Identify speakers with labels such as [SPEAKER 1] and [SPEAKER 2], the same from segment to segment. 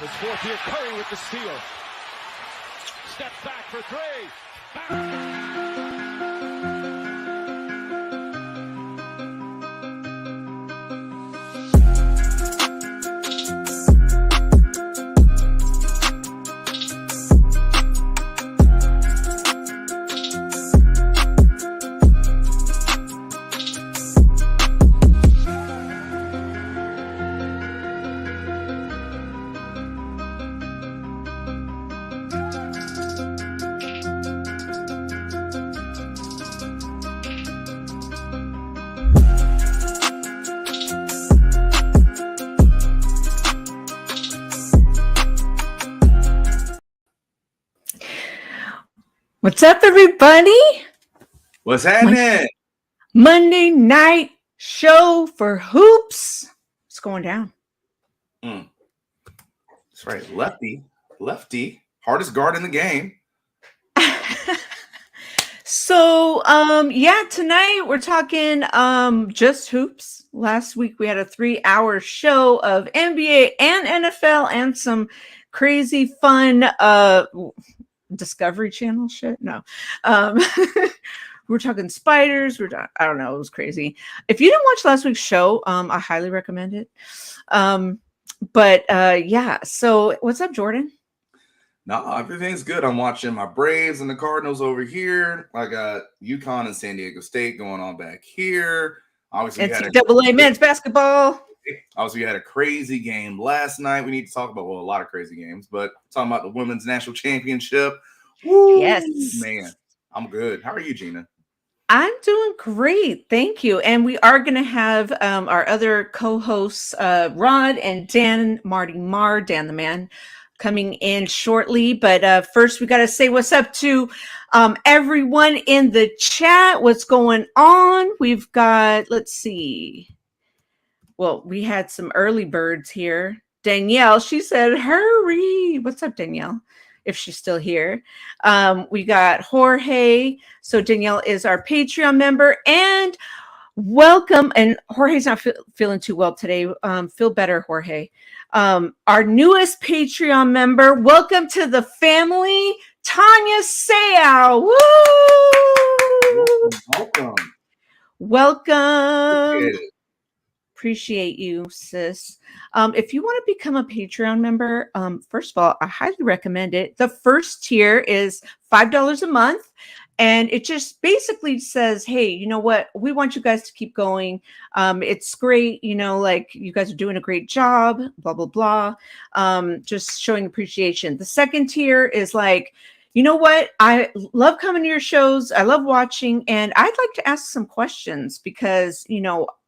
[SPEAKER 1] his fourth here. Curry with the steal. Step back for three.
[SPEAKER 2] What's up, everybody?
[SPEAKER 3] What's happening?
[SPEAKER 2] Monday night show for hoops. What's going down?
[SPEAKER 3] That's right. Lefty. Hardest guard in the game.
[SPEAKER 2] So, tonight we're talking just hoops. Last week we had a 3-hour show of NBA and NFL and some crazy fun Discovery Channel shit. No. We're talking spiders. I don't know. It was crazy. If you didn't watch last week's show, I highly recommend it. So what's up, Jordan?
[SPEAKER 3] No, everything's good. I'm watching my Braves and the Cardinals over here. I got UConn and San Diego State going on back here. Obviously,
[SPEAKER 2] NCAA men's basketball.
[SPEAKER 3] Obviously, we had a crazy game last night. We need to talk about, a lot of crazy games, but talking about the women's national championship. Woo,
[SPEAKER 2] yes.
[SPEAKER 3] Man, I'm good. How are you, Gina?
[SPEAKER 2] I'm doing great. Thank you. And we are going to have our other co-hosts, Rod and Dan, Dan the man, coming in shortly. But first, we got to say what's up to everyone in the chat. What's going on? We've got, let's see. Well, we had some early birds here. Danielle, she said, hurry. What's up, Danielle? If she's still here. We got Jorge. So Danielle is our Patreon member. And welcome. And Jorge's not feeling too well today. Feel better, Jorge. Our newest Patreon member. Welcome to the family, Tanya Sayao. Woo! Welcome. Appreciate you, sis. If you want to become a Patreon member, first of all, I highly recommend it. The first tier is $5 a month. And it just basically says, hey, you know what? We want you guys to keep going. It's great. You guys are doing a great job, blah, blah, blah. Just showing appreciation. The second tier is like, you know what? I love coming to your shows. I love watching. And I'd like to ask some questions because,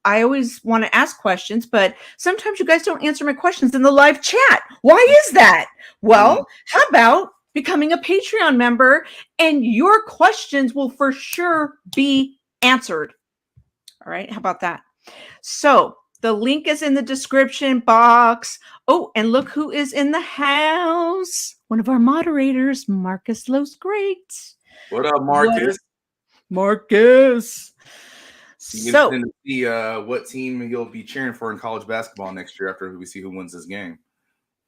[SPEAKER 2] I always want to ask questions, but sometimes you guys don't answer my questions in the live chat. Why is that? Well, how about becoming a Patreon member and your questions will for sure be answered. All right. How about that? So the link is in the description box. Oh, and look who is in the house. One of our moderators, Marcus Lowe's Great.
[SPEAKER 3] What up, Marcus?
[SPEAKER 2] Marcus.
[SPEAKER 3] So to see what team you'll be cheering for in college basketball next year after we see who wins this game.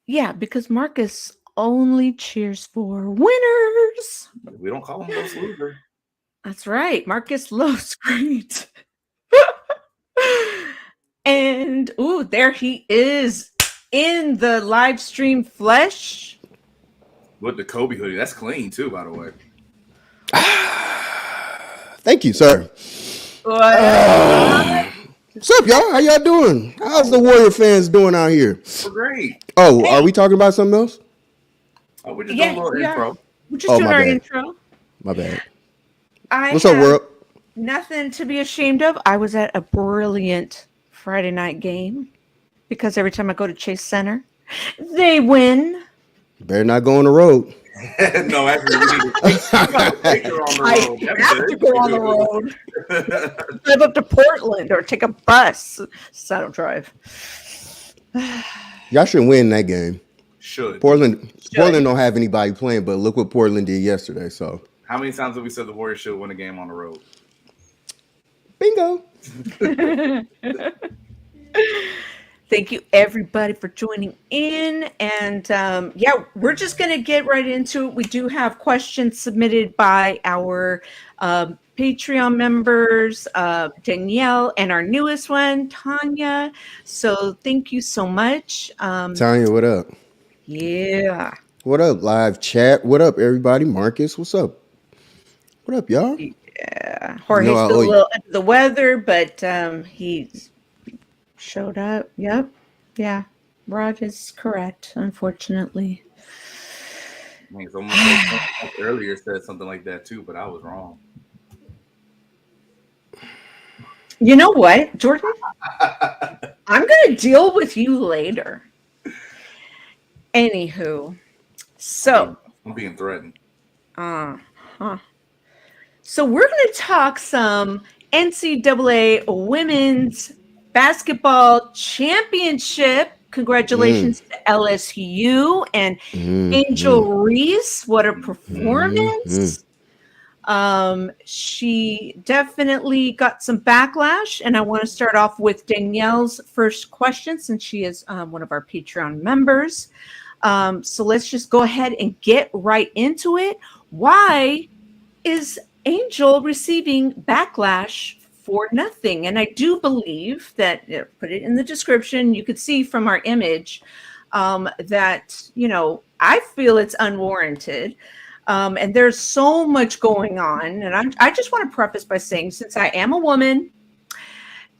[SPEAKER 2] Yeah, because Marcus only cheers for winners.
[SPEAKER 3] We don't call him Lowe's loser.
[SPEAKER 2] That's right. Marcus Lowe's Great. And there he is in the live stream flesh.
[SPEAKER 3] With the Kobe hoodie. That's clean too, by the way.
[SPEAKER 4] Thank you, sir. What's up, y'all? How y'all doing? How's the Warrior fans doing out here?
[SPEAKER 3] We're great.
[SPEAKER 4] Oh, hey. Are we talking about something else?
[SPEAKER 3] Oh, we're just doing a little intro.
[SPEAKER 2] We're just doing our intro.
[SPEAKER 4] My bad.
[SPEAKER 2] What's up, world? Nothing to be ashamed of. I was at a brilliant Friday night game because every time I go to Chase Center, they win.
[SPEAKER 4] You better not go on the road.
[SPEAKER 3] No, actually, we need to take her on the road.
[SPEAKER 2] I have to go on the road. Drive up to Portland or take a bus. So I don't drive.
[SPEAKER 4] Y'all should win that game.
[SPEAKER 3] Should.
[SPEAKER 4] Portland don't have anybody playing, but look what Portland did yesterday. So
[SPEAKER 3] how many times have we said the Warriors should win a game on the road?
[SPEAKER 4] Bingo.
[SPEAKER 2] Thank you, everybody, for joining in. And yeah, we're just going to get right into it. We do have questions submitted by our Patreon members, Danielle, and our newest one, Tanya. So thank you so much.
[SPEAKER 4] Tanya, what up?
[SPEAKER 2] Yeah.
[SPEAKER 4] What up, live chat? What up, everybody? Marcus, what's up? What up, y'all?
[SPEAKER 2] Yeah.
[SPEAKER 4] You know
[SPEAKER 2] Jorge's
[SPEAKER 4] I
[SPEAKER 2] still
[SPEAKER 4] owe
[SPEAKER 2] a
[SPEAKER 4] you.
[SPEAKER 2] little under the weather, but he showed up. Yep. Yeah. Rod is correct, unfortunately.
[SPEAKER 3] I think someone said earlier said something like that too, but I was wrong.
[SPEAKER 2] You know what, Jordan? I'm going to deal with you later. Anywho, so
[SPEAKER 3] I'm being threatened.
[SPEAKER 2] So we're going to talk some NCAA Women's Basketball Championship. Congratulations to LSU and Angel Reese. What a performance. She definitely got some backlash, and I want to start off with Danielle's first question since she is one of our Patreon members. So let's just go ahead and get right into it. Why is Angel receiving backlash for nothing? And I do believe that, put it in the description, you could see from our image that, I feel it's unwarranted. And there's so much going on. And I just want to preface by saying, since I am a woman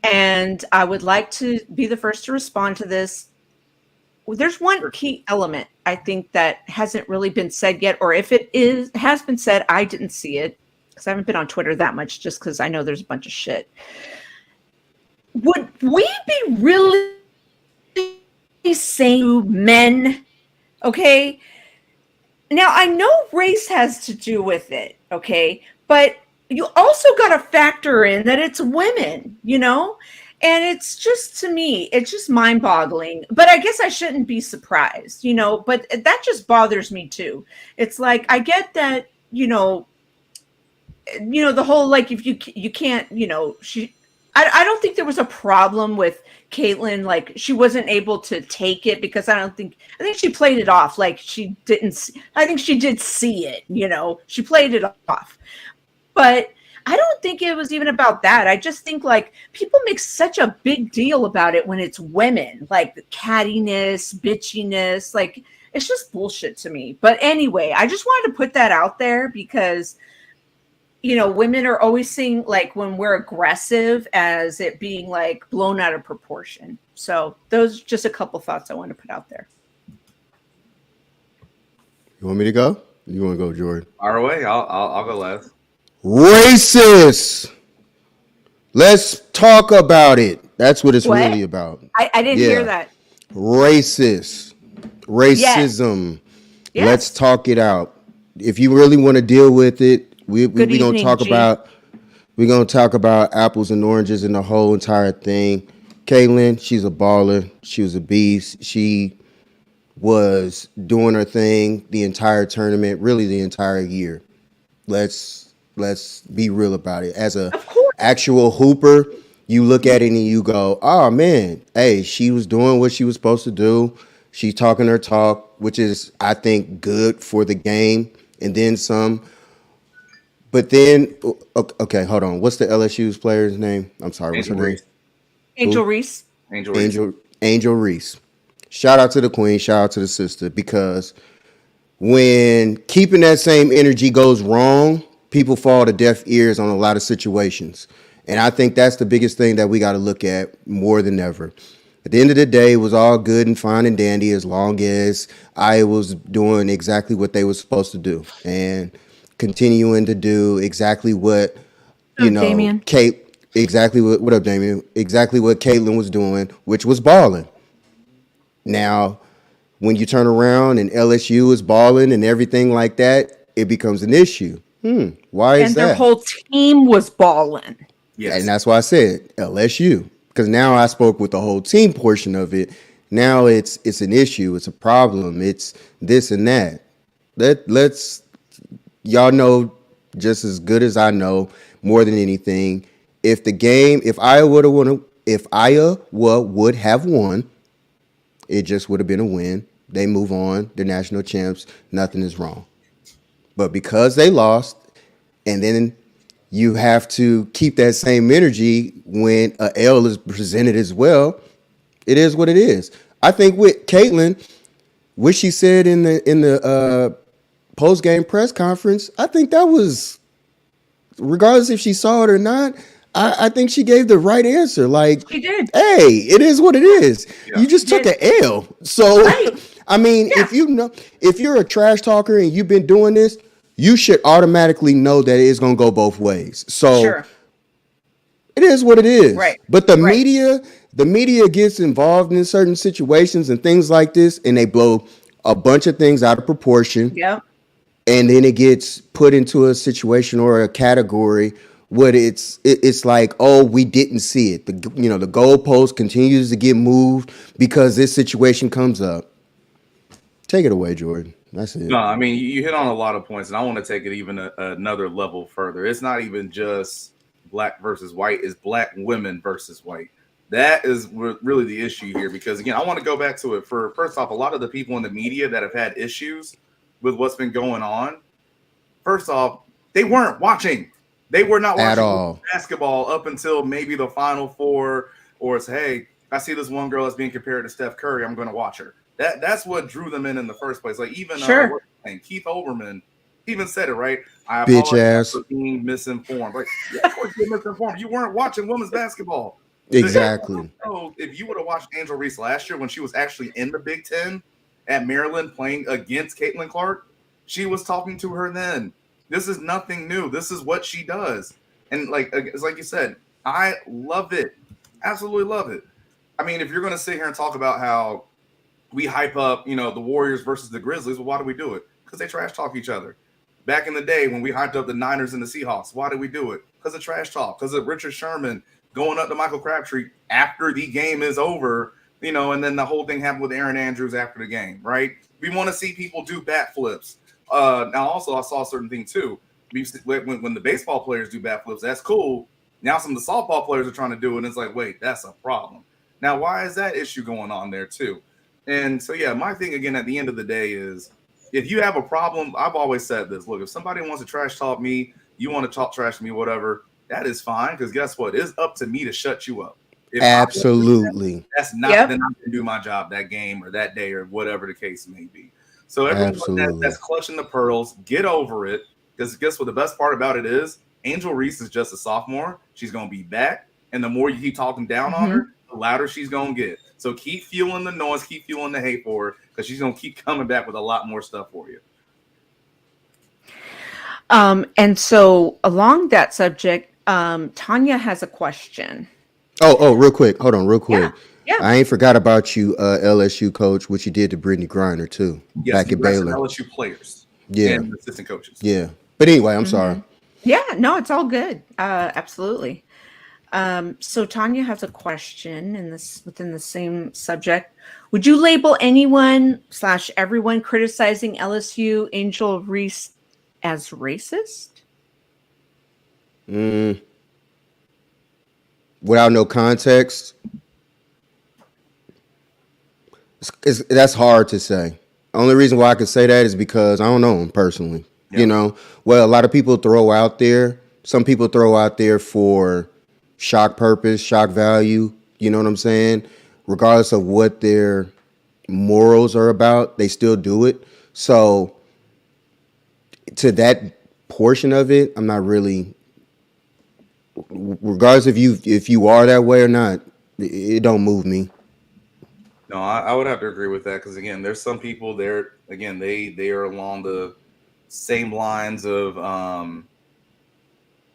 [SPEAKER 2] and I would like to be the first to respond to this, there's one key element I think that hasn't really been said yet, or if it has been said, I didn't see it because I haven't been on Twitter that much, just because I know there's a bunch of shit. Would we be really saying men? Okay. Now I know race has to do with it, okay, but you also got to factor in that it's women, and it's just, to me, it's just mind-boggling. But I guess I shouldn't be surprised, but that just bothers me too. It's like, I get that, the whole, like, if you can't, I don't think there was a problem with Caitlin. Like, she wasn't able to take it because I think she played it off like she didn't. I think she did see it, she played it off. But I don't think it was even about that. I just think, like, people make such a big deal about it when it's women, like the cattiness, bitchiness, like, it's just bullshit to me. But anyway, I just wanted to put that out there because, women are always seeing, like, when we're aggressive as it being, like, blown out of proportion. So those are just a couple thoughts I want to put out there.
[SPEAKER 4] You want me to go? You want to go, Jordan?
[SPEAKER 3] Fire away. I'll go last.
[SPEAKER 4] Racist. Let's talk about it. That's what it's really about.
[SPEAKER 2] I didn't hear that.
[SPEAKER 4] Racist. Racism.
[SPEAKER 2] Yes.
[SPEAKER 4] Let's talk it out. If you really want to deal with it, we're gonna talk about apples and oranges and the whole entire thing. Caitlin, she's a baller. She was a beast. She was doing her thing the entire tournament, really the entire year. Let's be real about it. As a actual hooper, you look at it and you go, oh man, hey, she was doing what she was supposed to do. She's talking her talk, which is, I think, good for the game, and then some. But then, okay, hold on. What's the LSU's player's name? I'm sorry, what's her name?
[SPEAKER 2] Angel Reese.
[SPEAKER 4] Angel Reese. Shout out to the queen, shout out to the sister, because when keeping that same energy goes wrong, people fall to deaf ears on a lot of situations. And I think that's the biggest thing that we got to look at more than ever. At the end of the day, it was all good and fine and dandy as long as I was doing exactly what they were supposed to do and continuing to do exactly what,
[SPEAKER 2] Damien.
[SPEAKER 4] What up, Damien? Exactly what Caitlin was doing, which was balling. Now, when you turn around and LSU is balling and everything like that, it becomes an issue. Why is that?
[SPEAKER 2] And their whole team was balling.
[SPEAKER 3] Yes.
[SPEAKER 4] And that's why I said LSU, because now I spoke with the whole team portion of it. Now it's an issue. It's a problem. It's this and that. Let's y'all know just as good as I know, more than anything, if Iowa would have won, It just would have been a win. They move on. They're national champs. Nothing is wrong. But because they lost, and then you have to keep that same energy when a L is presented as well. It is what it is. I think with Caitlyn, what she said in the post game press conference, I think that was, regardless if she saw it or not, I think she gave the right answer. Like,
[SPEAKER 2] She did.
[SPEAKER 4] hey, it is what it is.
[SPEAKER 3] Yeah.
[SPEAKER 4] You just took an L. So,
[SPEAKER 2] Right.
[SPEAKER 4] I mean, if you're a trash talker and you've been doing this, you should automatically know that it's gonna go both ways. So
[SPEAKER 2] Sure.
[SPEAKER 4] it is what it is.
[SPEAKER 2] Right.
[SPEAKER 4] But the
[SPEAKER 2] Right.
[SPEAKER 4] media gets involved in certain situations and things like this, and they blow a bunch of things out of proportion.
[SPEAKER 2] Yep.
[SPEAKER 4] And then it gets put into a situation or a category where it's like, oh, we didn't see it. The goalpost continues to get moved because this situation comes up. Take it away, Jordan. That's it.
[SPEAKER 3] No, I mean, you hit on a lot of points, and I want to take it even another level further. It's not even just black versus white; it's black women versus white. That is really the issue here, because again, I want to go back to it. First off, a lot of the people in the media that have had issues with what's been going on, first off, they weren't watching. They were not watching
[SPEAKER 4] At all.
[SPEAKER 3] basketball up until maybe the Final Four, or it's, hey, I see this one girl that's being compared to Steph Curry, I'm going to watch her. That's what drew them in the first place. Like, even
[SPEAKER 2] Sure.
[SPEAKER 3] Keith Olbermann even said it, right? I
[SPEAKER 4] Bitch
[SPEAKER 3] apologize
[SPEAKER 4] ass.
[SPEAKER 3] for being misinformed. Like, yeah, of course you're misinformed. You weren't watching women's basketball.
[SPEAKER 4] Exactly.
[SPEAKER 3] So if you would have watched Angel Reese last year when she was actually in the Big Ten at Maryland playing against Caitlin Clark, she was talking to her then. This is nothing new. This is what she does. And it's like you said, I love it. Absolutely love it. I mean, if you're going to sit here and talk about how we hype up, the Warriors versus the Grizzlies, well, why do we do it? Because they trash talk each other. Back in the day when we hyped up the Niners and the Seahawks, why did we do it? Because of trash talk. Because of Richard Sherman going up to Michael Crabtree after the game is over, and then the whole thing happened with Aaron Andrews after the game, right? We want to see people do bat flips. Now, also, I saw a certain thing, too. When the baseball players do bat flips, that's cool. Now some of the softball players are trying to do it, and it's like, wait, that's a problem. Now, why is that issue going on there, too? And so, yeah, my thing, again, at the end of the day is, if you have a problem, I've always said this. Look, if somebody wants to trash talk me, you want to talk trash to me, whatever, that is fine, because guess what? It's up to me to shut you up. If
[SPEAKER 4] Absolutely.
[SPEAKER 3] that's not, then I can do my job that game or that day or whatever the case may be. So everyone that's clutching the pearls, get over it, because guess what? The best part about it is Angel Reese is just a sophomore. She's going to be back, and the more you keep talking down on her, the louder she's going to get. So keep fueling the noise, keep fueling the hate for her, because she's going to keep coming back with a lot more stuff for you.
[SPEAKER 2] And so along that subject, Tanya has a question.
[SPEAKER 4] Oh, real quick. Hold on, real quick.
[SPEAKER 2] Yeah.
[SPEAKER 4] I ain't forgot about you, LSU coach, what you did to Brittany Griner too, back at Baylor.
[SPEAKER 3] LSU players,
[SPEAKER 4] and
[SPEAKER 3] assistant coaches.
[SPEAKER 4] Yeah, but anyway, I'm sorry.
[SPEAKER 2] Yeah, no, it's all good. Absolutely. So Tanya has a question within the same subject. Would you label anyone/everyone criticizing LSU Angel Reese as racist?
[SPEAKER 4] Without no context, that's hard to say. Only reason why I could say that is because I don't know him personally. Yeah. Well, a lot of people throw out there. Some people throw out there for shock purpose, shock value. You know what I'm saying? Regardless of what their morals are about, they still do it. So to that portion of it, I'm not really, regardless if you are that way or not, it don't move me.
[SPEAKER 3] No, I would have to agree with that, because again, there's some people there. Again, they are along the same lines of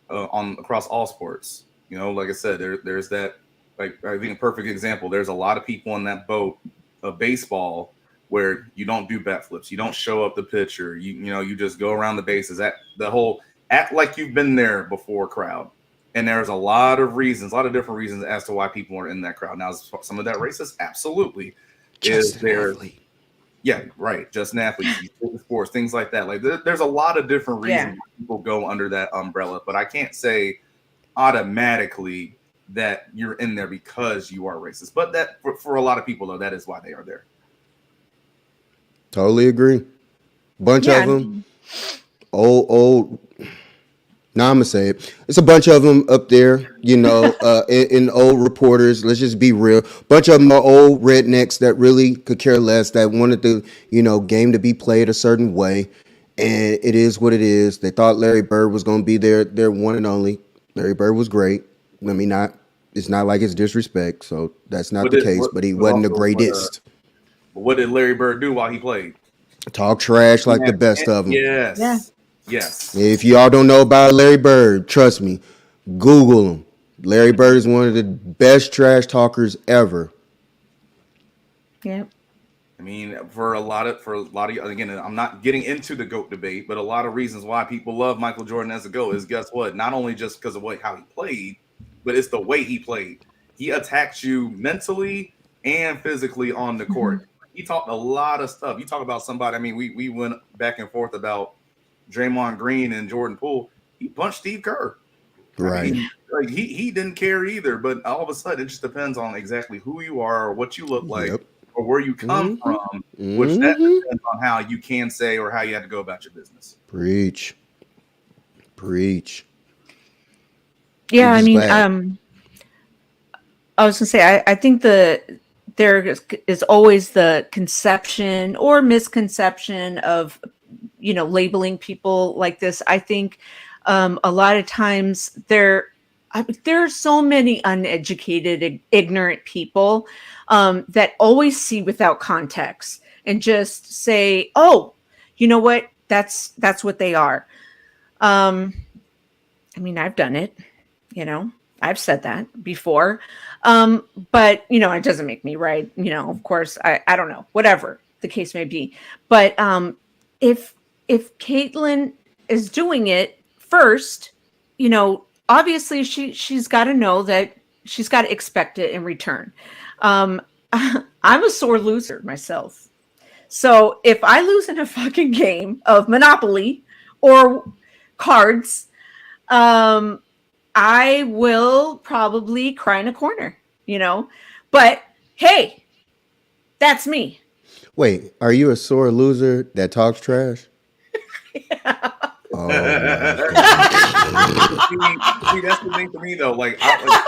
[SPEAKER 3] across all sports. Like I said, there's that. Like, I think a perfect example. There's a lot of people in that boat of baseball where you don't do bat flips, you don't show up the pitcher, you just go around the bases. Act like you've been there before crowd. And there's a lot of different reasons as to why people are in that crowd. Now, some of that racist, absolutely.
[SPEAKER 4] Just an athlete.
[SPEAKER 3] Yeah, right. Just an athlete, sports, things like that. Like, there's a lot of different reasons why people go under that umbrella. But I can't say automatically that you're in there because you are racist. But that for a lot of people, though, that is why they are there.
[SPEAKER 4] Totally agree. Bunch of them, old. Now I'm gonna say it. It's a bunch of them up there, in old reporters. Let's just be real. Bunch of them are old rednecks that really could care less. That wanted the game to be played a certain way, and it is what it is. They thought Larry Bird was gonna be their one and only. Larry Bird was great. I mean, it's not like it's disrespect. So that's not the case. But he wasn't the greatest.
[SPEAKER 3] What did Larry Bird do while he played?
[SPEAKER 4] Talk trash like the best of them.
[SPEAKER 3] Yes.
[SPEAKER 2] Yeah.
[SPEAKER 3] Yes.
[SPEAKER 4] If y'all don't know about Larry Bird, trust me, Google him. Larry Bird is one of the best trash talkers ever.
[SPEAKER 2] Yeah.
[SPEAKER 3] I mean, for a lot of again, I'm not getting into the GOAT debate, but a lot of reasons why people love Michael Jordan as a GOAT is, guess what? Not only just because of how he played, but it's the way he played. He attacked you mentally and physically on the court. Mm-hmm. He talked a lot of stuff. You talk about somebody. I mean, we went back and forth about Draymond Green and Jordan Poole. He punched Steve Kerr.
[SPEAKER 4] Right.
[SPEAKER 3] I mean, he didn't care either. But all of a sudden, it just depends on exactly who you are, or what you look like, or where you come from, which that depends on how you can say or how you have to go about your business.
[SPEAKER 4] Preach.
[SPEAKER 2] Yeah, I mean, I was gonna say, I think there is always the conception or misconception of, labeling people like this. I think a lot of times there are so many uneducated, ignorant people that always see without context and just say, "Oh, you know what? That's what they are." I mean, I've done it. I've said that before. But it doesn't make me right. Of course, I don't know, whatever the case may be. But if Caitlyn is doing it first, obviously she's got to know that she's got to expect it in return. I'm a sore loser myself. So if I lose in a fucking game of Monopoly or cards, I will probably cry in a corner, but hey, that's me.
[SPEAKER 3] Wait,
[SPEAKER 4] are you a sore loser that talks trash?
[SPEAKER 2] Yeah.
[SPEAKER 4] Oh,
[SPEAKER 3] see, that's the thing for me though. Like,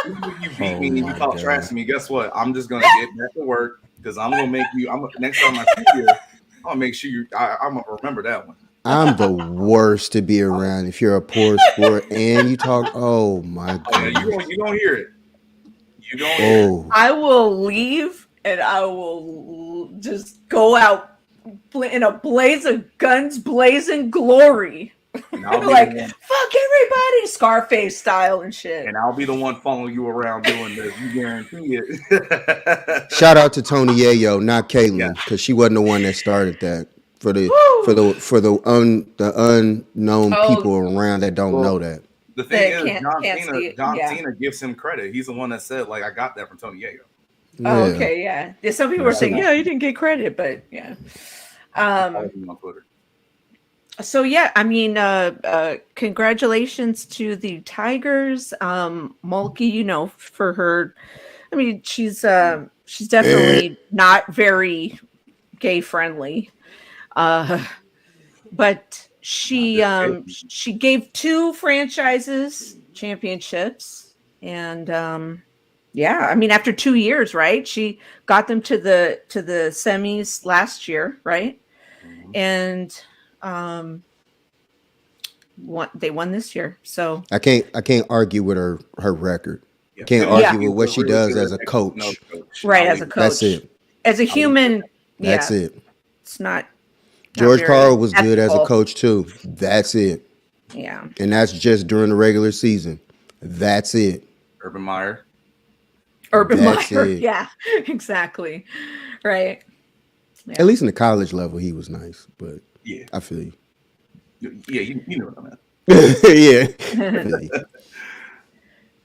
[SPEAKER 3] even if you beat me and you talk trash to me, guess what? I'm just gonna get back to work because I'm gonna make you. Next time I see you, I'm gonna make sure I'm gonna remember that one.
[SPEAKER 4] I'm the worst to be around if you're a poor sport and you talk. Oh my god!
[SPEAKER 3] You don't hear it. You don't. Hear it.
[SPEAKER 2] I will leave and I will just go out in a blaze of guns, blazing glory. Like fuck everybody, Scarface style and shit.
[SPEAKER 3] And I'll be the one following you around doing this. You guarantee it.
[SPEAKER 4] Shout out to Tony Yayo, not Caitlyn, because she wasn't the one that started that. For the unknown people around that don't know that.
[SPEAKER 3] The thing is, John Cena gives him credit. He's the one that said, like, I got that from Tony Yayo.
[SPEAKER 2] Yeah. Oh, okay, yeah. Some people are saying, you didn't get credit, but yeah. So yeah, I mean, congratulations to the Tigers, Mulkey. For her. I mean, she's definitely not very gay friendly. But she gave 2 franchises championships, and I mean, after 2 years, right? She got them to the semis last year, right? And they won this year. So I
[SPEAKER 4] can't argue with her record. Yeah. Can't argue with what she does as a coach.
[SPEAKER 2] Right, as a coach.
[SPEAKER 4] That's it.
[SPEAKER 2] As a human,
[SPEAKER 4] that's it.
[SPEAKER 2] It's not.
[SPEAKER 4] George Karl was good as a coach too. That's it.
[SPEAKER 2] Yeah.
[SPEAKER 4] And that's just during the regular season. That's it.
[SPEAKER 3] Urban Meyer.
[SPEAKER 2] Yeah, exactly. Right. Yeah.
[SPEAKER 4] At least in the college level, he was nice. But
[SPEAKER 3] yeah,
[SPEAKER 4] I feel you.
[SPEAKER 3] Yeah, you know what I meant.
[SPEAKER 4] Yeah.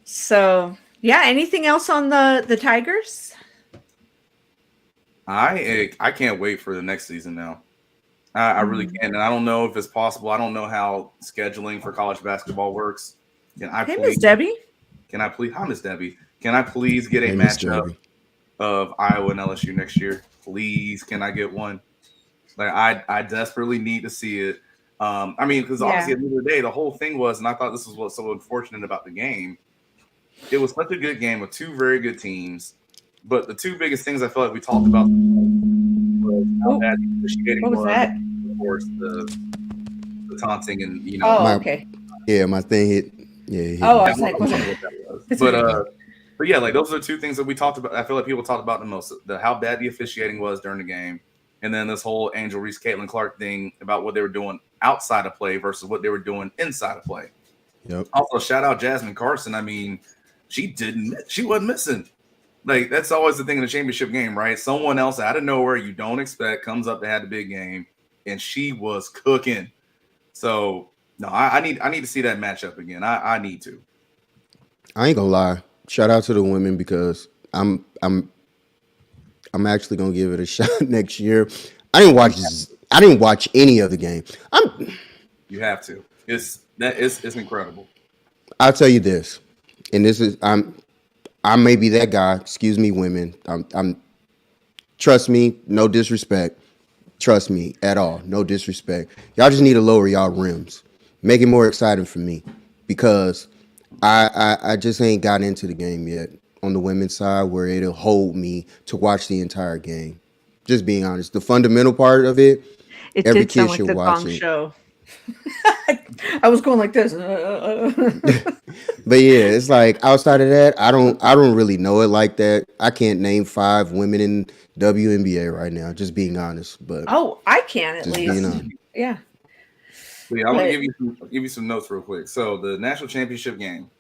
[SPEAKER 2] So yeah, anything else on the Tigers?
[SPEAKER 3] I can't wait for the next season now. I really can, and I don't know if it's possible. I don't know how scheduling for college basketball works. Miss
[SPEAKER 2] Debbie.
[SPEAKER 3] Can I please? Hi, Miss Debbie. Can I please get a
[SPEAKER 4] Hey, Miss
[SPEAKER 3] matchup
[SPEAKER 4] Derby.
[SPEAKER 3] of Iowa and LSU next year? Please, can I get one? Like I desperately need to see it. I mean, because honestly, at the end of the day, the whole thing was, and I thought this was what's so unfortunate about the game. It was such a good game with two very good teams, but the two biggest things I feel like we talked about was how
[SPEAKER 2] Ooh,
[SPEAKER 3] bad the officiating
[SPEAKER 2] what was
[SPEAKER 3] was,
[SPEAKER 2] that?
[SPEAKER 3] of course, the taunting and
[SPEAKER 2] Oh,
[SPEAKER 4] My
[SPEAKER 2] okay.
[SPEAKER 4] my thing hit. Yeah, it hit
[SPEAKER 2] Oh, I
[SPEAKER 4] me.
[SPEAKER 2] was like,
[SPEAKER 3] I
[SPEAKER 2] was
[SPEAKER 3] don't
[SPEAKER 2] it?
[SPEAKER 3] know what that was,
[SPEAKER 2] It's
[SPEAKER 3] but
[SPEAKER 2] okay.
[SPEAKER 3] but yeah, like those are the two things that we talked about. I feel like people talked about the most: the how bad the officiating was during the game, and then this whole Angel Reese, Caitlin Clark thing about what they were doing outside of play versus what they were doing inside of play.
[SPEAKER 4] Yep.
[SPEAKER 3] Also, shout out Jasmine Carson. I mean, she wasn't missing. Like that's always the thing in the championship game, right? Someone else out of nowhere you don't expect comes up to have the big game, and she was cooking. So no, I need to see that matchup again. I need to.
[SPEAKER 4] I ain't gonna lie. Shout out to the women because I'm actually gonna give it a shot next year. I didn't watch any of the game.
[SPEAKER 3] You have to. It's incredible.
[SPEAKER 4] I'll tell you this, and this is I may be that guy. Excuse me, women. I'm trust me, no disrespect. Trust me at all, no disrespect. Y'all just need to lower y'all rims, make it more exciting for me, because I just ain't got into the game yet on the women's side where it'll hold me to watch the entire game. Just being honest, the fundamental part of it,
[SPEAKER 2] It
[SPEAKER 4] every
[SPEAKER 2] did sound
[SPEAKER 4] kid
[SPEAKER 2] like
[SPEAKER 4] should
[SPEAKER 2] the
[SPEAKER 4] watch
[SPEAKER 2] Gong
[SPEAKER 4] it.
[SPEAKER 2] Show. I was going like this.
[SPEAKER 4] But yeah, it's like outside of that, I don't really know it like that. I can't name 5 women in WNBA right now, just being honest. But
[SPEAKER 2] Oh, I can at
[SPEAKER 4] just being
[SPEAKER 2] least.
[SPEAKER 4] honest.
[SPEAKER 2] Yeah.
[SPEAKER 3] But yeah, I'm gonna
[SPEAKER 2] But
[SPEAKER 3] give you some notes real quick. So the national championship game,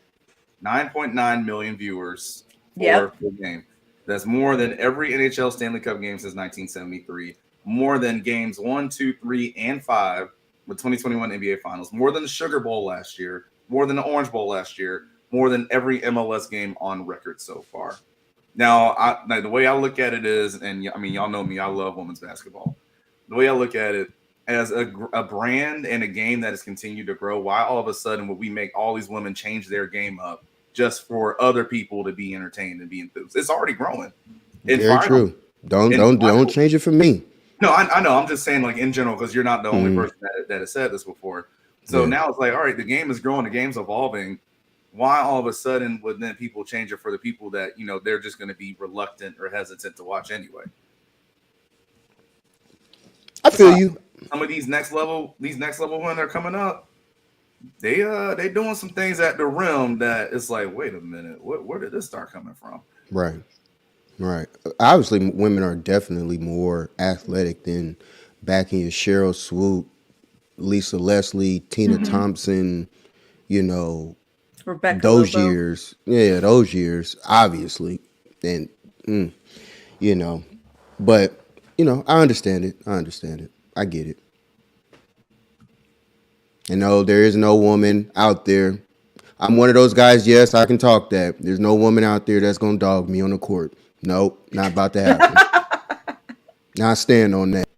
[SPEAKER 3] 9.9 million viewers
[SPEAKER 2] yep.
[SPEAKER 3] for the game. That's more than every NHL Stanley Cup game since 1973. More than games 1, 2, 3, and 5 with 2021 NBA Finals. More than the Sugar Bowl last year. More than the Orange Bowl last year. More than every MLS game on record so far. Now, the way I look at it is, and I mean, y'all know me, I love women's basketball. The way I look at it, as a brand and a game that has continued to grow, why all of a sudden would we make all these women change their game up just for other people to be entertained and be enthused? It's already growing. And
[SPEAKER 4] Very true. Don't change it for me.
[SPEAKER 3] No, I know. I'm just saying, like in general, because you're not the only person that has said this before. So now it's like, all right, the game is growing, the game's evolving. Why all of a sudden would then people change it for the people that they're just going to be reluctant or hesitant to watch anyway?
[SPEAKER 4] I feel you.
[SPEAKER 3] Some of these next level when they're coming up, they doing some things at the rim that it's like, wait a minute, where did this start coming from?
[SPEAKER 4] Right. Obviously, women are definitely more athletic than back in your Cheryl Swoop, Lisa Leslie, Tina Thompson,
[SPEAKER 2] Rebecca
[SPEAKER 4] those
[SPEAKER 2] Lobo.
[SPEAKER 4] years. Yeah, those years, obviously. And, but, I understand it. I get it. And no, there is no woman out there. I'm one of those guys, yes, I can talk that. There's no woman out there that's going to dog me on the court. Nope, not about to happen. Now I stand on that.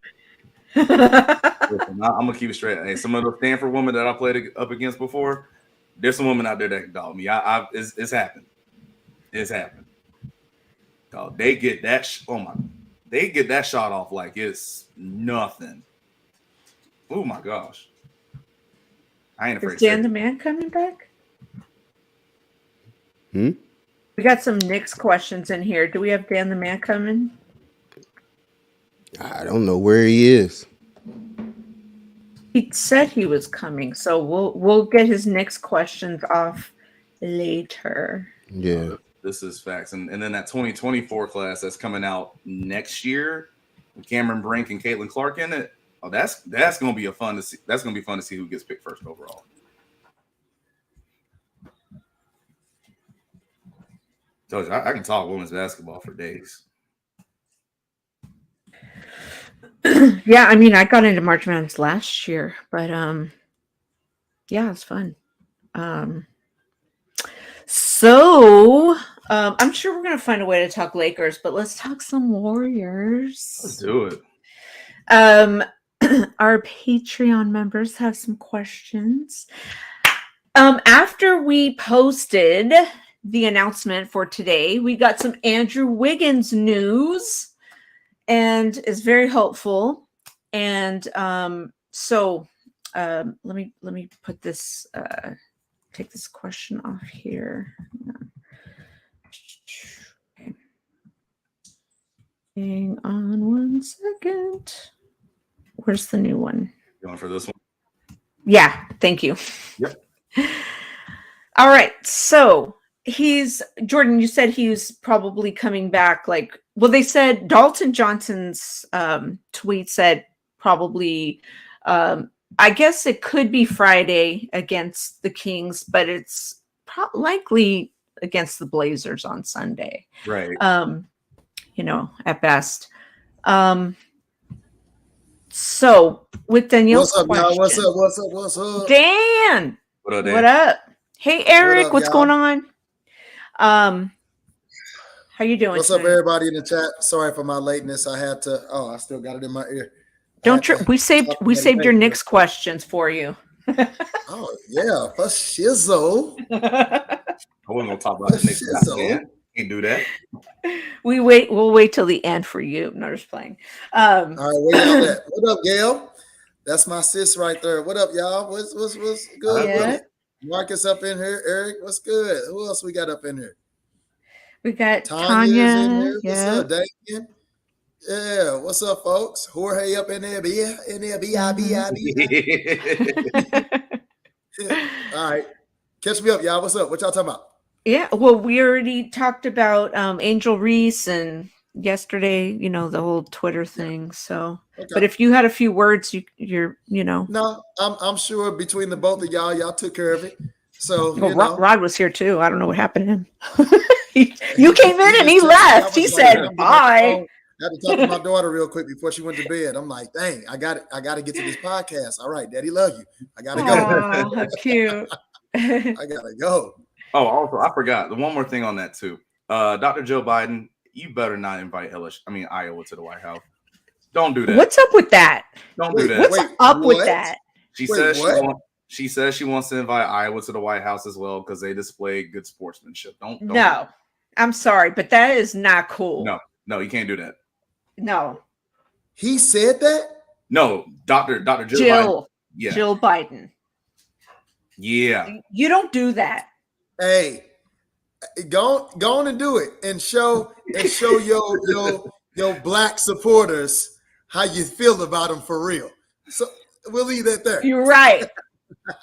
[SPEAKER 3] Listen, I'm gonna keep it straight. Hey, some of the Stanford women that I played up against before, there's some women out there that can dog me. It's happened. It's happened. Dog, they get that. They get that shot off like it's nothing. Oh my gosh. I ain't afraid.
[SPEAKER 2] Is Dan the Man coming back?
[SPEAKER 4] Hmm?
[SPEAKER 2] We got some Knicks questions in here. Do we have Dan the Man coming?
[SPEAKER 4] I don't know where he is.
[SPEAKER 2] He said he was coming, so we'll get his Knicks questions off later.
[SPEAKER 4] Yeah.
[SPEAKER 3] This is facts. And then that 2024 class that's coming out next year with Cameron Brink and Caitlin Clark in it. Oh, that's gonna be fun to see. That's gonna be fun to see who gets picked first overall. Told you, I can talk women's basketball for days.
[SPEAKER 2] Yeah, I mean, I got into March Madness last year, but yeah, it's fun. So I'm sure we're gonna find a way to talk Lakers, but let's talk some Warriors.
[SPEAKER 3] Let's do it.
[SPEAKER 2] Our Patreon members have some questions. After we posted the announcement for today. We got some Andrew Wiggins news, and is very helpful. And so let me put this take this question off here. Okay. Hang on one second. Where's the new one?
[SPEAKER 3] Going for this one?
[SPEAKER 2] Yeah, thank you.
[SPEAKER 3] Yep.
[SPEAKER 2] All right, so Jordan, you said he's probably coming back. They said Dalton Johnson's tweet said probably, I guess it could be Friday against the Kings, but it's likely against the Blazers on Sunday.
[SPEAKER 3] Right.
[SPEAKER 2] At best. So with Danielle's
[SPEAKER 5] what's
[SPEAKER 2] question,
[SPEAKER 5] up, y'all? What's up?
[SPEAKER 2] Dan,
[SPEAKER 3] What up, Dan?
[SPEAKER 2] what up? Hey, Eric, what's
[SPEAKER 5] y'all?
[SPEAKER 2] going on? How you doing?
[SPEAKER 5] What's up, everybody in the chat? Sorry for my lateness. I still got it in my ear.
[SPEAKER 2] Don't trip. We saved your Knicks questions for you.
[SPEAKER 5] Oh yeah, for shizzo.
[SPEAKER 3] I wasn't gonna talk about the Knicks. Can't do that.
[SPEAKER 2] We'll wait till the end for you. No, just playing.
[SPEAKER 5] All right, where y'all at? What up, Gail? That's my sis right there. What up, y'all? What's good?
[SPEAKER 2] Yeah.
[SPEAKER 5] Marcus up in here. Eric, what's good? Who else we got up in here?
[SPEAKER 2] We got
[SPEAKER 5] Tanya's
[SPEAKER 2] Tanya.
[SPEAKER 5] in here.
[SPEAKER 2] Yeah.
[SPEAKER 5] What's up, Damien? Yeah, what's up, folks? Jorge up in there, All right, catch me up, y'all. What's up? What y'all talking about?
[SPEAKER 2] Yeah, well, we already talked about Angel Reese and yesterday, the whole Twitter thing. So, okay. But if you had a few words, you're.
[SPEAKER 5] No, I'm sure between the both of y'all took care of it. So,
[SPEAKER 2] Rod was here too. I don't know what happened to him. You came in and he left. He said bye.
[SPEAKER 5] I had to talk to my daughter real quick before she went to bed. I'm like, dang, I got to get to this podcast. All right, Daddy, love you. I gotta go.
[SPEAKER 2] Oh, how cute.
[SPEAKER 5] I gotta go.
[SPEAKER 3] Oh, also, I forgot the one more thing on that too. Dr. Joe Biden, you better not invite Iowa to the White House. Don't do that.
[SPEAKER 2] What's up with that?
[SPEAKER 3] Don't do that.
[SPEAKER 2] What's up with that?
[SPEAKER 3] She says she wants to invite Iowa to the White House as well because they display good sportsmanship. Don't.
[SPEAKER 2] No, I'm sorry, but that is not cool.
[SPEAKER 3] No, you can't do that.
[SPEAKER 2] No.
[SPEAKER 5] He said that?
[SPEAKER 3] No, Dr. Jill Biden. Yeah.
[SPEAKER 2] Jill Biden.
[SPEAKER 3] Yeah.
[SPEAKER 2] You don't do that.
[SPEAKER 5] Hey, go on and do it and show your black supporters how you feel about them for real. So we'll leave that there.
[SPEAKER 2] You're right.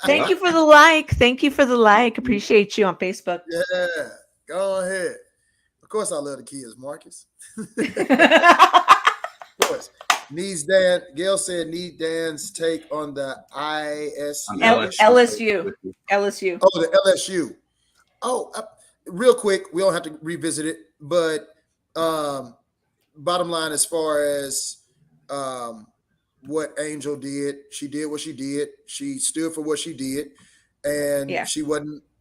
[SPEAKER 2] Thank you for the like. Appreciate you on Facebook.
[SPEAKER 5] Yeah, go ahead. Of course, I love the kids, Marcus. Of course. Gail said need Dan's take on the
[SPEAKER 2] LSU.
[SPEAKER 5] Oh, the LSU. Oh, real quick, we don't have to revisit it, but bottom line, as far as what Angel did, she did what she did. She stood for what she did, and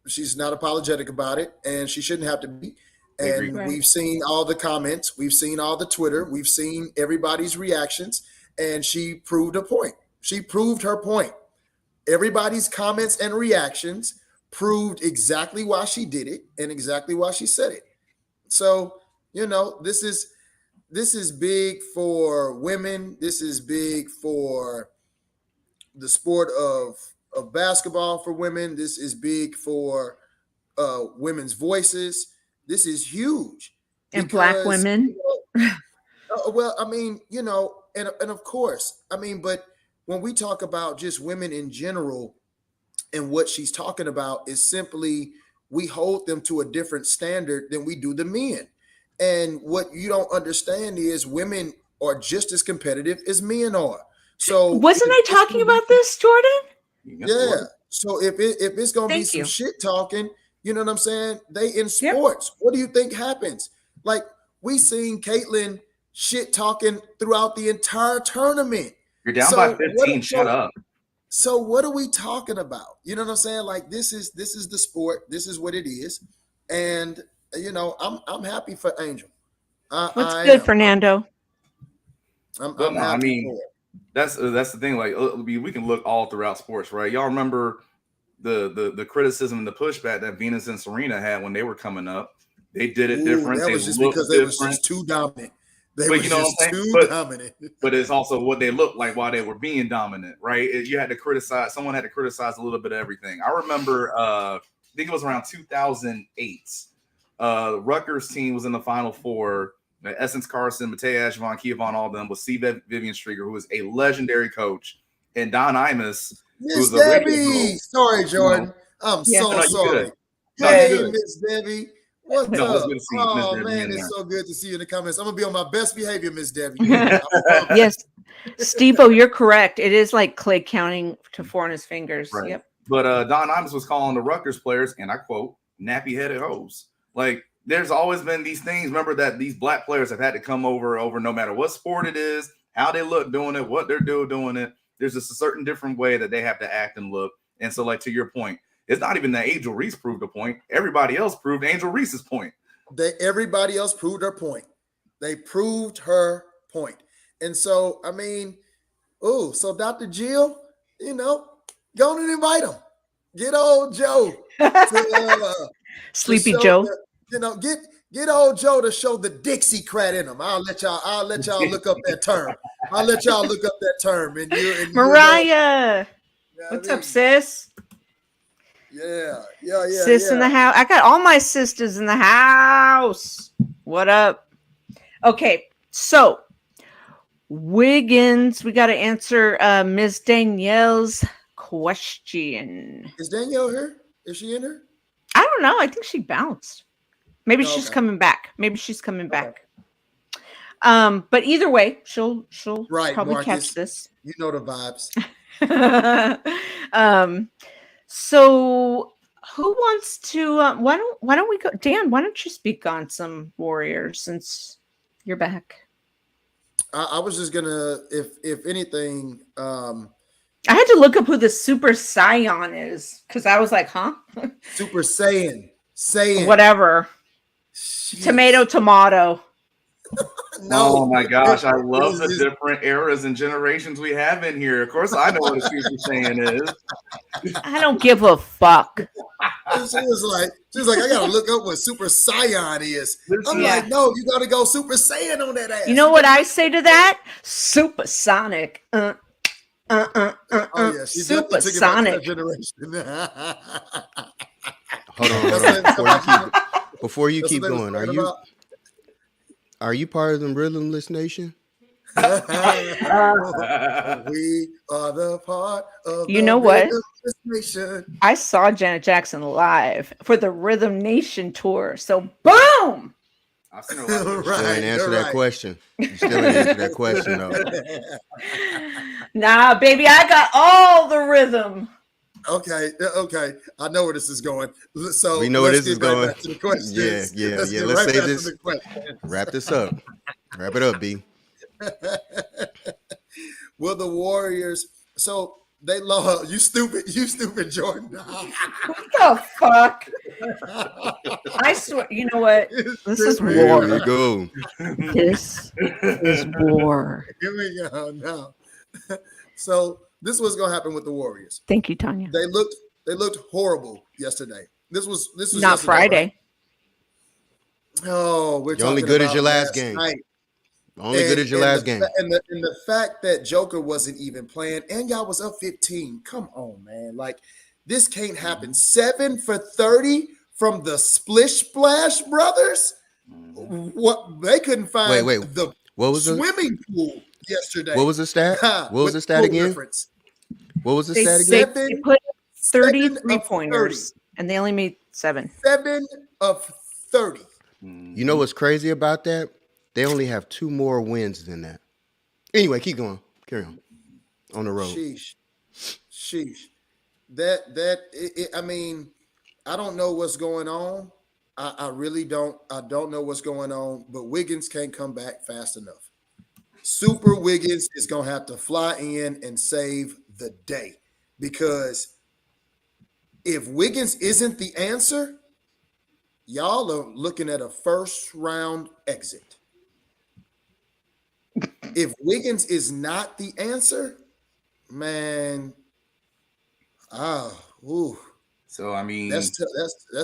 [SPEAKER 5] she's not apologetic about it, and she shouldn't have to be. And we've seen all the comments, we've seen all the Twitter, we've seen everybody's reactions, and she proved a point. She proved her point. Everybody's comments and reactions proved exactly why she did it and exactly why she said it. So, this is big for women. This is big for the sport of basketball for women. This is big for women's voices. This is huge.
[SPEAKER 2] And Black women.
[SPEAKER 5] Well, and of course, but when we talk about just women in general, and what she's talking about is simply we hold them to a different standard than we do the men. And what you don't understand is women are just as competitive as men are. So
[SPEAKER 2] wasn't I talking about this, Jordan?
[SPEAKER 5] Yeah. So if it's gonna be some shit talking, you know what I'm saying? They in sports. What do you think happens? Like we seen Caitlyn shit talking throughout the entire tournament.
[SPEAKER 3] You're down by 15. Shut up.
[SPEAKER 5] So what are we talking about? You know what I'm saying? Like this is the sport. This is what it is, and I'm happy for Angel.
[SPEAKER 2] What's good, Fernando?
[SPEAKER 5] I'm happy for it.
[SPEAKER 3] That's the thing. Like we can look all throughout sports, right? Y'all remember the criticism and the pushback that Venus and Serena had when they were coming up. They did it different.
[SPEAKER 5] That was just because they was just too dominant. They were just too dominant.
[SPEAKER 3] But it's also what they looked like while they were being dominant, right? You had to criticize. Someone had to criticize a little bit of everything. I remember, I think it was around 2008. Rutgers team was in the Final Four. Essence Carson, Matej Ashvon, Kievon, all of them, with C. Vivian Strieger, who is a legendary coach, and Don Imus.
[SPEAKER 5] Miss Debbie. Sorry, Jordan. I'm so sorry. Hey, Miss Debbie. What's up? Oh, man, it's so good to see you in the comments. I'm going to be on my best behavior, Miss Debbie.
[SPEAKER 2] Yes. Steve-O, you're correct. It is like Clay counting to 4 on his fingers.
[SPEAKER 3] Right.
[SPEAKER 2] Yep.
[SPEAKER 3] But Don Imus was calling the Rutgers players, and I quote, nappy-headed hoes. Like, there's always been these things. Remember that these black players have had to come over no matter what sport it is, how they look doing it, what they're doing it. There's just a certain different way that they have to act and look. And so, like, to your point, it's not even that Angel Reese proved a point. Everybody else proved Angel Reese's point.
[SPEAKER 5] Everybody else proved her point. They proved her point. And so, I mean, so Dr. Jill, go on and invite him. Get old Joe.
[SPEAKER 2] Sleepy Joe.
[SPEAKER 5] Get old Joe to show the Dixiecrat in him. I'll let y'all look up that term. And
[SPEAKER 2] Mariah. What's up, sis?
[SPEAKER 5] Yeah.
[SPEAKER 2] Sis in the house. I got all my sisters in the house. What up? Okay, so Wiggins, we got to answer Ms. Danielle's question.
[SPEAKER 5] Is Danielle here? Is she in here?
[SPEAKER 2] I don't know. I think she bounced. Maybe she's coming back. But either way, she'll probably
[SPEAKER 5] Marcus,
[SPEAKER 2] catch this.
[SPEAKER 5] You know the vibes.
[SPEAKER 2] So who wants to? Why don't we go? Dan, why don't you speak on some Warriors since you're back?
[SPEAKER 5] I was just gonna, if anything,
[SPEAKER 2] I had to look up who the Super Saiyan is because I was like, huh?
[SPEAKER 5] Super Saiyan,
[SPEAKER 2] whatever. Jeez. Tomato.
[SPEAKER 5] No.
[SPEAKER 3] Oh my gosh, I love the different eras and generations we have in here. Of course, I know what a Super Saiyan is.
[SPEAKER 2] I don't give a fuck.
[SPEAKER 5] She was like, I gotta look up what Super Saiyan is. I'm like, no, you gotta go Super Saiyan on that ass.
[SPEAKER 2] You know what I say to that? Supersonic.
[SPEAKER 5] Oh yeah, she
[SPEAKER 2] Super Sonic.
[SPEAKER 4] Hold on. Before you keep going, are you part of the Rhythmless Nation?
[SPEAKER 5] We are the part of
[SPEAKER 2] you know what?
[SPEAKER 5] Nation.
[SPEAKER 2] I saw Janet Jackson live for the Rhythm Nation tour. So boom!
[SPEAKER 3] I've seen her
[SPEAKER 4] Still ain't answer that question. You still ain't answer that question though.
[SPEAKER 2] Nah, baby, I got all the rhythm.
[SPEAKER 5] Okay. I know where this is going. So
[SPEAKER 4] we know where this is going.
[SPEAKER 5] Back to the questions.
[SPEAKER 4] Yeah. Let's say this. Wrap this up. Wrap it up, B.
[SPEAKER 5] Will the Warriors? So they lost. You stupid, Jordan.
[SPEAKER 2] What the fuck? I swear. You know what? This is war.
[SPEAKER 4] Here we go.
[SPEAKER 2] This is war.
[SPEAKER 5] Here we go. No. So this was going to happen with the Warriors.
[SPEAKER 2] Thank you, Tanya.
[SPEAKER 5] They looked horrible yesterday. This was
[SPEAKER 2] not Friday.
[SPEAKER 5] Right? Oh, we're
[SPEAKER 4] You're only good as your last game.
[SPEAKER 5] Night.
[SPEAKER 4] Only good as your last game.
[SPEAKER 5] And the fact that Joker wasn't even playing and y'all was up 15. Come on, man. Like, this can't happen. 7 for 30 from the Splish Splash brothers. What they couldn't find the swimming pool yesterday.
[SPEAKER 4] What was the stat? What was the stat again? What was the stat again?
[SPEAKER 2] They put 33 pointers and they only made 7.
[SPEAKER 5] 7 of 30.
[SPEAKER 4] You know what's crazy about that? They only have 2 more wins than that. Anyway, keep going. Carry on the road.
[SPEAKER 5] Sheesh. I mean, I don't know what's going on. I really don't. I don't know what's going on. But Wiggins can't come back fast enough. Super Wiggins is going to have to fly in and save the day. Because if Wiggins isn't the answer, y'all are looking at a first-round exit. If Wiggins is not the answer, man,
[SPEAKER 3] So I mean,
[SPEAKER 5] that's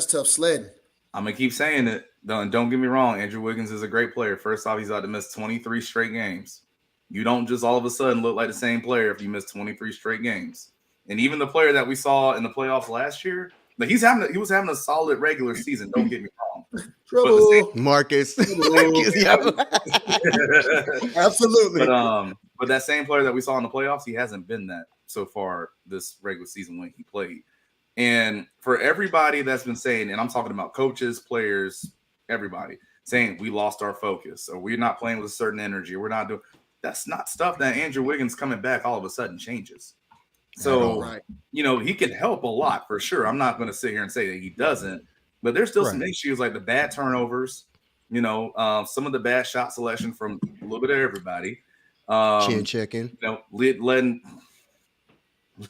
[SPEAKER 5] tough sledding.
[SPEAKER 3] I'm gonna keep saying it. Don't get me wrong. Andrew Wiggins is a great player. First off, he's about to miss 23 straight games. You don't just all of a sudden look like the same player if you miss 23 straight games. And even the player that we saw in the playoffs last year, like he was having a solid regular season. Don't get me wrong.
[SPEAKER 5] Trouble,
[SPEAKER 4] Marcus.
[SPEAKER 5] absolutely.
[SPEAKER 3] But that same player that we saw in the playoffs, he hasn't been that so far this regular season when he played. And for everybody that's been saying, and I'm talking about coaches, players, everybody saying we lost our focus or we're not playing with a certain energy, we're not doing. That's not stuff that Andrew Wiggins coming back all of a sudden changes. So, he can help a lot for sure. I'm not going to sit here and say that he doesn't, but there's still some issues like the bad turnovers, some of the bad shot selection from a little bit of everybody.
[SPEAKER 4] Chin checking.
[SPEAKER 3] Letting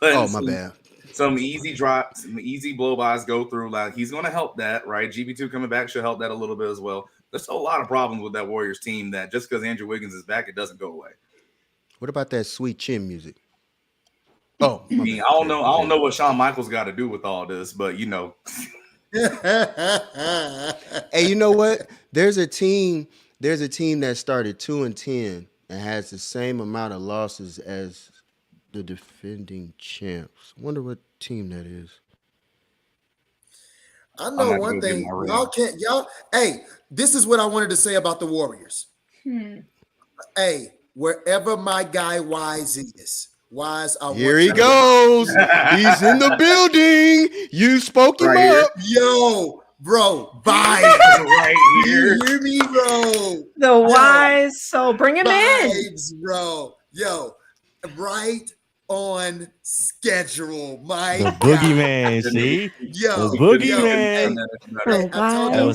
[SPEAKER 4] my bad.
[SPEAKER 3] Some easy drops, some easy blow-bys go through. Like he's going to help that, right? GB2 coming back should help that a little bit as well. There's a lot of problems with that Warriors team that just because Andrew Wiggins is back, it doesn't go away. What
[SPEAKER 4] about that sweet chin music? Oh,
[SPEAKER 3] I don't know what Shawn Michaels got to do with all this, but
[SPEAKER 4] Hey, you know what? There's a team that started 2-10 and has the same amount of losses as the defending champs. Wonder what team that is.
[SPEAKER 5] I know one thing. Hey, this is what I wanted to say about the Warriors. Hey, wherever my guy Wise is.
[SPEAKER 4] Here he goes. He's in the building. You spoke him up.
[SPEAKER 5] Yo, bro, Vibes right here. You hear me, bro?
[SPEAKER 2] The Wise. So bring him
[SPEAKER 5] Vibes, bro. Yo, right on schedule, my
[SPEAKER 6] the boogeyman. See,
[SPEAKER 5] yo,
[SPEAKER 6] the boogeyman.
[SPEAKER 5] Hey, I told you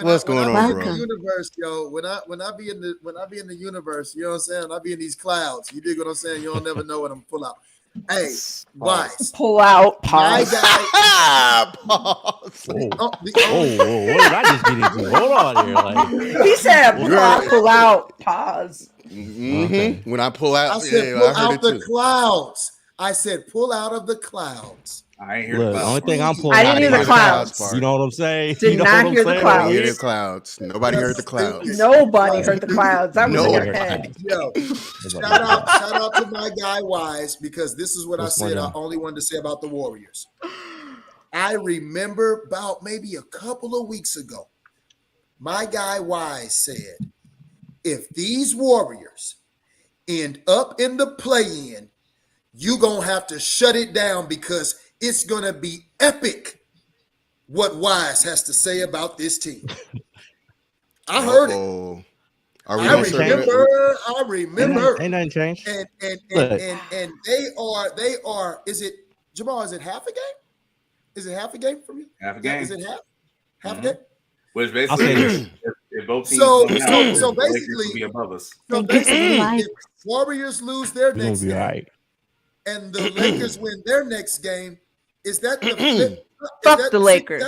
[SPEAKER 4] what's going on, bro?
[SPEAKER 5] In the universe, yo, when I be in the universe, you know what I'm saying? I be in these clouds. You dig what I'm saying? You'll never know what I'm pull out. Hey, Wise,
[SPEAKER 2] pull out, pause.
[SPEAKER 5] My guy,
[SPEAKER 6] pause. What did I just get into? Hold on here,
[SPEAKER 2] he said, pull out, pause.
[SPEAKER 4] Mm-hmm. When I pull out,
[SPEAKER 5] I said, pull out the clouds. I said, pull out of the clouds.
[SPEAKER 3] I ain't hear
[SPEAKER 6] the only thing I'm pulling.
[SPEAKER 2] I didn't hear the clouds.
[SPEAKER 6] You know what I'm saying?
[SPEAKER 2] Did not hear the clouds.
[SPEAKER 4] I didn't hear the clouds. Nobody heard the clouds.
[SPEAKER 2] Nobody heard the clouds. That was in your head.
[SPEAKER 5] Yo, shout out to my guy Wise, because this is what I said. I only wanted to say about the Warriors. I remember about maybe a couple of weeks ago, my guy Wise said, if these Warriors end up in the play-in, you're going to have to shut it down because it's going to be epic what Wise has to say about this team. I heard it. I remember.
[SPEAKER 6] Ain't nothing changed.
[SPEAKER 5] And they are, is it, Jamal, is it half a game? Is it half a game for me?
[SPEAKER 3] Half a game.
[SPEAKER 5] Is it half a game?
[SPEAKER 3] Which basically, if both teams
[SPEAKER 5] so
[SPEAKER 3] basically
[SPEAKER 5] basically
[SPEAKER 3] be above us.
[SPEAKER 5] So basically, if Warriors lose their next game,
[SPEAKER 6] right.
[SPEAKER 5] and the Lakers win their next game, is that the
[SPEAKER 2] fuck the Lakers?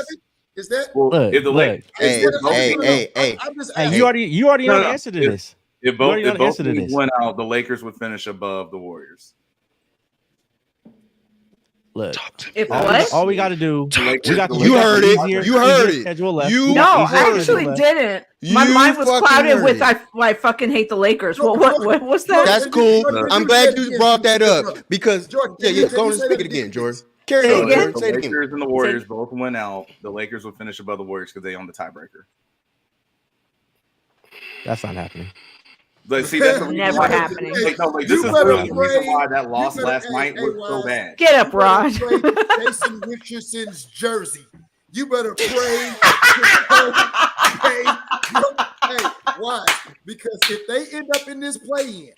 [SPEAKER 5] Is that
[SPEAKER 3] if the Lakers?
[SPEAKER 4] Hey,
[SPEAKER 6] you already know the answer to this.
[SPEAKER 3] If both teams win out, the Lakers would finish above the Warriors.
[SPEAKER 6] Look,
[SPEAKER 2] what?
[SPEAKER 6] All we got to do,
[SPEAKER 4] you heard it. You heard it.
[SPEAKER 2] I actually didn't. My mind was clouded with I fucking hate the Lakers. What was that?
[SPEAKER 4] That's cool. I'm glad you brought that up because go on and speak it again, Jordan. Carry on.
[SPEAKER 3] The Lakers and the Warriors both went out. The Lakers would finish above the Warriors because they own the tiebreaker.
[SPEAKER 6] That's not happening.
[SPEAKER 3] But see, that's
[SPEAKER 2] never happening.
[SPEAKER 3] This is really the reason why that loss last night was so bad.
[SPEAKER 2] Get up, Rod.
[SPEAKER 5] Jason Richardson's jersey. You better pray. Why? Because if they end up in this play-in,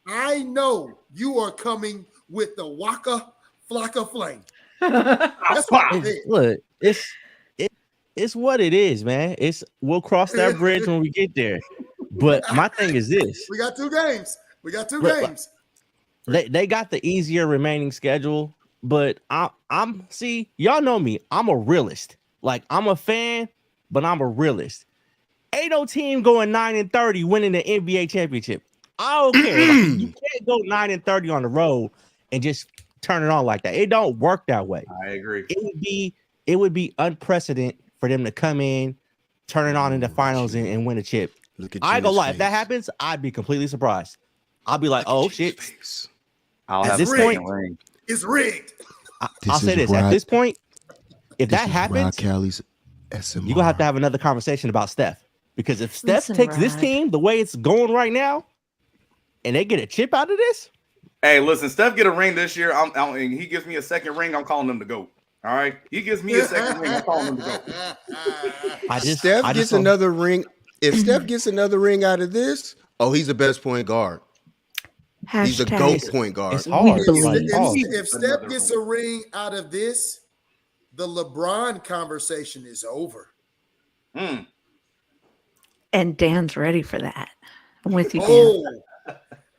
[SPEAKER 5] I know you are coming with the Waka Flocka Flame. That's what it is.
[SPEAKER 6] Look, it's what it is, man. We'll cross that bridge when we get there. But my thing is this:
[SPEAKER 5] we got two games. Games.
[SPEAKER 6] They got the easier remaining schedule, but I'm see, y'all know me. I'm a realist. Like I'm a fan, but I'm a realist. Ain't no team going 9-30 winning the NBA championship. I don't care. Like, you can't go 9-30 on the road and just turn it on like that. It don't work that way.
[SPEAKER 3] I agree.
[SPEAKER 6] It would be unprecedented for them to come in, turn it on in the finals and win a chip. I ain't gonna lie, if that happens, I'd be completely surprised. I'll be like, oh shit.
[SPEAKER 7] I'll
[SPEAKER 6] At
[SPEAKER 7] have
[SPEAKER 6] this
[SPEAKER 7] a
[SPEAKER 6] point,
[SPEAKER 7] second ring.
[SPEAKER 5] It's rigged.
[SPEAKER 6] I'll say this. At this point, if that happens,
[SPEAKER 4] Kelly's SMR.
[SPEAKER 6] you're gonna have another conversation about Steph. Because if Steph takes this team the way it's going right now, and they get a chip out of this,
[SPEAKER 3] hey, listen, Steph get a ring this year. And he gives me a second ring. I'm calling him the GOAT. All right, he gives me a second ring. I'm calling him the GOAT.
[SPEAKER 4] Steph gets another ring. If Steph gets another ring out of this, he's the best point guard. He's a GOAT point guard.
[SPEAKER 6] It's hard.
[SPEAKER 5] If Steph gets a ring out of this, the LeBron conversation is over.
[SPEAKER 2] And Dan's ready for that. I'm with you, Dan.
[SPEAKER 5] Oh,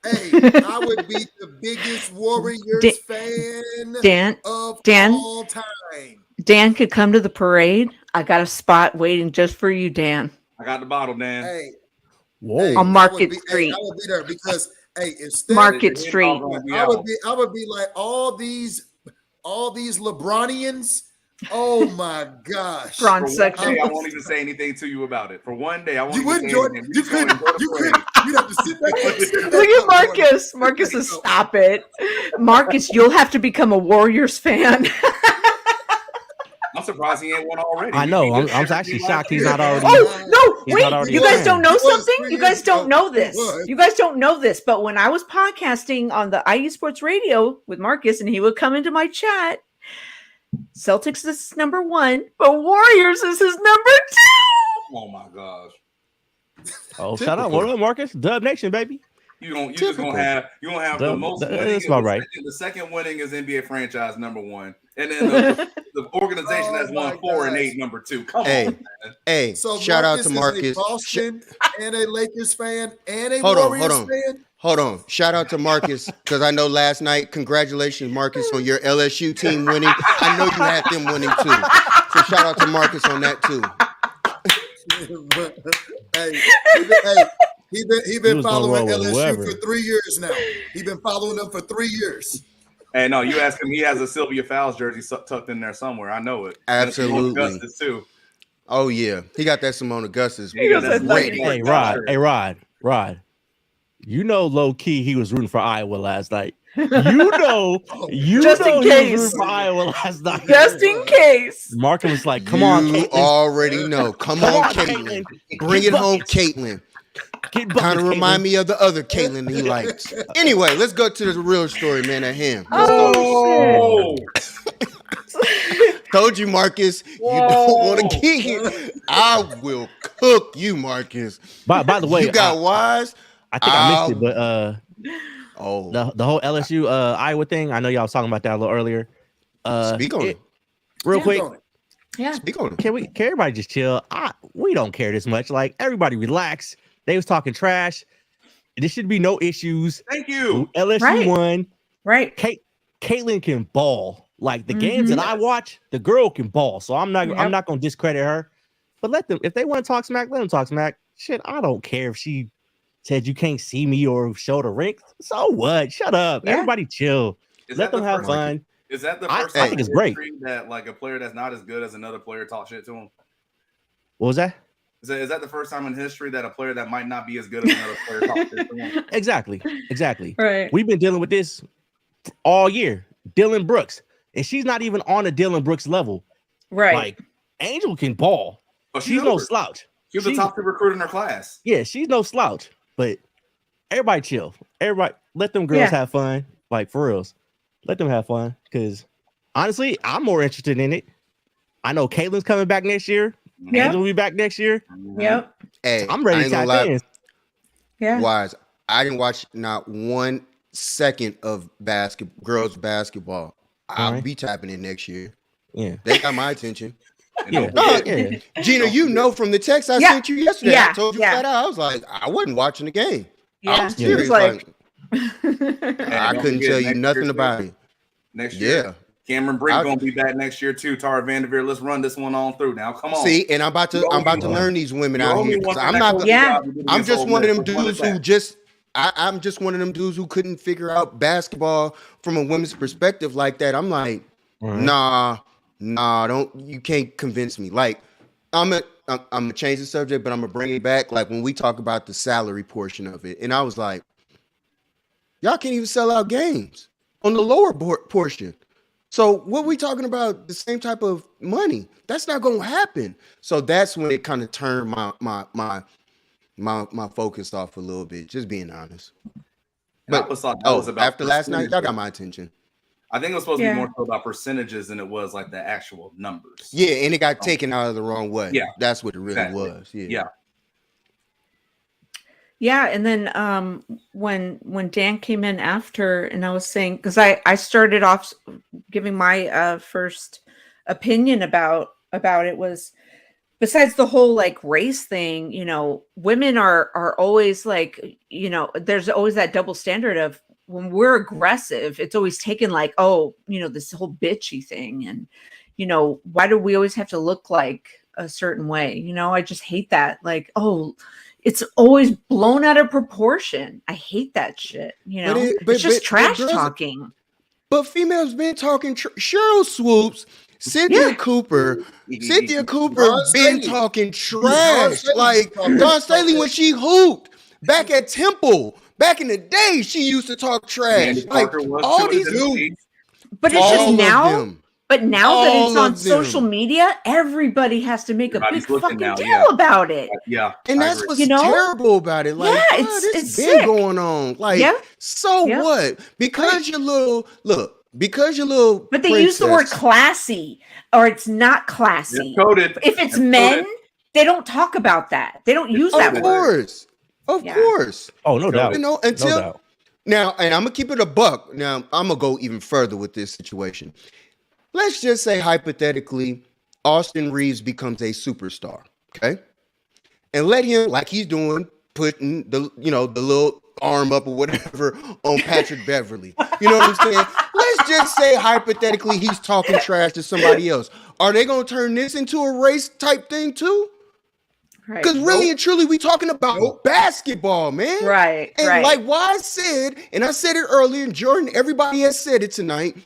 [SPEAKER 5] hey, I would be the biggest Warriors fan of all time.
[SPEAKER 2] Dan could come to the parade. I got a spot waiting just for you, Dan.
[SPEAKER 3] I got the bottle, Dan.
[SPEAKER 5] Hey,
[SPEAKER 6] whoa,
[SPEAKER 2] on Market Street.
[SPEAKER 5] I would be there because if Steph,
[SPEAKER 2] Market Street.
[SPEAKER 5] I would be like all these LeBronians. Oh my gosh!
[SPEAKER 3] For one day, I won't even say anything to you about it. For one day, I won't.
[SPEAKER 5] You wouldn't, Jordan. You couldn't. You'd have to sit back.
[SPEAKER 2] Look at Marcus. Marcus says, "Stop it, Marcus. You'll have to become a Warriors fan."
[SPEAKER 3] I'm surprised he ain't one already.
[SPEAKER 6] I know. I'm actually shocked he's not already.
[SPEAKER 2] Oh no! Wait, you guys don't know something? You guys don't know this. You guys don't know this. But when I was podcasting on the IU Sports Radio with Marcus, and he would come into my chat. Celtics is number 1, but Warriors is his number 2.
[SPEAKER 3] Oh my gosh!
[SPEAKER 6] Oh, shout out! What up, Marcus? Dub Nation, baby.
[SPEAKER 3] You just gonna have the most.
[SPEAKER 6] That's about right.
[SPEAKER 3] The second winning is NBA franchise number 1, and then the organization that's won 4 and 8 number 2. Come on, man.
[SPEAKER 4] Hey! So shout out to Marcus.
[SPEAKER 5] Is a Boston and a Lakers fan and a Warriors fan.
[SPEAKER 4] Hold on. Shout out to Marcus, because I know last night, congratulations, Marcus, on your LSU team winning. I know you had them winning too. So shout out to Marcus on that too.
[SPEAKER 5] He been following LSU for 3 years now. He's been following them for 3 years.
[SPEAKER 3] Hey, no, you ask him. He has a Sylvia Fowles jersey tucked in there somewhere. I know it.
[SPEAKER 4] Absolutely.
[SPEAKER 3] Augustus too.
[SPEAKER 4] Oh yeah, he got that Simone Augustus.
[SPEAKER 6] Hey, Rod. You know, low key, he was rooting for Iowa last night. Just in case. For Iowa last night.
[SPEAKER 2] Just in case.
[SPEAKER 6] Mark was like, "Come on,
[SPEAKER 4] Caitlin. Already know. Come on, Caitlin. Bring it home, Caitlin." Kind of remind me of the other Caitlin he likes. Anyway, let's go to the real story, man, at him. Told you, Marcus, you don't want to kick it. I will cook you, Marcus.
[SPEAKER 6] By the way,
[SPEAKER 4] you got wise.
[SPEAKER 6] I think I missed it, but the whole LSU Iowa thing. I know y'all was talking about that a little earlier.
[SPEAKER 4] Speak on it
[SPEAKER 6] real quick.
[SPEAKER 2] Yeah,
[SPEAKER 4] speak on it.
[SPEAKER 6] Can everybody just chill? We don't care this much. Like, everybody relax. They was talking trash. There should be no issues.
[SPEAKER 3] Thank you.
[SPEAKER 6] LSU won.
[SPEAKER 2] Right.
[SPEAKER 6] Caitlin can ball. Like, the games that I watch, the girl can ball. So I'm not gonna discredit her. But let them, if they want to talk smack, let them talk smack. Shit, I don't care if she said you can't see me or show the ring. So what? Shut up. Yeah. Everybody chill. Let them have fun.
[SPEAKER 3] Is that the first time
[SPEAKER 6] I think it's great
[SPEAKER 3] that like a player that's not as good as another player talk shit to him?
[SPEAKER 6] What was that?
[SPEAKER 3] Is that the first time in history that a player that might not be as good as another player talk shit to him?
[SPEAKER 6] Exactly.
[SPEAKER 2] Right.
[SPEAKER 6] We've been dealing with this all year. Dylan Brooks. And she's not even on a Dylan Brooks level.
[SPEAKER 2] Right.
[SPEAKER 6] Like, Angel can ball.
[SPEAKER 3] But
[SPEAKER 6] she's no slouch.
[SPEAKER 3] She was the top 2 recruit in her class.
[SPEAKER 6] Yeah, she's no slouch. But everybody chill. Everybody let them girls have fun. Like, for reals. Let them have fun. Because honestly, I'm more interested in it. I know Caitlin's coming back next year. Angel will be back next year.
[SPEAKER 2] Yep.
[SPEAKER 4] Hey,
[SPEAKER 6] I'm ready to tap in.
[SPEAKER 2] Yeah.
[SPEAKER 4] Wise. I didn't watch not 1 second of girls basketball. I'll be tapping in next year.
[SPEAKER 6] Yeah.
[SPEAKER 4] They got my attention.
[SPEAKER 6] Yeah.
[SPEAKER 4] Gina, you know from the text I sent you yesterday. I told you flat out. I was like, I wasn't watching the game. I was serious. Like, I couldn't tell you nothing about it.
[SPEAKER 3] Next year. Yeah. Cameron Brink gonna be back next year too. Tara Vanderveer. Let's run this one on through now. Come on.
[SPEAKER 4] See, and I'm about to learn these women out here. I'm not. I'm just one of them dudes who just I'm just one of them dudes who couldn't figure out basketball from a women's perspective like that. I'm like, nah, you can't convince me. Like, I'm gonna change the subject, but I'm gonna bring it back. Like when we talk about the salary portion of it, and I was like, y'all can't even sell out games on the lower portion. So what we talking about? The same type of money? That's not gonna happen. So that's when it kind of turned my focus off a little bit. Just being honest. But that was about after last night, y'all got my attention.
[SPEAKER 3] I think it was supposed to be more so about percentages than it was like the actual numbers.
[SPEAKER 4] Yeah, and it got taken out of the wrong way.
[SPEAKER 3] Yeah,
[SPEAKER 4] that's what it really was.
[SPEAKER 2] Yeah, and then when Dan came in after, and I was saying, because I started off giving my first opinion about it was, besides the whole like race thing, you know, women are always like, you know, there's always that double standard of when we're aggressive, it's always taken like, oh, you know, this whole bitchy thing, and you know, why do we always have to look like a certain way? You know, I just hate that. Like, oh, it's always blown out of proportion. I hate that shit. You know, it's just trash talking.
[SPEAKER 4] But females been talking. Cheryl Swoops, Cynthia Cooper been talking trash. Like Dawn Staley when she hooped back at Temple. Back in the day, she used to talk trash. Like all these dudes.
[SPEAKER 2] But it's just now. But now that it's on social media, everybody has to make a big fucking deal about it.
[SPEAKER 4] Yeah, and that's what's terrible about it. Like, it's been going on. Like, so what? Because you're little. Look, because you're little.
[SPEAKER 2] But they use the word classy, or it's not classy. If it's men, they don't talk about that. They don't use that word.
[SPEAKER 4] Of course.
[SPEAKER 6] Oh, no doubt.
[SPEAKER 4] You know, until now, and I'm gonna keep it a buck. Now, I'm gonna go even further with this situation. Let's just say hypothetically, Austin Reeves becomes a superstar, okay? And let him, like he's doing, putting the little arm up or whatever on Patrick Beverly. You know what I'm saying? Let's just say hypothetically he's talking trash to somebody else. Are they gonna turn this into a race type thing too? Because really and truly, we talking about basketball, man.
[SPEAKER 2] Right.
[SPEAKER 4] And like what I said, and I said it earlier, and Jordan, everybody has said it tonight.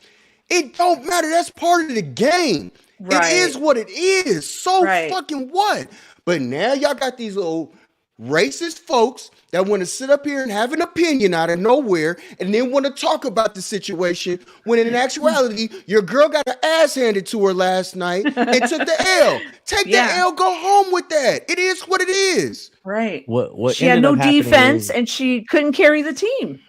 [SPEAKER 4] It don't matter. That's part of the game. It is what it is. So fucking what? But now y'all got these little racist folks that want to sit up here and have an opinion out of nowhere and then want to talk about the situation when in actuality, your girl got her ass handed to her last night and took the L. Take the L, go home with that. It is what it is.
[SPEAKER 2] Right.
[SPEAKER 6] What
[SPEAKER 2] she had no defense and she couldn't carry the team.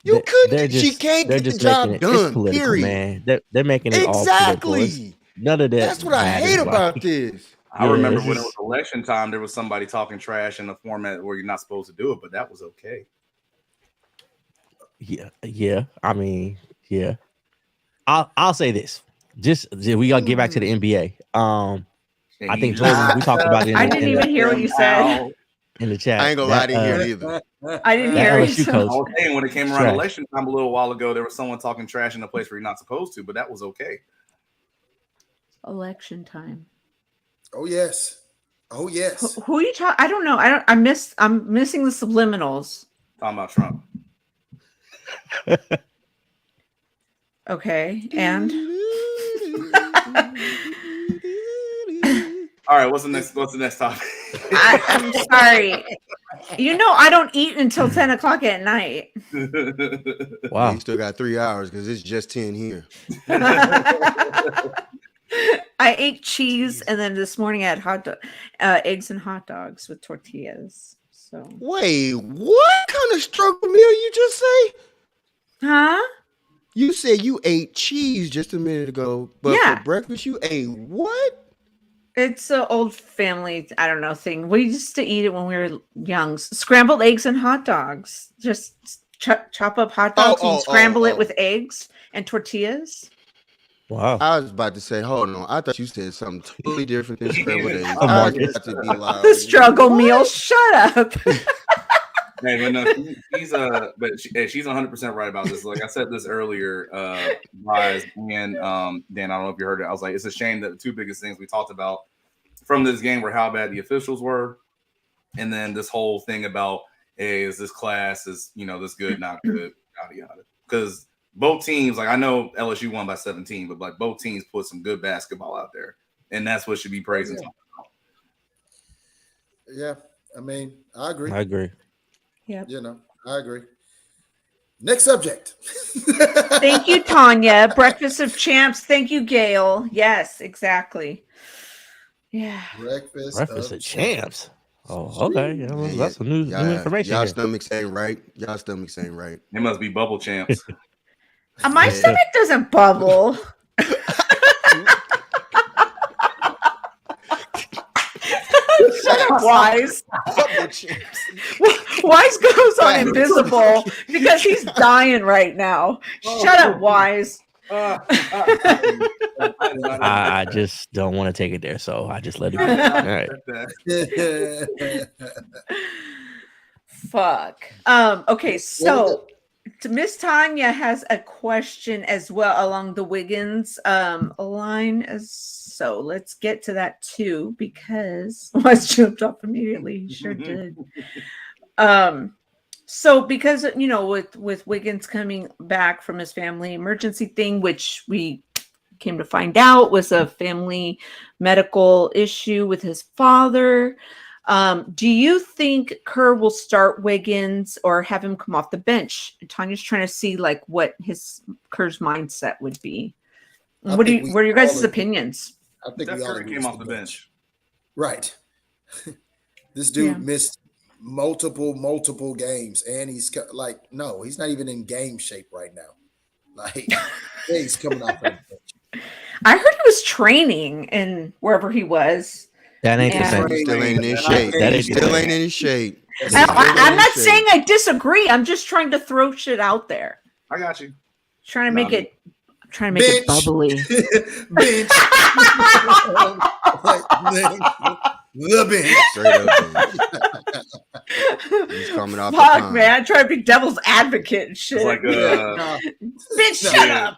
[SPEAKER 4] You couldn't. She can't get the job done. Period.
[SPEAKER 6] Man, they're making it all political. None of that.
[SPEAKER 4] That's what I hate about this.
[SPEAKER 3] I remember when it was election time, there was somebody talking trash in a format where you're not supposed to do it, but that was okay.
[SPEAKER 6] Yeah. I mean, yeah. I'll say this. Just we gotta get back to the NBA. I think Jordan, we talked about it.
[SPEAKER 2] I didn't even hear what you said
[SPEAKER 6] in the chat.
[SPEAKER 4] I ain't gonna lie, I didn't hear it either.
[SPEAKER 2] I didn't hear it.
[SPEAKER 3] I was saying when it came around election time a little while ago, there was someone talking trash in a place where you're not supposed to, but that was okay.
[SPEAKER 2] Election time.
[SPEAKER 5] Oh yes.
[SPEAKER 2] Who are you talking? I don't know. I'm missing the subliminals.
[SPEAKER 3] Talking about Trump.
[SPEAKER 2] Okay, and
[SPEAKER 3] all right. What's the next topic?
[SPEAKER 2] I'm sorry. You know, I don't eat until 10 o'clock at night.
[SPEAKER 4] Wow. You still got 3 hours because it's just 10 here.
[SPEAKER 2] I ate cheese, and then this morning I had eggs and hot dogs with tortillas. So
[SPEAKER 4] wait, what kind of struggle meal you just say?
[SPEAKER 2] Huh?
[SPEAKER 4] You said you ate cheese just a minute ago, but for breakfast you ate what?
[SPEAKER 2] It's an old family, I don't know, thing. We used to eat it when we were young. Scrambled eggs and hot dogs. Just chop up hot dogs and scramble it with eggs and tortillas.
[SPEAKER 6] Wow.
[SPEAKER 4] I was about to say, hold on. I thought you said something totally different than scrambled eggs.
[SPEAKER 2] The struggle meal. Shut up.
[SPEAKER 3] Hey, but no, she's 100% right about this. Like I said this earlier, Rise and Dan, I don't know if you heard it. I was like, it's a shame that the two biggest things we talked about from this game were how bad the officials were, and then this whole thing about hey, is this class is this good, not good, yada yada. Because both teams, like I know LSU won by 17, but like both teams put some good basketball out there, and that's what should be praised.
[SPEAKER 5] Yeah, I mean, I agree.
[SPEAKER 2] Yeah,
[SPEAKER 5] I agree. Next subject.
[SPEAKER 2] Thank you, Tanya. Breakfast of Champs. Thank you, Gail. Yes, exactly. Yeah.
[SPEAKER 5] Breakfast
[SPEAKER 6] of Champs. Oh, okay. Yeah, well, that's some new information.
[SPEAKER 4] Y'all stomachs ain't right. Y'all stomachs ain't right.
[SPEAKER 3] It must be bubble champs.
[SPEAKER 2] My stomach doesn't bubble. Shut up, Wise. Wise goes on invisible because he's dying right now. Shut up, Wise.
[SPEAKER 6] I just don't want to take it there, so I just let it be. All right.
[SPEAKER 2] Fuck. Okay, so Miss Tanya has a question as well along the Wiggins line. So let's get to that too, because Wes jumped off immediately. He sure did. So because with Wiggins coming back from his family emergency thing, which we came to find out was a family medical issue with his father. Do you think Kerr will start Wiggins or have him come off the bench? Tanya's trying to see like what Kerr's mindset would be. What are your guys' opinions?
[SPEAKER 5] I think we all
[SPEAKER 3] came off the bench.
[SPEAKER 5] Right. This dude missed multiple games, and he's like, no, he's not even in game shape right now. Like, he's coming off the bench.
[SPEAKER 2] I heard he was training in wherever he was.
[SPEAKER 6] That ain't the same.
[SPEAKER 4] Still ain't in his shape. Still ain't in his shape.
[SPEAKER 2] I'm not saying I disagree. I'm just trying to throw shit out there.
[SPEAKER 3] I got you.
[SPEAKER 2] Trying to make it bubbly.
[SPEAKER 5] Bench. The bench.
[SPEAKER 4] Straight up bench. He's coming off.
[SPEAKER 2] Fuck, man. I try to be devil's advocate and shit.
[SPEAKER 3] It's like
[SPEAKER 2] bitch, shut up.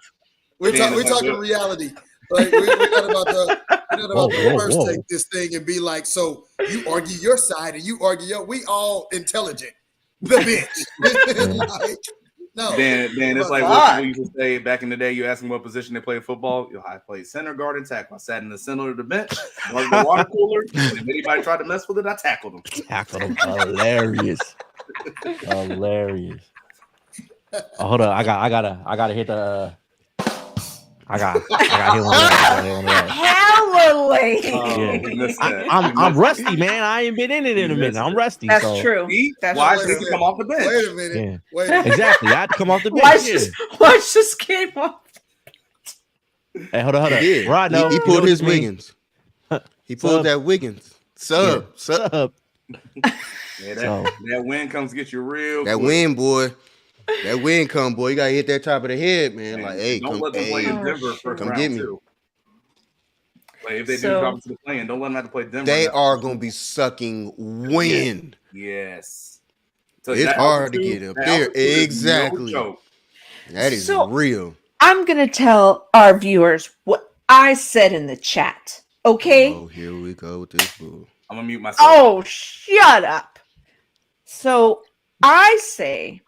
[SPEAKER 5] We're talking reality. Like we're not about to first take this thing and be like, so you argue your side and you argue your. We all intelligent. The bench. Like, no.
[SPEAKER 3] Dan, it's like what people used to say back in the day. You ask them what position they play football. I played center, guard, and tackle. I sat in the center of the bench, was the water cooler, and if anybody tried to mess with it, I tackled them.
[SPEAKER 6] Hilarious. Oh, hold on, I gotta hit the. I got hit one of that. I'm rusty, man. I ain't been in it in a minute. I'm rusty.
[SPEAKER 2] That's true.
[SPEAKER 3] Why should he come off the bench?
[SPEAKER 5] Wait a minute.
[SPEAKER 6] Yeah. Exactly. I had to come off the bench.
[SPEAKER 2] Why just came off?
[SPEAKER 6] Hey, hold on. Rod, no,
[SPEAKER 4] he pulled his Wiggins. He pulled that Wiggins. Sub.
[SPEAKER 3] Yeah, that win comes get you real.
[SPEAKER 4] That
[SPEAKER 3] quick.
[SPEAKER 4] win, boy. That win come, boy. You gotta hit that top of the head, man. Like, hey,
[SPEAKER 3] don't let them play in Denver first
[SPEAKER 4] come
[SPEAKER 3] round
[SPEAKER 4] get me.
[SPEAKER 3] too. Like if they do drop into the play-in, don't let them have to play Denver.
[SPEAKER 4] They are gonna be sucking wind.
[SPEAKER 3] Yes. So
[SPEAKER 4] it's hard to get up there. Exactly.
[SPEAKER 3] No,
[SPEAKER 4] that is real.
[SPEAKER 2] I'm gonna tell our viewers what I said in the chat. Okay.
[SPEAKER 4] Oh, here we go with this bull.
[SPEAKER 3] I'm gonna mute myself.
[SPEAKER 2] Oh, shut up. So I say,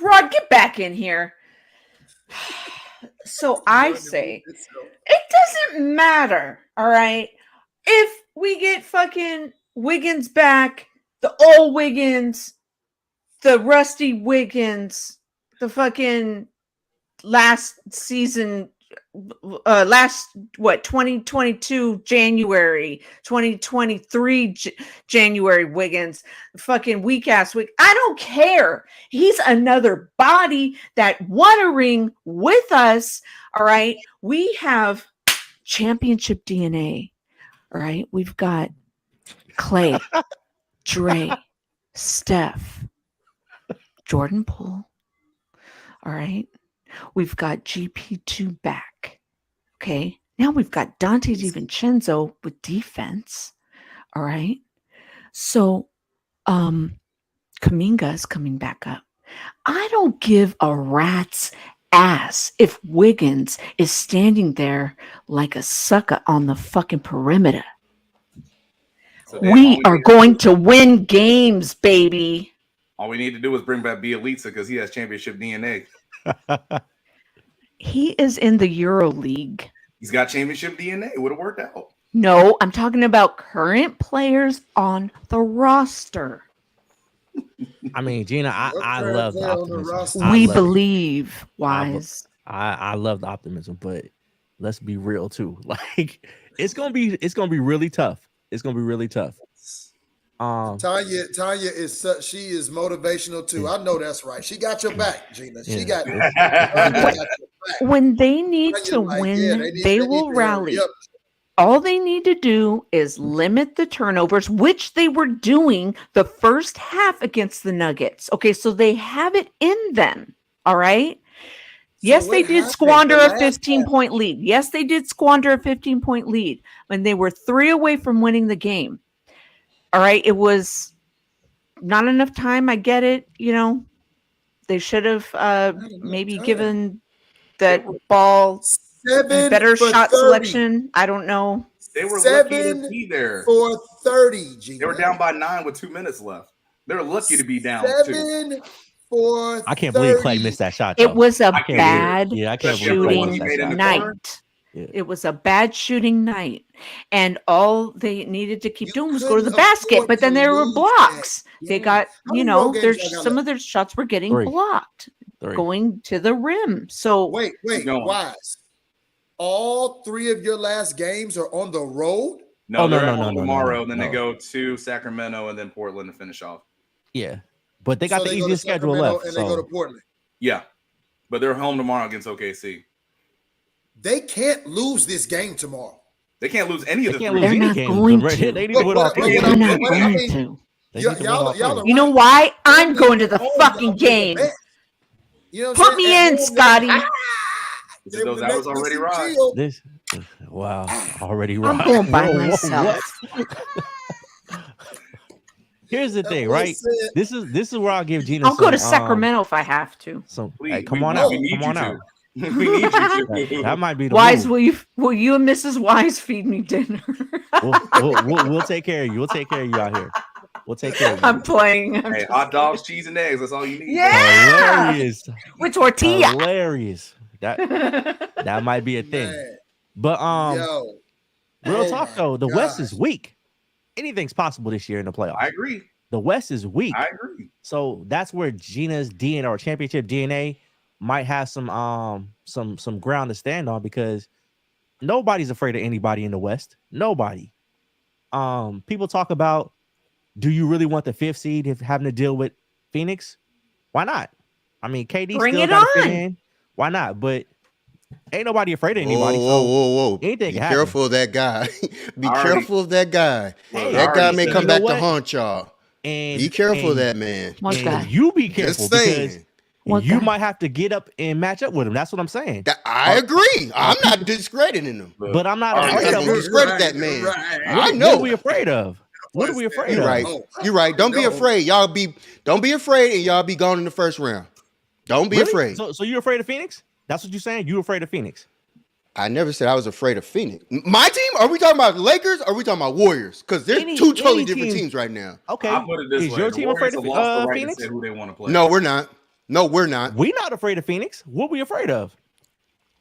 [SPEAKER 2] Rod, get back in here. So I say, it doesn't matter, all right? If we get fucking Wiggins back, the old Wiggins, the rusty Wiggins, the fucking last season, 2022 January, 2023 January Wiggins, fucking weak ass Wiggins. I don't care. He's another body that won a ring with us. All right. We have championship DNA. All right. We've got Clay, Dre, Steph, Jordan Poole. All right. We've got GP2 back. Okay. Now we've got Dante DiVincenzo with defense. All right. So Kuminga is coming back up. I don't give a rat's ass if Wiggins is standing there like a sucker on the fucking perimeter.
[SPEAKER 3] So
[SPEAKER 2] We are going to win games, baby.
[SPEAKER 3] All we need to do is bring back Bielitsa because he has championship DNA.
[SPEAKER 2] He is in the Euro League.
[SPEAKER 3] He's got championship DNA. It would have worked out.
[SPEAKER 2] No, I'm talking about current players on the roster.
[SPEAKER 6] I mean, Gina, I love the optimism.
[SPEAKER 2] We believe, Wise.
[SPEAKER 6] I love the optimism, but let's be real too. Like it's gonna be really tough. It's gonna be really tough.
[SPEAKER 5] Tanya is she is motivational too. I know that's right. She got your back, Gina. She got your
[SPEAKER 2] back. When they need to win, they will rally. All they need to do is limit the turnovers, which they were doing the first half against the Nuggets. Okay, so they have it in them. All right. Yes, they did squander a 15-point lead. Yes, they did squander a 15-point lead when they were 3 away from winning the game. All right. It was not enough time. I get it. You know, they should have maybe given that ball better shot 30. Selection. I don't know.
[SPEAKER 3] They were lucky to be there
[SPEAKER 5] for 30. G.
[SPEAKER 3] They were down by 9 with 2 minutes left. They were lucky to be down
[SPEAKER 5] 7 for
[SPEAKER 6] I can't believe Clay missed that shot.
[SPEAKER 2] It was a bad
[SPEAKER 6] shooting
[SPEAKER 2] night. Yeah. It was a bad shooting night, and all they needed to keep doing was go to the basket. But then there were blocks. They got, there's some of their shots were getting blocked, going to the rim. So
[SPEAKER 5] wait, Wise. All 3 of your last games are on the road?
[SPEAKER 3] No, tomorrow. Then they go to Sacramento and then Portland to finish off.
[SPEAKER 6] Yeah, but they got the easiest schedule left.
[SPEAKER 5] And they go to Portland.
[SPEAKER 3] Yeah, but they're home tomorrow against OKC.
[SPEAKER 5] They can't lose this game tomorrow.
[SPEAKER 3] They can't lose any of the 3
[SPEAKER 2] games. They're not going to.
[SPEAKER 6] They need to win all 3.
[SPEAKER 2] They're not going to. You know why? I'm going to the fucking game. Put me in, Scotty.
[SPEAKER 3] Those hours already ride.
[SPEAKER 6] Already ride.
[SPEAKER 2] I'm going by myself.
[SPEAKER 6] Here's the thing, right? This is where I'll give Gina.
[SPEAKER 2] I'll go to Sacramento if I have to.
[SPEAKER 6] So come on out. Come on out.
[SPEAKER 3] We need you to.
[SPEAKER 6] That might be the
[SPEAKER 2] Wise.
[SPEAKER 6] move.
[SPEAKER 2] Will you and Mrs. Wise feed me dinner?
[SPEAKER 6] we'll take care of you. We'll take care of you out here. We'll take care of you.
[SPEAKER 2] I'm playing.
[SPEAKER 3] Hey, hot dogs, cheese, and eggs. That's all you need.
[SPEAKER 2] Yeah.
[SPEAKER 6] Hilarious.
[SPEAKER 2] With tortilla.
[SPEAKER 6] Hilarious. That might be a thing. Man. But real talk though, the West is weak. Anything's possible this year in the playoffs.
[SPEAKER 3] I agree.
[SPEAKER 6] The West is weak.
[SPEAKER 3] I agree.
[SPEAKER 6] So that's where Gina's DNA or championship DNA might have some ground to stand on, because nobody's afraid of anybody in the West. Nobody. People talk about, do you really want the 5th seed if having to deal with Phoenix? Why not? I mean, KD still got to fit in. Why not? But ain't nobody afraid of anybody.
[SPEAKER 4] Whoa.
[SPEAKER 6] Anything
[SPEAKER 4] Be careful of that guy. Careful of that guy.
[SPEAKER 6] Hey,
[SPEAKER 4] that guy may come back to haunt y'all. And be careful of that man.
[SPEAKER 6] You be careful, because you might have to get up and match up with him. That's what I'm saying.
[SPEAKER 4] I agree. I'm not discrediting him.
[SPEAKER 6] But I'm not afraid of him.
[SPEAKER 4] Discredit that man. I know.
[SPEAKER 6] What are we afraid of? What are we afraid of?
[SPEAKER 4] You're right. Don't be afraid. Don't be afraid, and y'all be gone in the first round. Don't be afraid.
[SPEAKER 6] So you're afraid of Phoenix? That's what you're saying? You afraid of Phoenix?
[SPEAKER 4] I never said I was afraid of Phoenix. My team? Are we talking about Lakers? Or are we talking about Warriors? Because they're two totally different teams right now.
[SPEAKER 6] Okay.
[SPEAKER 3] I'll put it this way.
[SPEAKER 6] Is your team afraid of Phoenix?
[SPEAKER 3] Who they want to play.
[SPEAKER 4] No, we're not. We're not
[SPEAKER 6] afraid of Phoenix. What are we afraid of?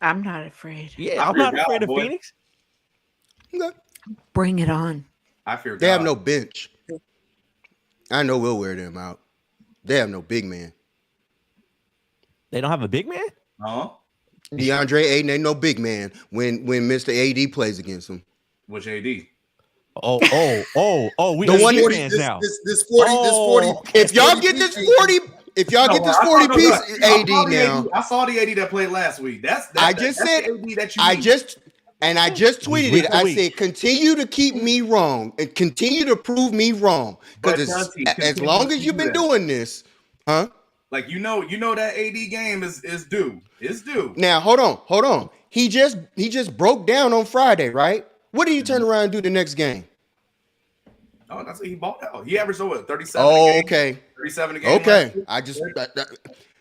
[SPEAKER 2] I'm not afraid.
[SPEAKER 6] Yeah, I'm not afraid of Phoenix.
[SPEAKER 4] Okay.
[SPEAKER 2] Bring it on.
[SPEAKER 3] I fear God.
[SPEAKER 4] They have no bench. I know we'll wear them out. They have no big man.
[SPEAKER 6] They don't have a big man?
[SPEAKER 3] Uh-huh.
[SPEAKER 4] DeAndre Ayton ain't no big man when Mr. AD plays against him.
[SPEAKER 3] Which AD?
[SPEAKER 6] Oh, we
[SPEAKER 4] the one
[SPEAKER 6] fans now.
[SPEAKER 5] This 40.
[SPEAKER 4] If y'all get this 40, if y'all get this 40 piece AD now.
[SPEAKER 3] I saw the AD that played last week.
[SPEAKER 4] I just tweeted it. I said, continue to keep me wrong and continue to prove me wrong. Because as long as you've been doing this, huh?
[SPEAKER 3] Like you know that AD game is due. It's due.
[SPEAKER 4] Now hold on. He just broke down on Friday, right? What did he turn around and do the next game?
[SPEAKER 3] Oh, that's what he balled out. He averaged 37.
[SPEAKER 4] Okay.
[SPEAKER 3] 37 a game.
[SPEAKER 4] Okay.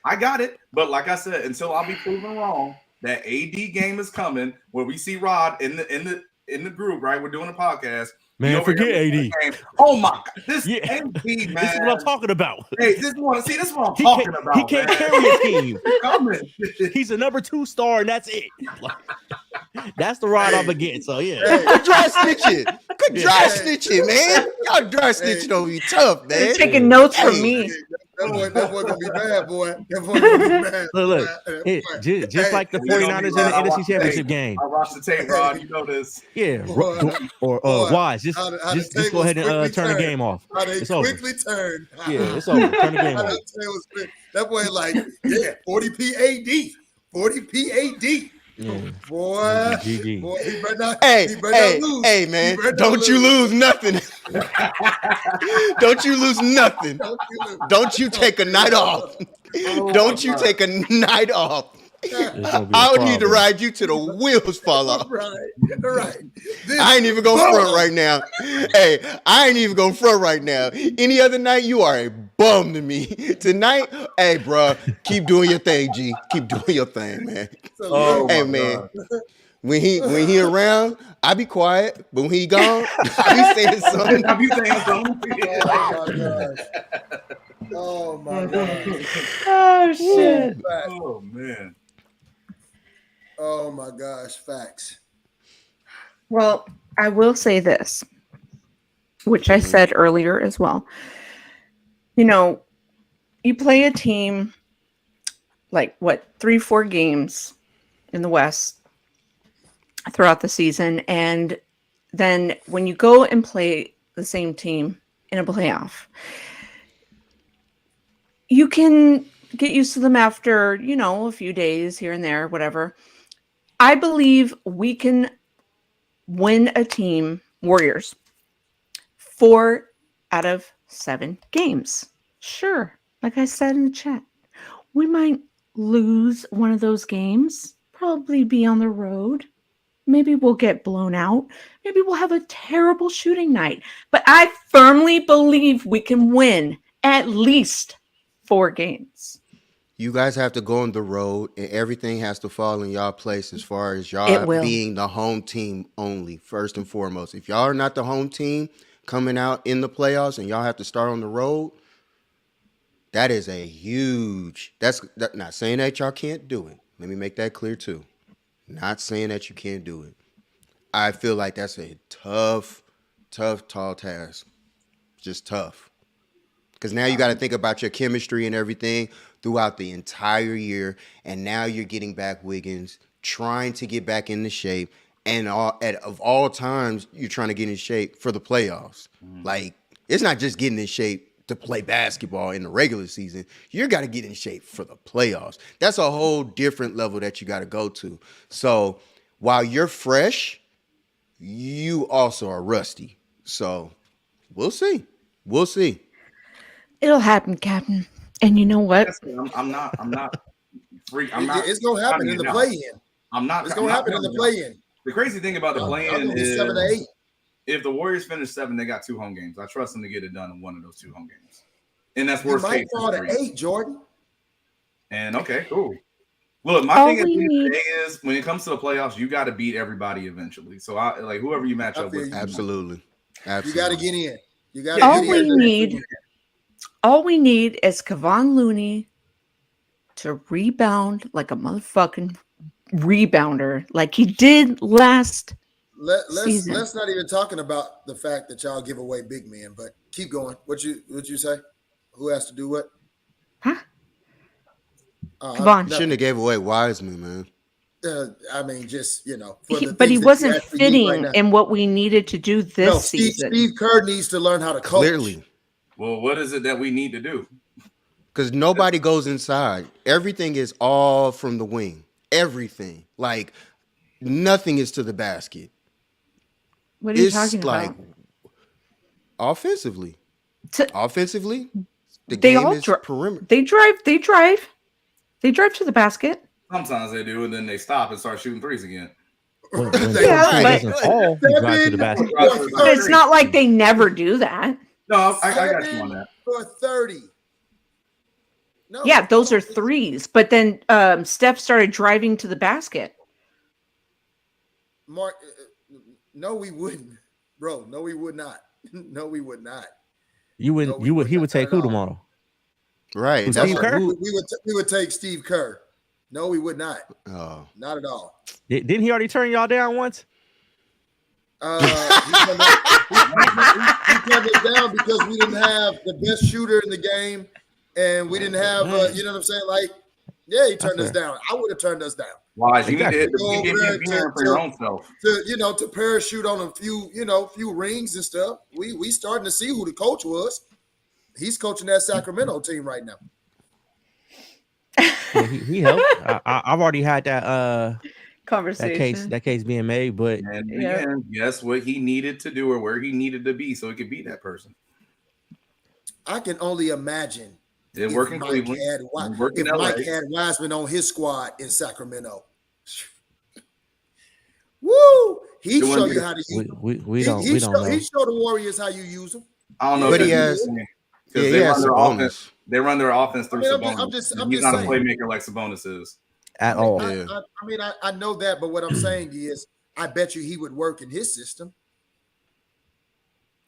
[SPEAKER 3] I got it. But like I said, until I'll be proven wrong, that AD game is coming where we see Rod in the group, right? We're doing a podcast.
[SPEAKER 6] Man, forget AD.
[SPEAKER 3] Oh my God, this
[SPEAKER 6] Yeah.
[SPEAKER 3] AD, man.
[SPEAKER 6] This is what I'm talking about.
[SPEAKER 3] Hey, this is what I'm talking about.
[SPEAKER 6] He can't
[SPEAKER 3] man.
[SPEAKER 6] carry a team.
[SPEAKER 3] Coming.
[SPEAKER 6] He's a number 2 star, and that's it. Like, that's the ride I'm against. So yeah.
[SPEAKER 4] Quit dry snitching. Quit dry snitching, man. Y'all dry snitching over you tough, man.
[SPEAKER 2] They're taking notes from me.
[SPEAKER 5] That boy gonna be bad, boy. That boy gonna be bad.
[SPEAKER 6] Look, just like the 49ers in the NFC Championship game.
[SPEAKER 3] I watched the tape, Rod. You know this.
[SPEAKER 6] Yeah, or Wise. Just go ahead and turn the game off. It's over.
[SPEAKER 5] Quickly turn.
[SPEAKER 6] Yeah, it's over. Turn the game off.
[SPEAKER 5] That boy like, 40 PAD. 40 PAD.
[SPEAKER 6] Yeah.
[SPEAKER 5] Boy,
[SPEAKER 6] GG.
[SPEAKER 5] boy, he better not, lose.
[SPEAKER 4] Hey, man, don't you lose nothing. Don't you lose nothing. Don't you take a night off. Don't you take a night off. I would need to ride you till the wheels fall off.
[SPEAKER 5] Right.
[SPEAKER 4] I ain't even gonna front right now. Hey, I ain't even gonna front right now. Any other night, you are a bum to me. Tonight, hey, bro, keep doing your thing, G. Keep doing your thing, man. Hey, man. When he around, I be quiet, but when he gone, I be saying something.
[SPEAKER 5] Oh my God.
[SPEAKER 2] Oh shit.
[SPEAKER 3] Oh man.
[SPEAKER 5] Oh my gosh, facts.
[SPEAKER 2] Well, I will say this, which I said earlier as well. You know, you play a team like 3-4 games in the West throughout the season, and then when you go and play the same team in a playoff, you can get used to them after, a few days here and there, whatever. I believe we can win a team, Warriors, 4 out of 7 games. Sure, like I said in the chat, we might lose one of those games, probably be on the road. Maybe we'll get blown out. Maybe we'll have a terrible shooting night. But I firmly believe we can win at least 4 games.
[SPEAKER 4] You guys have to go on the road, and everything has to fall in y'all place as far as y'all being the home team only, first and foremost. If y'all are not the home team coming out in the playoffs and y'all have to start on the road, that is a huge – that's not saying that y'all can't do it. Let me make that clear too. Not saying that you can't do it. I feel like that's a tough, tall task. Just tough. Because now you got to think about your chemistry and everything throughout the entire year. And now you're getting back Wiggins, trying to get back into shape. And of all times, you're trying to get in shape for the playoffs. Like, it's not just getting in shape to play basketball in the regular season. You got to get in shape for the playoffs. That's a whole different level that you got to go to. So while you're fresh, you also are rusty. So we'll see. We'll see.
[SPEAKER 2] It'll happen, Captain. And you know what?
[SPEAKER 3] I'm not free.
[SPEAKER 5] It's gonna happen in the play-in. It's gonna happen in the play-in.
[SPEAKER 3] The crazy thing about the play-in is
[SPEAKER 5] 7 to 8.
[SPEAKER 3] If the Warriors finish 7, they got 2 home games. I trust them to get it done in one of those 2 home games. And that's worst case.
[SPEAKER 5] Might fall to 8, Jordan.
[SPEAKER 3] And okay, cool. Look, my thing at the end of the day is when it comes to the playoffs, you got to beat everybody eventually. So I like whoever you match up with.
[SPEAKER 4] Absolutely.
[SPEAKER 5] You got to get in. You got
[SPEAKER 2] all we need is Kevon Looney to rebound like a motherfucking rebounder, like he did last season.
[SPEAKER 5] Let's not even talking about the fact that y'all give away big men, but keep going. What you say? Who has to do what?
[SPEAKER 2] Huh? Kevon
[SPEAKER 4] shouldn't have gave away Wiseman, man.
[SPEAKER 5] I mean, just
[SPEAKER 2] but he wasn't fitting in what we needed to do this season.
[SPEAKER 5] Steve Kerr needs to learn how to coach.
[SPEAKER 4] Clearly.
[SPEAKER 3] Well, what is it that we need to do?
[SPEAKER 4] Because nobody goes inside. Everything is all from the wing. Everything. Like, nothing is to the basket.
[SPEAKER 2] What are you talking about?
[SPEAKER 4] Offensively. Offensively, the
[SPEAKER 2] they
[SPEAKER 4] game
[SPEAKER 2] all
[SPEAKER 4] is perimeter.
[SPEAKER 2] They drive to the basket.
[SPEAKER 3] Sometimes they do, and then they stop and start shooting threes again.
[SPEAKER 6] When doesn't fall, he drives to the basket.
[SPEAKER 2] But it's not like they never do that.
[SPEAKER 3] No, I got you on that.
[SPEAKER 5] For 30. No.
[SPEAKER 2] Yeah, those are threes. But then Steph started driving to the basket.
[SPEAKER 5] Mark, no, we wouldn't. Bro, no, we would not. No, we would not.
[SPEAKER 6] You would.
[SPEAKER 5] No, we
[SPEAKER 6] You would.
[SPEAKER 5] would
[SPEAKER 6] He
[SPEAKER 5] not
[SPEAKER 6] would take
[SPEAKER 5] at
[SPEAKER 6] who
[SPEAKER 5] all.
[SPEAKER 6] tomorrow?
[SPEAKER 4] Right.
[SPEAKER 6] Who's
[SPEAKER 4] That's
[SPEAKER 6] Steve Kerr?
[SPEAKER 5] We would take Steve Kerr. No, we would not.
[SPEAKER 4] Oh.
[SPEAKER 5] Not at all.
[SPEAKER 6] Didn't he already turn y'all down once?
[SPEAKER 5] He turned us down because we didn't have the best shooter in the game, and we didn't have, you know what I'm saying? Like, yeah, he turned us down. I would have turned us down.
[SPEAKER 3] Why? You need
[SPEAKER 6] Exactly.
[SPEAKER 3] to hit the beginning for your own self.
[SPEAKER 5] To parachute on a few rings and stuff. We starting to see who the coach was. He's coaching that Sacramento team right now.
[SPEAKER 6] Yeah, he helped. I've already had that
[SPEAKER 2] Conversation.
[SPEAKER 6] that case being made, but
[SPEAKER 3] And again, guess what he needed to do or where he needed to be so he could be that person.
[SPEAKER 5] I can only imagine
[SPEAKER 3] Didn't work in Cleveland.
[SPEAKER 5] If Mike had Wiseman on his squad in Sacramento. Woo! He show you how to use them.
[SPEAKER 6] We don't know.
[SPEAKER 5] He show the Warriors how you use them.
[SPEAKER 3] I don't know.
[SPEAKER 4] But he has.
[SPEAKER 3] Because they run their offense through Sabonis.
[SPEAKER 5] I'm just
[SPEAKER 3] He's not
[SPEAKER 5] saying.
[SPEAKER 3] a playmaker like Sabonis is.
[SPEAKER 6] At all.
[SPEAKER 5] I know that, but what I'm saying is, I bet you he would work in his system.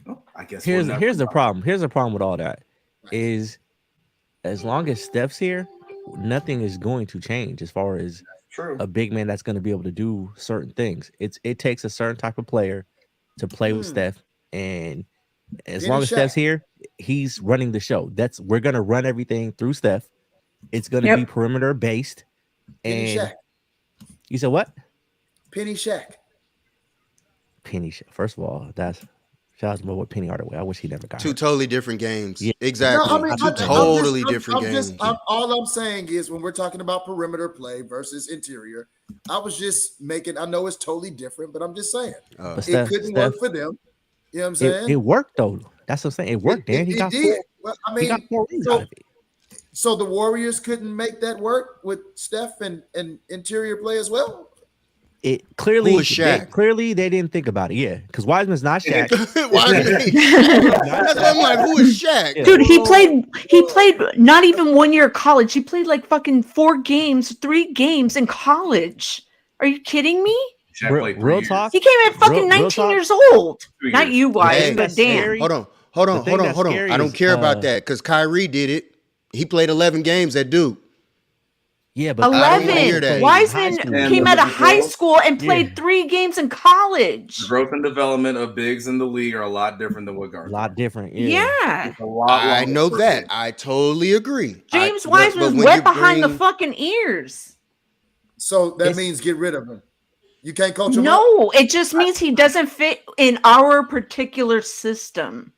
[SPEAKER 3] Well, I guess
[SPEAKER 6] Here's the problem. Here's the problem with all that is, as long as Steph's here, nothing is going to change as far as a big man that's going to be able to do certain things. It takes a certain type of player to play with Steph, and as long as Steph's here, he's running the show. We're going to run everything through Steph. It's going to be perimeter based.
[SPEAKER 5] Penny
[SPEAKER 6] And
[SPEAKER 5] Shaq.
[SPEAKER 6] You said what?
[SPEAKER 5] Penny Shaq.
[SPEAKER 6] Penny Shaq. First of all, shout out to what Penny Hardaway. I wish he never got
[SPEAKER 4] two
[SPEAKER 6] hurt.
[SPEAKER 4] totally different games.
[SPEAKER 6] Yeah.
[SPEAKER 4] Exactly.
[SPEAKER 5] No, I mean,
[SPEAKER 4] two totally different games.
[SPEAKER 5] All I'm saying is, when we're talking about perimeter play versus interior, I was just making. I know it's totally different, but I'm just saying it couldn't work for them. You know what I'm saying?
[SPEAKER 6] It worked though. That's what I'm saying. It worked, Dan. He got
[SPEAKER 5] did. Well, I mean,
[SPEAKER 6] he got 4 rings out of it.
[SPEAKER 5] So the Warriors couldn't make that work with Steph and interior play as well.
[SPEAKER 6] It clearly,
[SPEAKER 4] Who was Shaq?
[SPEAKER 6] they didn't think about it. Yeah, because Wiseman's not Shaq.
[SPEAKER 4] That's why I'm like, who is Shaq?
[SPEAKER 6] Yeah.
[SPEAKER 2] Dude, he played not even 1 year of college. He played like fucking 3 games in college. Are you kidding me?
[SPEAKER 6] Real talk.
[SPEAKER 2] He came at fucking 19 years old. Not you, Wise, but Dan.
[SPEAKER 4] Hold on. I don't care about that because Kyrie did it. He played 11 games at Duke.
[SPEAKER 6] Yeah, but
[SPEAKER 2] 11. Wiseman came out of high school and played 3 games in college.
[SPEAKER 3] The growth and development of bigs in the league are a lot different than what guards.
[SPEAKER 6] A lot different.
[SPEAKER 2] Yeah.
[SPEAKER 4] I know that. I totally agree.
[SPEAKER 2] James Wiseman's wet behind the fucking ears.
[SPEAKER 5] So that means get rid of him. You can't coach him.
[SPEAKER 2] No, it just means he doesn't fit in our particular system.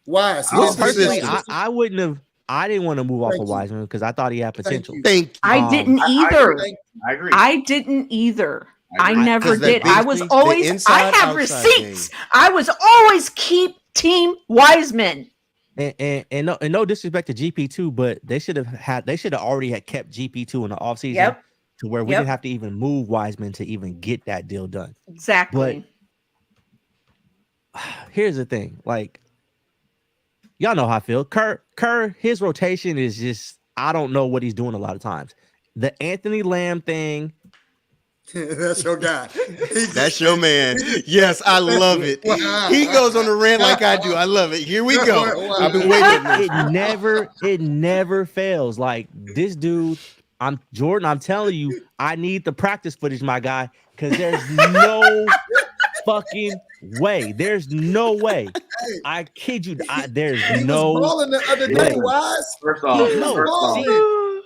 [SPEAKER 5] Why?
[SPEAKER 6] Personally, I wouldn't have. I didn't want to move off of Wiseman because I thought he had potential.
[SPEAKER 4] Thank you.
[SPEAKER 2] I didn't either.
[SPEAKER 3] I agree.
[SPEAKER 2] I didn't either. I never did. I was always. I have receipts.
[SPEAKER 4] Game.
[SPEAKER 2] I was always keep Team Wiseman.
[SPEAKER 6] And no disrespect to GP2, but they should have already had kept GP2 in the offseason.
[SPEAKER 2] Yep.
[SPEAKER 6] To where we didn't have to even move Wiseman to even get that deal done.
[SPEAKER 2] Exactly.
[SPEAKER 6] But here's the thing, like, y'all know how I feel. Kerr, his rotation is just, I don't know what he's doing a lot of times. The Anthony Lamb thing.
[SPEAKER 5] That's your guy.
[SPEAKER 4] That's your man. Yes, I love it. He goes on the rant like I do. I love it. Here we go. I've been waiting.
[SPEAKER 6] It never fails. Like, this dude, Jordan, I'm telling you, I need the practice footage, my guy, because there's no fucking way. There's no way. I kid you. There's no
[SPEAKER 5] balling the other day, Wise.
[SPEAKER 3] First off,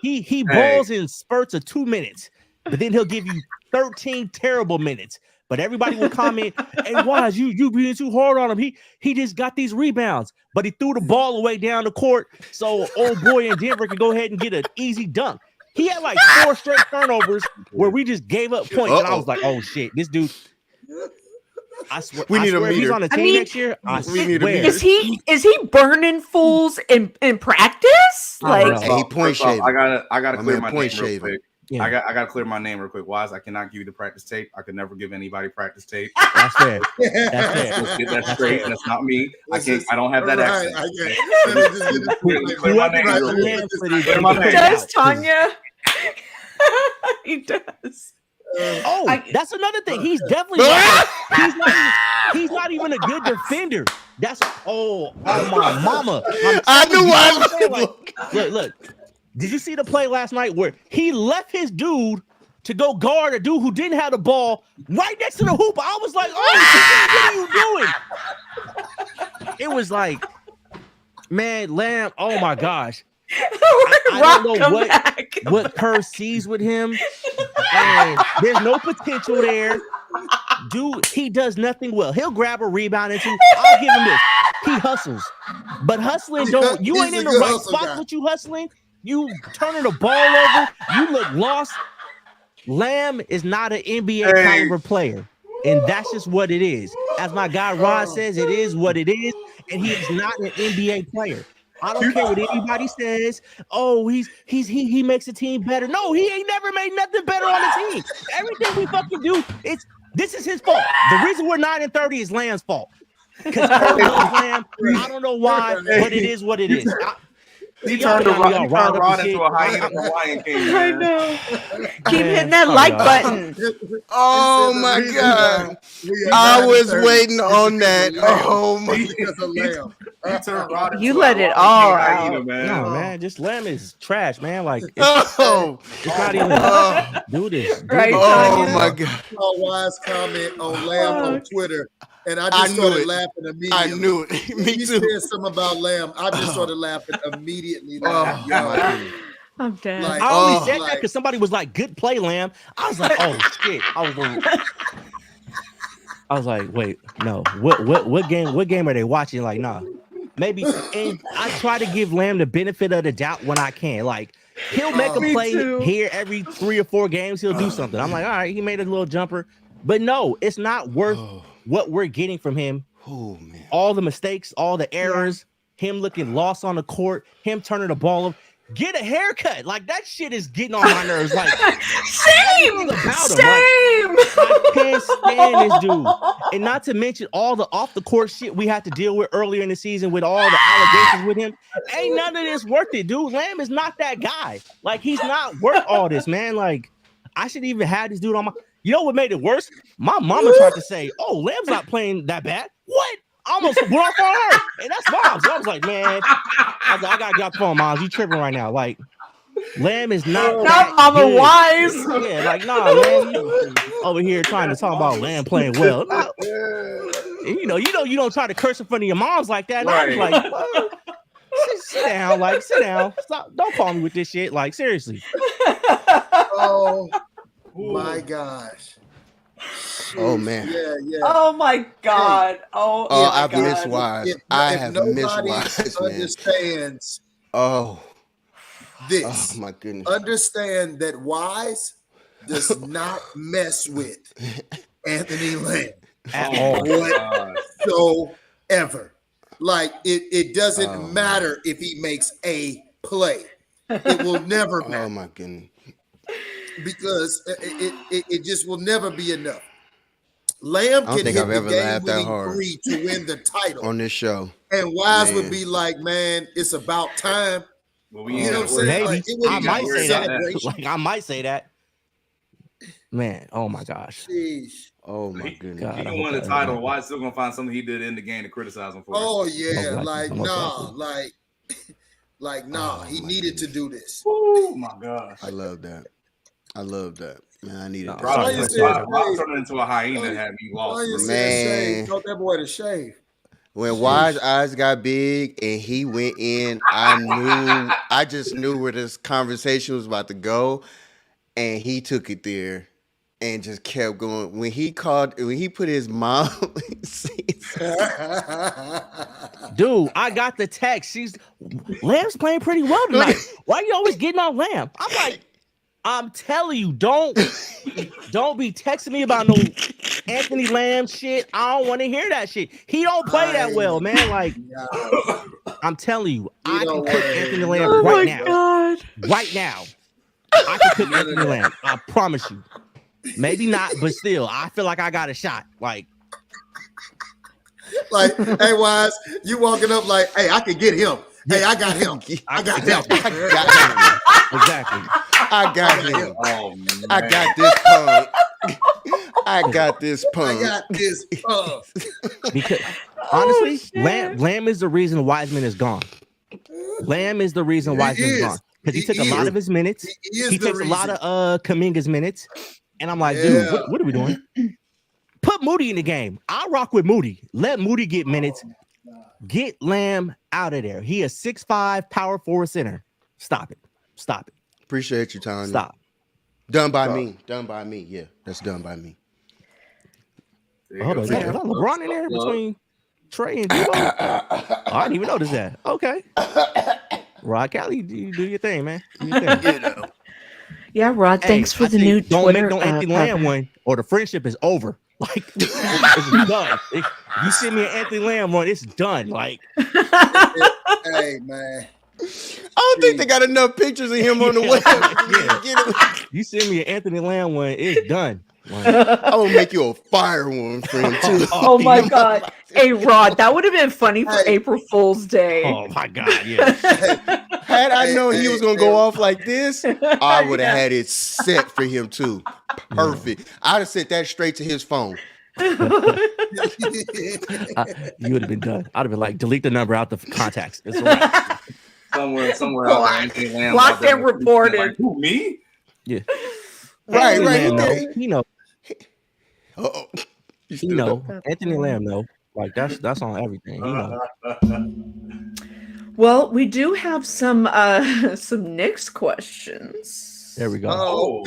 [SPEAKER 6] he balls in spurts of 2 minutes, but then he'll give you 13 terrible minutes. But everybody will comment, "Hey, Wise, you being too hard on him. He just got these rebounds, but he threw the ball away down the court, so old boy in Denver could go ahead and get an easy dunk." He had like 4 straight turnovers where we just gave up points, and I was like, "Oh shit, this dude." I swear,
[SPEAKER 4] we need a
[SPEAKER 6] if he's
[SPEAKER 4] meter.
[SPEAKER 6] on the team next year,
[SPEAKER 4] we need a meter.
[SPEAKER 2] Is he burning fools in practice? Like,
[SPEAKER 4] he point shaving.
[SPEAKER 3] I gotta clear my name real quick.
[SPEAKER 6] Yeah.
[SPEAKER 3] I gotta clear my name real quick. Wise, I cannot give you the practice tape. I could never give anybody practice tape.
[SPEAKER 6] That's fair.
[SPEAKER 3] Let's get that straight. That's not me. I don't have that accent. Clear my name real quick.
[SPEAKER 2] He does, Tanya. He does.
[SPEAKER 6] That's another thing. He's definitely not, he's not even a good defender. That's my mama.
[SPEAKER 4] I knew why.
[SPEAKER 6] Look. Did you see the play last night where he left his dude to go guard a dude who didn't have the ball right next to the hoop? I was like, oh, what are you doing? It was like, man, Lamb, oh my gosh. I don't know what Kerr sees with him. And there's no potential there. Dude, he does nothing well. He'll grab a rebound and I'll give him this. He hustles. But hustling you ain't in the right spot with you hustling. You turning the ball over. You look lost. Lamb is not an NBA caliber player. And that's just what it is. As my guy Rod says, it is what it is. And he is not an NBA player. I don't care what anybody says. Oh, he makes the team better. No, he ain't never made nothing better on the team. Everything we fucking do, this is his fault. The reason we're 9-30 is Lamb's fault. Because Lamb, I don't know why, but it is what it is.
[SPEAKER 3] He turned Rod into a Hawaiian king.
[SPEAKER 2] I know. Keep hitting that like button.
[SPEAKER 4] Oh my God. I was waiting on that. Oh my
[SPEAKER 3] God.
[SPEAKER 2] You let it all out.
[SPEAKER 6] No, man. Just Lamb is trash, man. Like, it's not even do this.
[SPEAKER 2] Right.
[SPEAKER 4] Oh my God.
[SPEAKER 5] Wise comment on Lamb on Twitter. And I just started laughing immediately.
[SPEAKER 4] I knew it. Me
[SPEAKER 5] he
[SPEAKER 4] too.
[SPEAKER 5] said something about Lamb. I just started laughing immediately.
[SPEAKER 2] I'm dead.
[SPEAKER 5] Like,
[SPEAKER 6] I only said that because somebody was like, "Good play, Lamb." I was like, "Oh shit!" I was like, "Wait, no. What game are they watching?" Like, nah, maybe. And I try to give Lamb the benefit of the doubt when I can. Like, he'll make a play here every 3 or 4 games. He'll do something. I'm like, all right, he made a little jumper, but no, it's not worth what we're getting from him.
[SPEAKER 4] Oh man,
[SPEAKER 6] all the mistakes, all the errors, him looking lost on the court, him turning the ball up. Get a haircut. Like, that shit is getting on my nerves. Like,
[SPEAKER 2] Same.
[SPEAKER 6] I can't stand this dude. And not to mention all the off the court shit we had to deal with earlier in the season with all the allegations with him. Ain't none of this worth it, dude. Lamb is not that guy. Like, he's not worth all this, man. Like, I should even have this dude on my. You know what made it worse? My mama tried to say, "Oh, Lamb's not playing that bad." What? I almost went off on her, and that's Mom. So I was like, "Man, I gotta get off the phone, Mom. You tripping right now? Like, Lamb is not
[SPEAKER 2] Mama
[SPEAKER 6] good.
[SPEAKER 2] Wise.
[SPEAKER 6] Yeah, like, nah, man. You over here trying to talk about Lamb playing well. Nah. You know, you don't try to curse in front of your moms like that. And I was like, sit down, like, sit down. Stop. Don't call me with this shit. Like, seriously.
[SPEAKER 5] Oh my gosh.
[SPEAKER 4] Oh man.
[SPEAKER 5] Yeah.
[SPEAKER 2] Oh my God.
[SPEAKER 4] I've missed Wise. I have missed Wise, man.
[SPEAKER 5] Understands. This.
[SPEAKER 4] Oh my goodness.
[SPEAKER 5] Understand that Wise does not mess with Anthony Lamb
[SPEAKER 6] At all.
[SPEAKER 5] whatsoever. Like, it doesn't matter if he makes a play. It will never matter.
[SPEAKER 4] Oh my goodness.
[SPEAKER 5] Because it just will never be enough. Lamb can hit the game-winning three to win the title
[SPEAKER 4] on this show,
[SPEAKER 5] and Wise would be like, "Man, it's about time."
[SPEAKER 3] Well,
[SPEAKER 5] you know what I'm saying?
[SPEAKER 6] Maybe
[SPEAKER 5] like,
[SPEAKER 6] I might say that. Like, I might say that. Man, oh my gosh.
[SPEAKER 5] Jeez.
[SPEAKER 4] Oh my goodness.
[SPEAKER 3] God, he gonna win the title. Wise still gonna find something he did in the game to criticize him for.
[SPEAKER 5] Oh yeah, nah. He needed to do this.
[SPEAKER 3] Oh my gosh.
[SPEAKER 4] I love that. Man, I needed
[SPEAKER 3] Rob turned into a hyena and had me lost.
[SPEAKER 5] Man, told that boy to shave.
[SPEAKER 4] When Wise eyes got big and he went in, I just knew where this conversation was about to go, and he took it there and just kept going. When he put his mom,
[SPEAKER 6] dude, I got the text. Lamb's playing pretty well tonight. Why are you always getting on Lamb? I'm like, I'm telling you, don't be texting me about no Anthony Lamb shit. I don't want to hear that shit. He don't play that well, man. Like, I'm telling you, I can cook Anthony Lamb right now. God. Right now. I can cook Anthony Lamb. I promise you. Maybe not, but still, I feel like I got a shot. Like,
[SPEAKER 5] hey, Wise, you walking up like, hey, I could get him. Hey, I got him. I got him.
[SPEAKER 6] Exactly.
[SPEAKER 4] I got him. I got this punk. I got this
[SPEAKER 5] I
[SPEAKER 4] punk.
[SPEAKER 5] got this punk.
[SPEAKER 6] Because honestly,
[SPEAKER 2] shit.
[SPEAKER 6] Lamb is the reason Wiseman is gone. Lamb is the reason Wiseman's gone because he took a lot of his minutes. He takes a lot of Kuminga's minutes, and I'm like, dude, what are we doing? Put Moody in the game. I'll rock with Moody. Let Moody get minutes. Get Lamb out of there. He is 6'5", power forward center. Stop it.
[SPEAKER 4] Appreciate you, Tanya.
[SPEAKER 6] Stop.
[SPEAKER 4] Done by me. Yeah, that's done by me.
[SPEAKER 6] Hold on, is that LeBron in there between Trey and Debo? I didn't even notice that. Okay. Rod Cali, do your thing, man. Do your thing.
[SPEAKER 2] Yeah, Rod, thanks for the new
[SPEAKER 6] don't
[SPEAKER 2] Twitter.
[SPEAKER 6] Don't make no Anthony Lamb one, or the friendship is over. Like it's done. If you send me an Anthony Lamb one, it's done. Like,
[SPEAKER 5] hey man,
[SPEAKER 4] I don't think they got enough pictures of him on the web.
[SPEAKER 6] Yeah. You send me an Anthony Lamb one, it's done. Like,
[SPEAKER 4] I will make you a fire one for him too.
[SPEAKER 2] Oh my God. Hey, Rod, that would have been funny for April Fool's Day.
[SPEAKER 6] oh my God, yeah.
[SPEAKER 4] Had I known he was gonna go off like this, I would have had it set for him too. Perfect. I'd have sent that straight to his phone.
[SPEAKER 6] You would have been done. I'd have been like, delete the number out the contacts. It's all right.
[SPEAKER 3] Somewhere out there, Anthony Lamb.
[SPEAKER 2] Blocked and reported.
[SPEAKER 3] Like, who, me?
[SPEAKER 6] Yeah.
[SPEAKER 4] Right.
[SPEAKER 6] He know.
[SPEAKER 4] Uh-oh.
[SPEAKER 6] He know. Anthony Lamb know. Like that's on everything. He know.
[SPEAKER 2] Well, we do have some Knicks questions.
[SPEAKER 6] There we go.
[SPEAKER 5] Oh,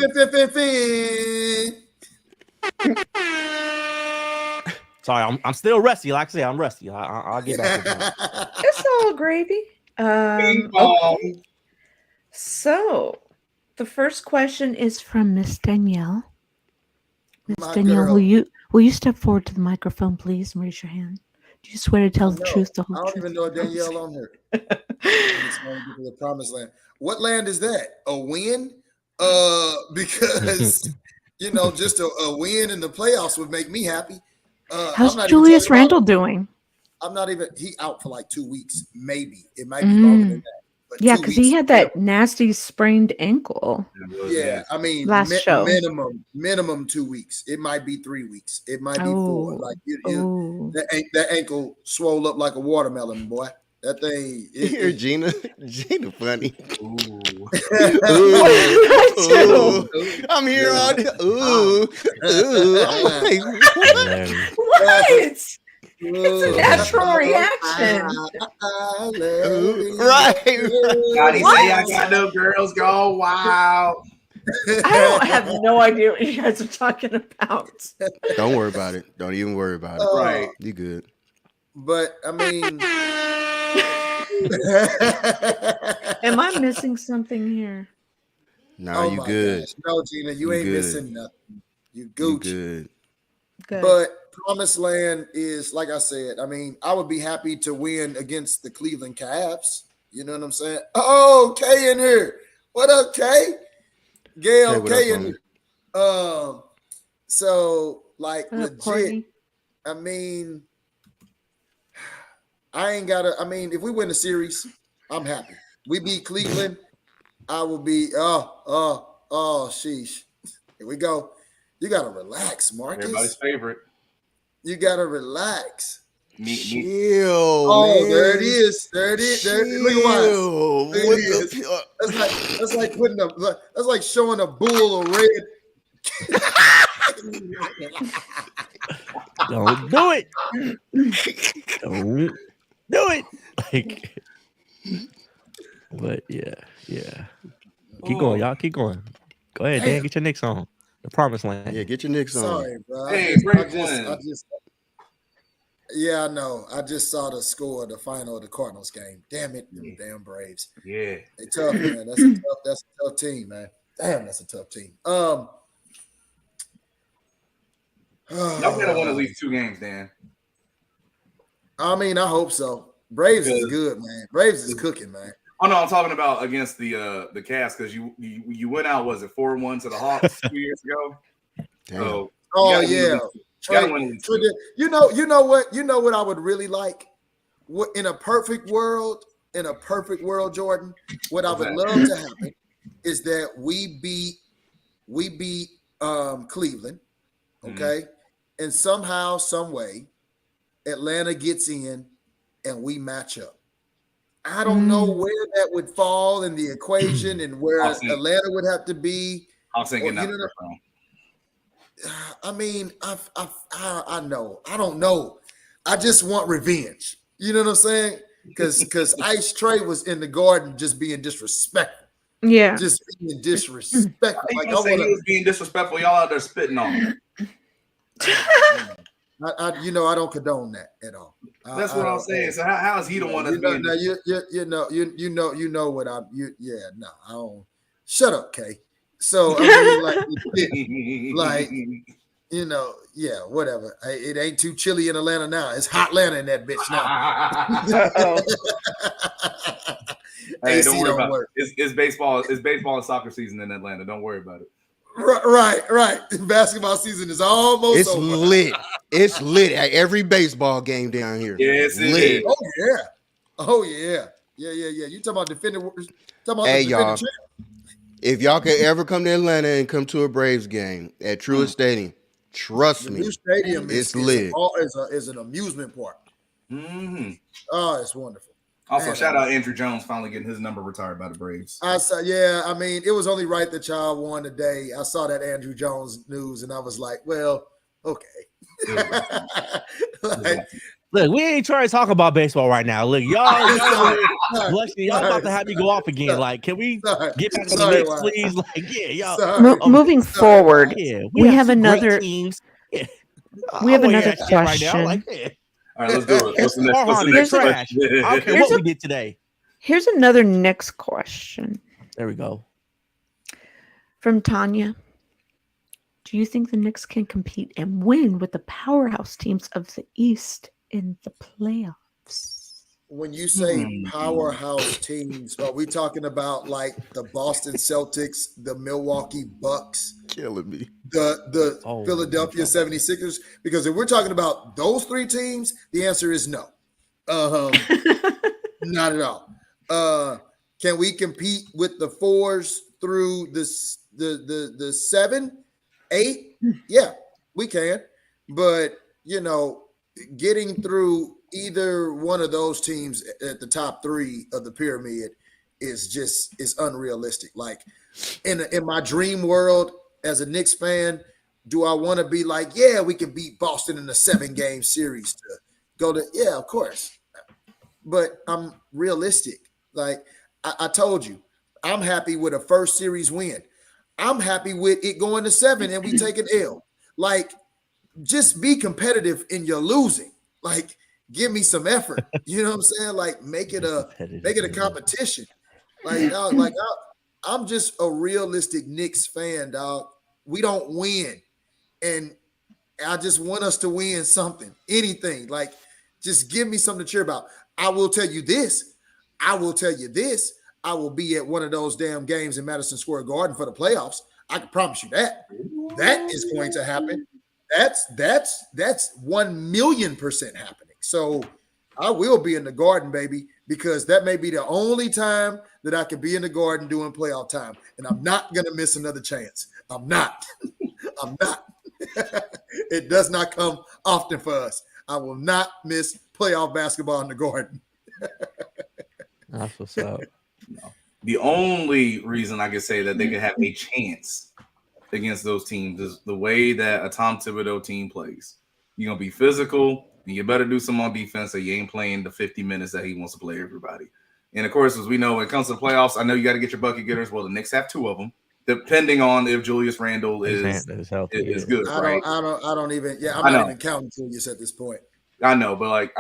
[SPEAKER 6] Sorry, I'm still rusty. Like I say, I'm rusty. I'll get back to that.
[SPEAKER 2] It's all gravy. Okay. So the first question is from Miss Danielle. Miss Danielle, will you step forward to the microphone, please, and raise your hand? Do you swear to tell the truth, the whole truth?
[SPEAKER 5] I don't even know Danielle on here. It's going to get to the promised land. What land is that? A win? Because just a win in the playoffs would make me happy.
[SPEAKER 2] How's Julius Randle doing?
[SPEAKER 5] I'm not even. He out for like 2 weeks, maybe. It might be longer than that. But
[SPEAKER 2] yeah, because he had that nasty sprained ankle.
[SPEAKER 5] Yeah, I mean,
[SPEAKER 2] last show
[SPEAKER 5] minimum 2 weeks. It might be 3 weeks. It might be 4. Like that ankle swole up like a watermelon, boy. That thing.
[SPEAKER 4] Here, Gina funny. I'm here all day.
[SPEAKER 2] What? It's a natural reaction.
[SPEAKER 3] Right. Gotta say I got no girls go wild.
[SPEAKER 2] I have no idea what you guys are talking about.
[SPEAKER 4] Don't worry about it. Don't even worry about it.
[SPEAKER 3] Right.
[SPEAKER 4] You good.
[SPEAKER 5] But I mean,
[SPEAKER 2] am I missing something here?
[SPEAKER 4] No, you good.
[SPEAKER 5] Gosh. No, Gina, you ain't missing nothing. You Gucci.
[SPEAKER 4] Good.
[SPEAKER 5] But promised land is, like I said, I mean, I would be happy to win against the Cleveland Cavs. You know what I'm saying? Oh, Kay in here. What up, Kay? Gail, Kay in here. So, like, legit, Courtney? I mean, if we win the series, I'm happy. We beat Cleveland, I will be, sheesh. Here we go. You got to relax, Marcus.
[SPEAKER 3] Everybody's favorite.
[SPEAKER 5] You got to relax.
[SPEAKER 4] Chill,
[SPEAKER 5] oh,
[SPEAKER 4] man.
[SPEAKER 5] There it is. There it is. Look at why. That's like putting that's like showing a bull a red.
[SPEAKER 6] Don't do it. Don't do it. Like, but yeah. Keep going, y'all. Keep going. Go ahead, Dan. Get your Knicks on. The promised land.
[SPEAKER 4] Yeah, get your Knicks on.
[SPEAKER 5] Sorry, bro.
[SPEAKER 3] Hey,
[SPEAKER 5] yeah, I know. I just saw the score of the final of the Cardinals game. Damn it, them damn Braves.
[SPEAKER 3] Yeah.
[SPEAKER 5] They tough, man. That's a tough team, man. Damn, that's a tough team.
[SPEAKER 3] Y'all gotta win at least 2 games, Dan.
[SPEAKER 5] I mean, I hope so. Braves is good, man. Braves is cooking, man.
[SPEAKER 3] Oh no, I'm talking about against the Cavs because you went out, was it 4-1 to the Hawks 2 years ago?
[SPEAKER 4] Damn.
[SPEAKER 3] So,
[SPEAKER 5] yeah. You know what I would really like? What in a perfect world, Jordan, what I would love to happen is that we beat Cleveland, Okay. And somehow, some way, Atlanta gets in and we match up. I don't know where that would fall in the equation and where Atlanta would have to be.
[SPEAKER 3] I was thinking that.
[SPEAKER 5] I mean, I know. I don't know. I just want revenge. You know what I'm saying? Because Ice Trey was in the Garden just being disrespectful.
[SPEAKER 2] Yeah.
[SPEAKER 5] Just being disrespectful.
[SPEAKER 3] Like, he was being disrespectful. Y'all out there spitting on him.
[SPEAKER 5] I don't condone that at all.
[SPEAKER 3] That's what I'm saying. So how is he the one that's being?
[SPEAKER 5] You know what I'm. I don't. Shut up, Kay. So I mean, like, whatever. It ain't too chilly in Atlanta now. It's hot Atlanta in that bitch now.
[SPEAKER 3] Hey, don't worry about it. It's baseball. It's baseball and soccer season in Atlanta. Don't worry about it.
[SPEAKER 5] Right. Basketball season is almost over.
[SPEAKER 4] Lit. It's lit at every baseball game down here.
[SPEAKER 3] Yes, it
[SPEAKER 4] lit.
[SPEAKER 3] is.
[SPEAKER 5] Oh yeah. You talking about defending?
[SPEAKER 4] Hey, y'all. If y'all can ever come to Atlanta and come to a Braves game at Truist Stadium, trust me,
[SPEAKER 5] new stadium
[SPEAKER 4] it's lit.
[SPEAKER 5] Is an amusement park.
[SPEAKER 3] Mm-hmm.
[SPEAKER 5] Oh, it's wonderful.
[SPEAKER 3] Also, shout out Andrew Jones finally getting his number retired by the Braves.
[SPEAKER 5] I saw, I mean, it was only right that y'all won today. I saw that Andrew Jones news, and I was like, well, okay.
[SPEAKER 6] Look, we ain't trying to talk about baseball right now. Look, y'all about to have me go off again. Like, can we get back on the Knicks, please? Like, y'all.
[SPEAKER 2] Moving forward, we have another
[SPEAKER 6] teams. Yeah.
[SPEAKER 2] We have another question.
[SPEAKER 6] Right now. Like,
[SPEAKER 3] all right, let's do it. What's the next
[SPEAKER 6] question? I don't care what we did today.
[SPEAKER 2] Here's another next question.
[SPEAKER 6] There we go.
[SPEAKER 2] From Tanya. Do you think the Knicks can compete and win with the powerhouse teams of the East in the playoffs?
[SPEAKER 5] When you say powerhouse teams, are we talking about like the Boston Celtics, the Milwaukee Bucks,
[SPEAKER 4] killing me,
[SPEAKER 5] the Philadelphia 76ers? Because if we're talking about those three teams, the answer is no. Not at all. Can we compete with the 4s through the 7, 8? Yeah, we can. But getting through either one of those teams at the top 3 of the pyramid is unrealistic. Like in my dream world as a Knicks fan, do I want to be like, yeah, we can beat Boston in a 7-game series to go to? Yeah, of course. But I'm realistic. Like I told you, I'm happy with a first series win. I'm happy with it going to 7 and we take an L. Like, just be competitive in your losing. Like, give me some effort. You know what I'm saying? Like, make it a competition. Like, I'm just a realistic Knicks fan, dog. We don't win, and I just want us to win something, anything. Like, just give me something to cheer about. I will tell you this. I will be at one of those damn games in Madison Square Garden for the playoffs. I can promise you that. That is going to happen. That's 1,000,000% happening. So I will be in the Garden, baby, because that may be the only time that I can be in the Garden doing playoff time. And I'm not going to miss another chance. I'm not. It does not come often for us. I will not miss playoff basketball in the Garden.
[SPEAKER 6] That's what's up.
[SPEAKER 3] No. The only reason I can say that they could have a chance against those teams is the way that a Tom Thibodeau team plays. You're going to be physical, and you better do some on defense, or you ain't playing the 50 minutes that he wants to play everybody. And, of course, as we know, when it comes to the playoffs, I know you got to get your bucket getters. Well, the Knicks have 2 of them, depending on if Julius Randle is good, right?
[SPEAKER 5] I'm not even counting Julius at this point.
[SPEAKER 3] I know, but,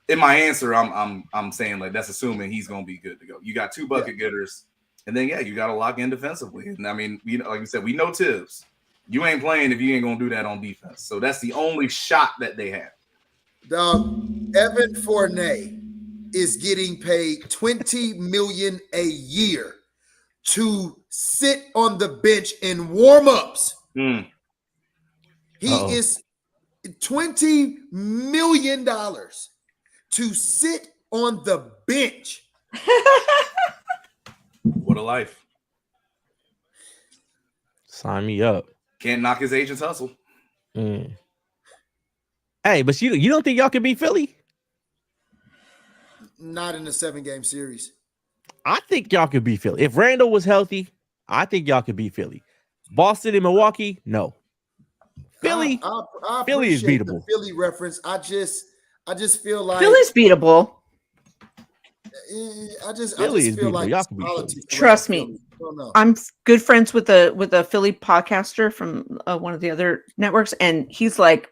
[SPEAKER 3] in my answer, I'm saying, like, that's assuming he's going to be good to go. You got 2 bucket getters. And then, you got to lock in defensively. And, I mean, like you said, we know Tibbs. You ain't playing if you ain't going to do that on defense. So that's the only shot that they have.
[SPEAKER 5] Evan Fournier is getting paid $20 million a year to sit on the bench in warm-ups. He is $20 million to sit on the bench.
[SPEAKER 3] What a life.
[SPEAKER 6] Sign me up.
[SPEAKER 3] Can't knock his agent's hustle.
[SPEAKER 6] Hey, but you don't think y'all can beat Philly?
[SPEAKER 5] Not in a 7-game series.
[SPEAKER 6] I think y'all could beat Philly. If Randall was healthy, I think y'all could beat Philly. Boston and Milwaukee, no. Philly,
[SPEAKER 5] I
[SPEAKER 6] Philly is
[SPEAKER 5] appreciate
[SPEAKER 6] beatable.
[SPEAKER 5] the Philly reference. I just feel like
[SPEAKER 2] Philly's beatable.
[SPEAKER 5] I just
[SPEAKER 6] Philly is
[SPEAKER 5] feel
[SPEAKER 6] beatable.
[SPEAKER 5] like
[SPEAKER 6] Y'all
[SPEAKER 5] it's
[SPEAKER 6] can beat
[SPEAKER 5] politics around
[SPEAKER 2] Trust me.
[SPEAKER 5] Philly. I don't know.
[SPEAKER 2] I'm good friends with a Philly podcaster from one of the other networks, and he's like,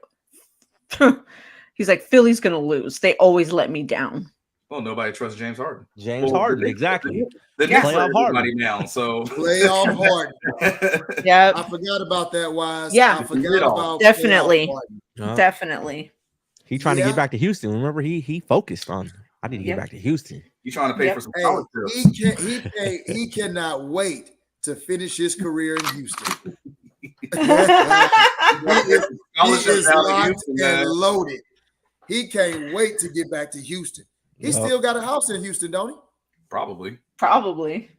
[SPEAKER 2] Philly's gonna lose. They always let me down.
[SPEAKER 3] Well, nobody trusts James Harden.
[SPEAKER 6] James Harden, exactly.
[SPEAKER 3] The
[SPEAKER 2] Yeah.
[SPEAKER 3] Knicks let
[SPEAKER 6] Playoff
[SPEAKER 3] everybody down. So
[SPEAKER 5] Playoff Harden.
[SPEAKER 2] Yeah,
[SPEAKER 5] I forgot about that, Wise.
[SPEAKER 2] Yeah.
[SPEAKER 5] I forgot about
[SPEAKER 2] Definitely.
[SPEAKER 5] playoff Harden.
[SPEAKER 2] definitely.
[SPEAKER 6] He trying to
[SPEAKER 5] Yeah.
[SPEAKER 6] get back to Houston. Remember, he focused on. I need to get back to Houston.
[SPEAKER 3] You trying to pay
[SPEAKER 2] Yep.
[SPEAKER 3] for some
[SPEAKER 5] Hey,
[SPEAKER 3] scholarships?
[SPEAKER 5] he cannot wait to finish his career in Houston. He is
[SPEAKER 3] Scholarships down to
[SPEAKER 5] locked
[SPEAKER 3] Houston,
[SPEAKER 5] and
[SPEAKER 3] man.
[SPEAKER 5] loaded. He can't wait to get back to Houston. He
[SPEAKER 6] Yup.
[SPEAKER 5] still got a house in Houston, don't he?
[SPEAKER 3] Probably.
[SPEAKER 2] Probably.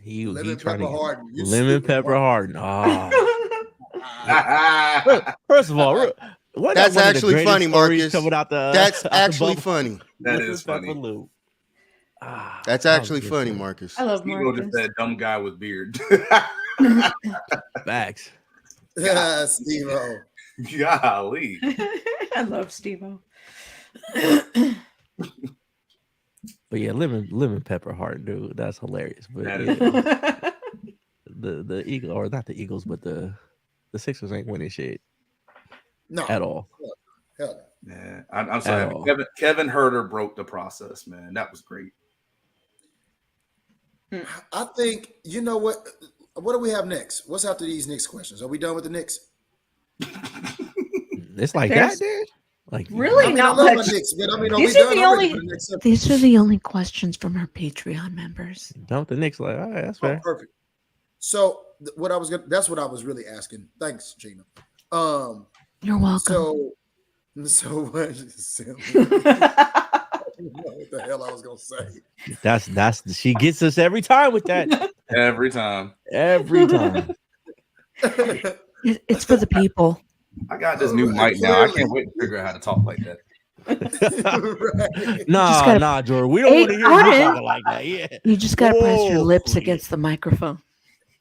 [SPEAKER 6] He
[SPEAKER 5] Lemon
[SPEAKER 6] trying to
[SPEAKER 5] Pepper Harden. You
[SPEAKER 6] Lemon
[SPEAKER 5] stupid
[SPEAKER 6] Pepper
[SPEAKER 5] Harden.
[SPEAKER 6] Harden. Oh. First of all,
[SPEAKER 4] That's actually funny, Marcus.
[SPEAKER 6] Coming out the,
[SPEAKER 4] That's
[SPEAKER 6] out the
[SPEAKER 4] actually
[SPEAKER 6] bubble.
[SPEAKER 4] funny.
[SPEAKER 3] That
[SPEAKER 6] Lemon
[SPEAKER 3] is
[SPEAKER 6] Pepper
[SPEAKER 3] funny.
[SPEAKER 6] Lou.
[SPEAKER 4] That's
[SPEAKER 6] that was
[SPEAKER 4] actually
[SPEAKER 6] good
[SPEAKER 4] funny,
[SPEAKER 6] shit.
[SPEAKER 4] Marcus.
[SPEAKER 2] I love
[SPEAKER 3] Steve-O just
[SPEAKER 2] Marcus.
[SPEAKER 3] said dumb guy with beard.
[SPEAKER 6] Facts.
[SPEAKER 5] Steve-O.
[SPEAKER 3] Golly.
[SPEAKER 2] I love Steve-O.
[SPEAKER 6] But yeah, lemon pepper heart, dude. That's hilarious. But
[SPEAKER 3] That
[SPEAKER 6] yeah,
[SPEAKER 3] is
[SPEAKER 6] the Eagle, or not the Eagles, but the Sixers ain't winning shit
[SPEAKER 5] No.
[SPEAKER 6] at all.
[SPEAKER 5] Hell no.
[SPEAKER 3] Yeah, I'm sorry.
[SPEAKER 6] all.
[SPEAKER 3] Kevin Herter broke the process, man. That was great.
[SPEAKER 5] I think, you know what? What do we have next? What's after these Knicks questions? Are we done with the Knicks?
[SPEAKER 6] It's like
[SPEAKER 2] There's-
[SPEAKER 6] that, dude. Like
[SPEAKER 2] Really?
[SPEAKER 5] I mean,
[SPEAKER 2] Not
[SPEAKER 5] I love
[SPEAKER 2] much.
[SPEAKER 5] my Knicks, but I mean, are
[SPEAKER 2] These
[SPEAKER 5] we
[SPEAKER 2] are
[SPEAKER 5] done
[SPEAKER 2] the
[SPEAKER 5] already
[SPEAKER 2] only-
[SPEAKER 5] for the next episode?
[SPEAKER 2] These are the only questions from our Patreon members.
[SPEAKER 6] Don't the Knicks like, all right, that's
[SPEAKER 5] Oh,
[SPEAKER 6] fair.
[SPEAKER 5] perfect. So that's what I was really asking. Thanks, Gina.
[SPEAKER 2] You're welcome.
[SPEAKER 5] So what? I don't know what the hell I was gonna say.
[SPEAKER 6] That's she gets us every time with that.
[SPEAKER 3] Every time.
[SPEAKER 6] Every time.
[SPEAKER 2] It's for the people.
[SPEAKER 3] I got this new mic now. I can't wait to figure out how to talk like that.
[SPEAKER 5] Right.
[SPEAKER 6] Nah, Jordan. We don't
[SPEAKER 2] Hey,
[SPEAKER 6] want to hear you
[SPEAKER 2] Jordan.
[SPEAKER 6] talking like that. Yeah.
[SPEAKER 2] You just gotta press your
[SPEAKER 6] Whoa.
[SPEAKER 2] lips against the microphone.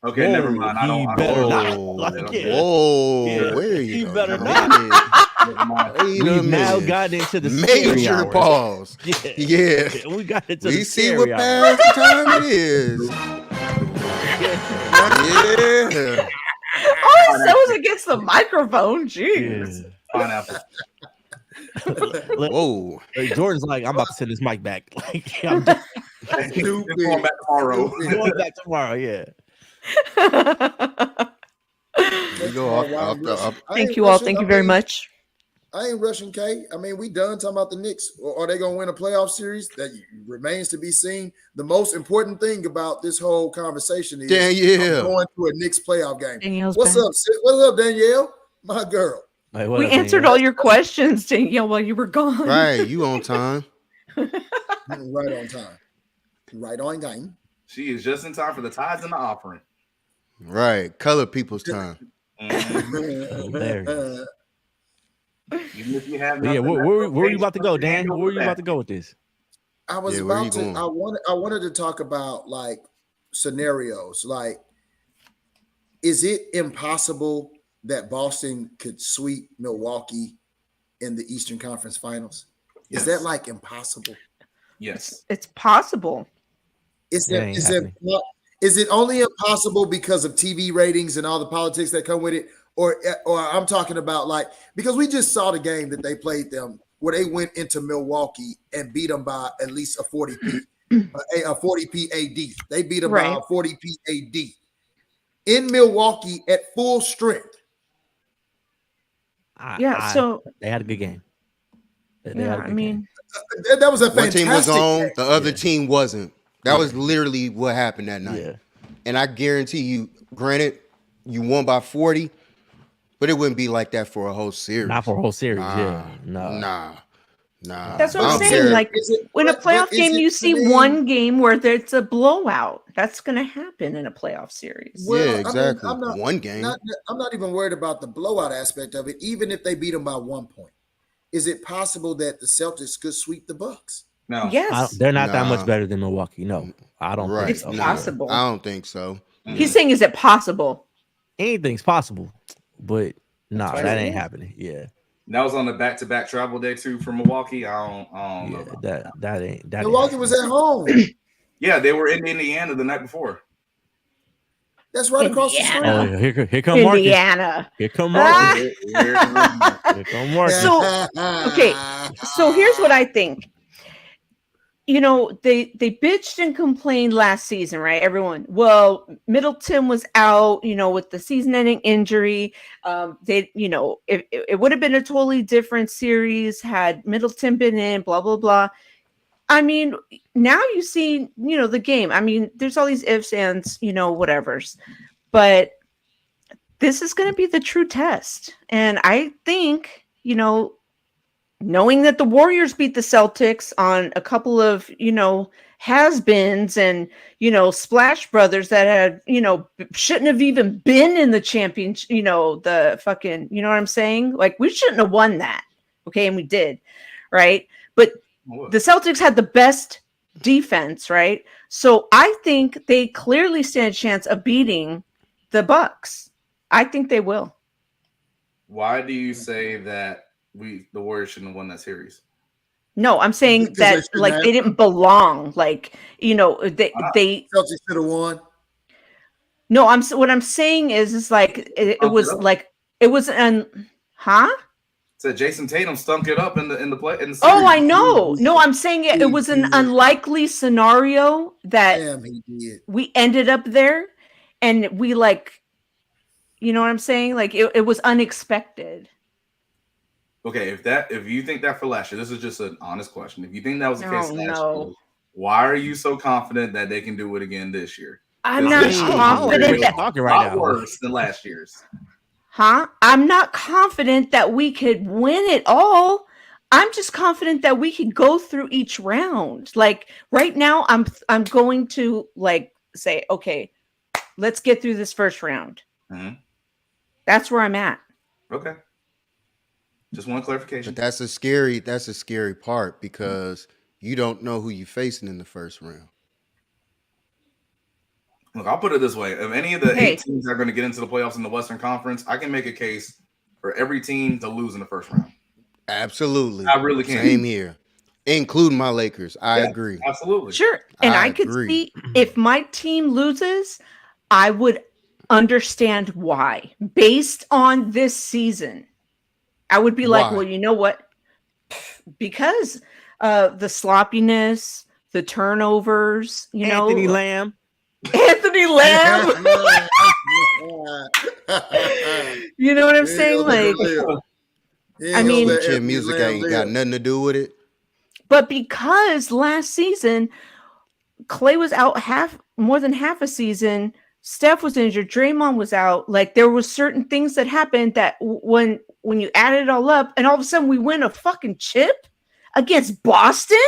[SPEAKER 3] Okay,
[SPEAKER 6] Whoa,
[SPEAKER 3] never mind. I
[SPEAKER 6] he
[SPEAKER 3] don't
[SPEAKER 6] better
[SPEAKER 3] know.
[SPEAKER 6] not. Like, yeah.
[SPEAKER 4] Whoa,
[SPEAKER 6] Yeah.
[SPEAKER 4] where
[SPEAKER 6] He
[SPEAKER 4] you go?
[SPEAKER 6] better
[SPEAKER 4] Wait
[SPEAKER 6] not.
[SPEAKER 3] Never mind.
[SPEAKER 4] a
[SPEAKER 6] We've now
[SPEAKER 4] minute.
[SPEAKER 6] gotten into the scary
[SPEAKER 4] Major
[SPEAKER 6] hours.
[SPEAKER 4] pause.
[SPEAKER 6] Yeah.
[SPEAKER 4] Yeah.
[SPEAKER 6] We got into the
[SPEAKER 4] We see
[SPEAKER 6] scary
[SPEAKER 4] what
[SPEAKER 6] hours.
[SPEAKER 4] past time it is. Yeah.
[SPEAKER 2] All I said was against the microphone. Jeez.
[SPEAKER 6] Yeah.
[SPEAKER 3] Pineapple.
[SPEAKER 4] Whoa.
[SPEAKER 6] Jordan's like, I'm about to send this mic back. Like, I'm just
[SPEAKER 5] Stupid.
[SPEAKER 3] It's going back tomorrow.
[SPEAKER 6] going back tomorrow. Yeah.
[SPEAKER 4] We go off the
[SPEAKER 2] Thank you all. Thank you very much.
[SPEAKER 5] I ain't rushing, K. I mean, we done talking about the Knicks. Or are they going to win a playoff series? That remains to be seen. The most important thing about this whole conversation is
[SPEAKER 4] Danielle.
[SPEAKER 5] I'm going to a Knicks playoff game.
[SPEAKER 2] Danielle's
[SPEAKER 5] What's
[SPEAKER 2] back.
[SPEAKER 5] up, sis? What's up, Danielle? My girl.
[SPEAKER 6] Like, what
[SPEAKER 2] We
[SPEAKER 6] up,
[SPEAKER 2] answered
[SPEAKER 6] Danielle?
[SPEAKER 2] all your questions, Danielle, while you were gone.
[SPEAKER 4] Right, you on time.
[SPEAKER 5] Right on time. Right on game.
[SPEAKER 3] She is just in time for the tithes and the offering.
[SPEAKER 4] Right, color people's time.
[SPEAKER 6] Hilarious.
[SPEAKER 3] Even if you have
[SPEAKER 6] But yeah,
[SPEAKER 3] nothing,
[SPEAKER 6] where
[SPEAKER 3] that's
[SPEAKER 6] were you
[SPEAKER 3] okay.
[SPEAKER 6] about to go,
[SPEAKER 3] Put your
[SPEAKER 6] Dan?
[SPEAKER 3] hand on
[SPEAKER 6] Where were
[SPEAKER 3] the
[SPEAKER 6] you about
[SPEAKER 3] back.
[SPEAKER 6] to go with this?
[SPEAKER 5] I was
[SPEAKER 4] Yeah, where you
[SPEAKER 5] about to.
[SPEAKER 4] going?
[SPEAKER 5] I wanted to talk about like scenarios. Like, is it impossible that Boston could sweep Milwaukee in the Eastern Conference Finals?
[SPEAKER 3] Yes.
[SPEAKER 5] Is that like impossible?
[SPEAKER 3] Yes.
[SPEAKER 2] It's possible.
[SPEAKER 5] Is
[SPEAKER 6] That
[SPEAKER 5] it
[SPEAKER 6] ain't
[SPEAKER 5] is it
[SPEAKER 6] happening.
[SPEAKER 5] is it only impossible because of TV ratings and all the politics that come with it, or I'm talking about like because we just saw the game that they played them where they went into Milwaukee and beat them by at least a 40p, a 40p AD. They beat them by
[SPEAKER 2] Right.
[SPEAKER 5] a 40p AD in Milwaukee at full strength.
[SPEAKER 2] So
[SPEAKER 6] they had a good game. They
[SPEAKER 2] yeah,
[SPEAKER 6] had a
[SPEAKER 2] I
[SPEAKER 6] good
[SPEAKER 2] mean,
[SPEAKER 5] That was a
[SPEAKER 4] One
[SPEAKER 5] fantastic
[SPEAKER 4] team was on,
[SPEAKER 5] game.
[SPEAKER 4] the other
[SPEAKER 6] Yeah.
[SPEAKER 4] team wasn't. That was literally what happened that
[SPEAKER 6] game.
[SPEAKER 4] night.
[SPEAKER 6] Yeah.
[SPEAKER 4] And I guarantee you, granted, you won by 40, but it wouldn't be like that for a whole series.
[SPEAKER 6] Not for a whole series.
[SPEAKER 4] Nah,
[SPEAKER 6] Yeah. No.
[SPEAKER 4] Nah,
[SPEAKER 2] That's what
[SPEAKER 4] I
[SPEAKER 2] I'm
[SPEAKER 4] don't
[SPEAKER 2] saying.
[SPEAKER 4] care.
[SPEAKER 2] Like when a playoff game, you see one game where there's a blowout. That's going to happen in a playoff series.
[SPEAKER 5] Well,
[SPEAKER 4] Yeah, exactly.
[SPEAKER 5] I mean,
[SPEAKER 4] One game.
[SPEAKER 5] I'm not even worried about the blowout aspect of it. Even if they beat them by 1 point, is it possible that the Celtics could sweep the Bucks?
[SPEAKER 3] No.
[SPEAKER 2] Yes,
[SPEAKER 6] They're not that much
[SPEAKER 4] Nah.
[SPEAKER 6] better than Milwaukee. No, I don't
[SPEAKER 4] Right.
[SPEAKER 6] think
[SPEAKER 2] it's
[SPEAKER 6] so.
[SPEAKER 2] possible.
[SPEAKER 4] I don't think so.
[SPEAKER 2] He's saying, is it possible?
[SPEAKER 6] Anything's possible, but nah,
[SPEAKER 3] That's
[SPEAKER 6] that
[SPEAKER 3] right.
[SPEAKER 6] ain't happening. Yeah,
[SPEAKER 3] That was on the back-to-back travel day too for Milwaukee. I don't know.
[SPEAKER 6] yeah,
[SPEAKER 3] About
[SPEAKER 6] that ain't.
[SPEAKER 5] Milwaukee was at home.
[SPEAKER 3] Yeah, they were in Indiana the night before.
[SPEAKER 5] That's right across the street.
[SPEAKER 6] Oh, yeah, here come Marcus.
[SPEAKER 2] Indiana.
[SPEAKER 6] Here come Marcus. Here come Marcus.
[SPEAKER 2] So, okay, so here's what I think. You know, they bitched and complained last season, right? Everyone. Well, Middleton was out, you know, with the season-ending injury. They, you know, it would have been a totally different series had Middleton been in. Blah blah blah. I mean, now you see, you know, the game. I mean, there's all these ifs, ands, you know, whatevers, but this is going to be the true test, and I think, you know, knowing that the Warriors beat the Celtics on a couple of, you know, has-beens and, you know, Splash Brothers that had, you know, shouldn't have even been in the championship, you know, the fucking, you know what I'm saying? Like, we shouldn't have won that. Okay. And we did. Right. But the Celtics had the best defense. Right. So I think they clearly stand a chance of beating the Bucks. I think they will.
[SPEAKER 3] Why do you say that the Warriors shouldn't have won that series?
[SPEAKER 2] No, I'm saying
[SPEAKER 5] Because
[SPEAKER 2] that like they didn't belong. Like, you know, they
[SPEAKER 5] Celtics should have won.
[SPEAKER 2] No, what I'm saying is like it was like it was
[SPEAKER 3] Said Jason Tatum stunk it up in the series.
[SPEAKER 2] Oh, I know. No, I'm saying it was an unlikely scenario that we ended up there, and we like, you know what I'm saying? Like it was unexpected.
[SPEAKER 3] Okay, if you think that for last year, this is just an honest question. If you think that was the case last year, why are you so confident that they can do it again this year?
[SPEAKER 2] I'm not confident that
[SPEAKER 6] talking right now.
[SPEAKER 3] Worse than last year's.
[SPEAKER 2] I'm not confident that we could win it all. I'm just confident that we could go through each round. Like right now, I'm going to like say, okay, let's get through this first round.
[SPEAKER 3] Mm-hmm.
[SPEAKER 2] That's where I'm at.
[SPEAKER 3] Okay. Just one clarification.
[SPEAKER 4] But that's a scary part because you don't know who you're facing in the first round.
[SPEAKER 3] Look, I'll put it this way. If any of the 8 teams that are going to get into the playoffs in the Western Conference, I can make a case for every team to lose in the first round.
[SPEAKER 4] Absolutely.
[SPEAKER 3] I really can.
[SPEAKER 4] Same here. Including my Lakers. I agree.
[SPEAKER 3] Absolutely.
[SPEAKER 2] Sure. And I could see if my team loses, I would understand why. Based on this season, I would be like, well, you know what? Because the sloppiness, the turnovers, you know.
[SPEAKER 6] Anthony Lamb.
[SPEAKER 2] You know what I'm saying? Like, I mean,
[SPEAKER 4] music ain't got nothing to do with it.
[SPEAKER 2] But because last season, Clay was out more than half a season, Steph was injured, Draymond was out. Like there was certain things that happened that when you add it all up, and all of a sudden we win a fucking chip against Boston,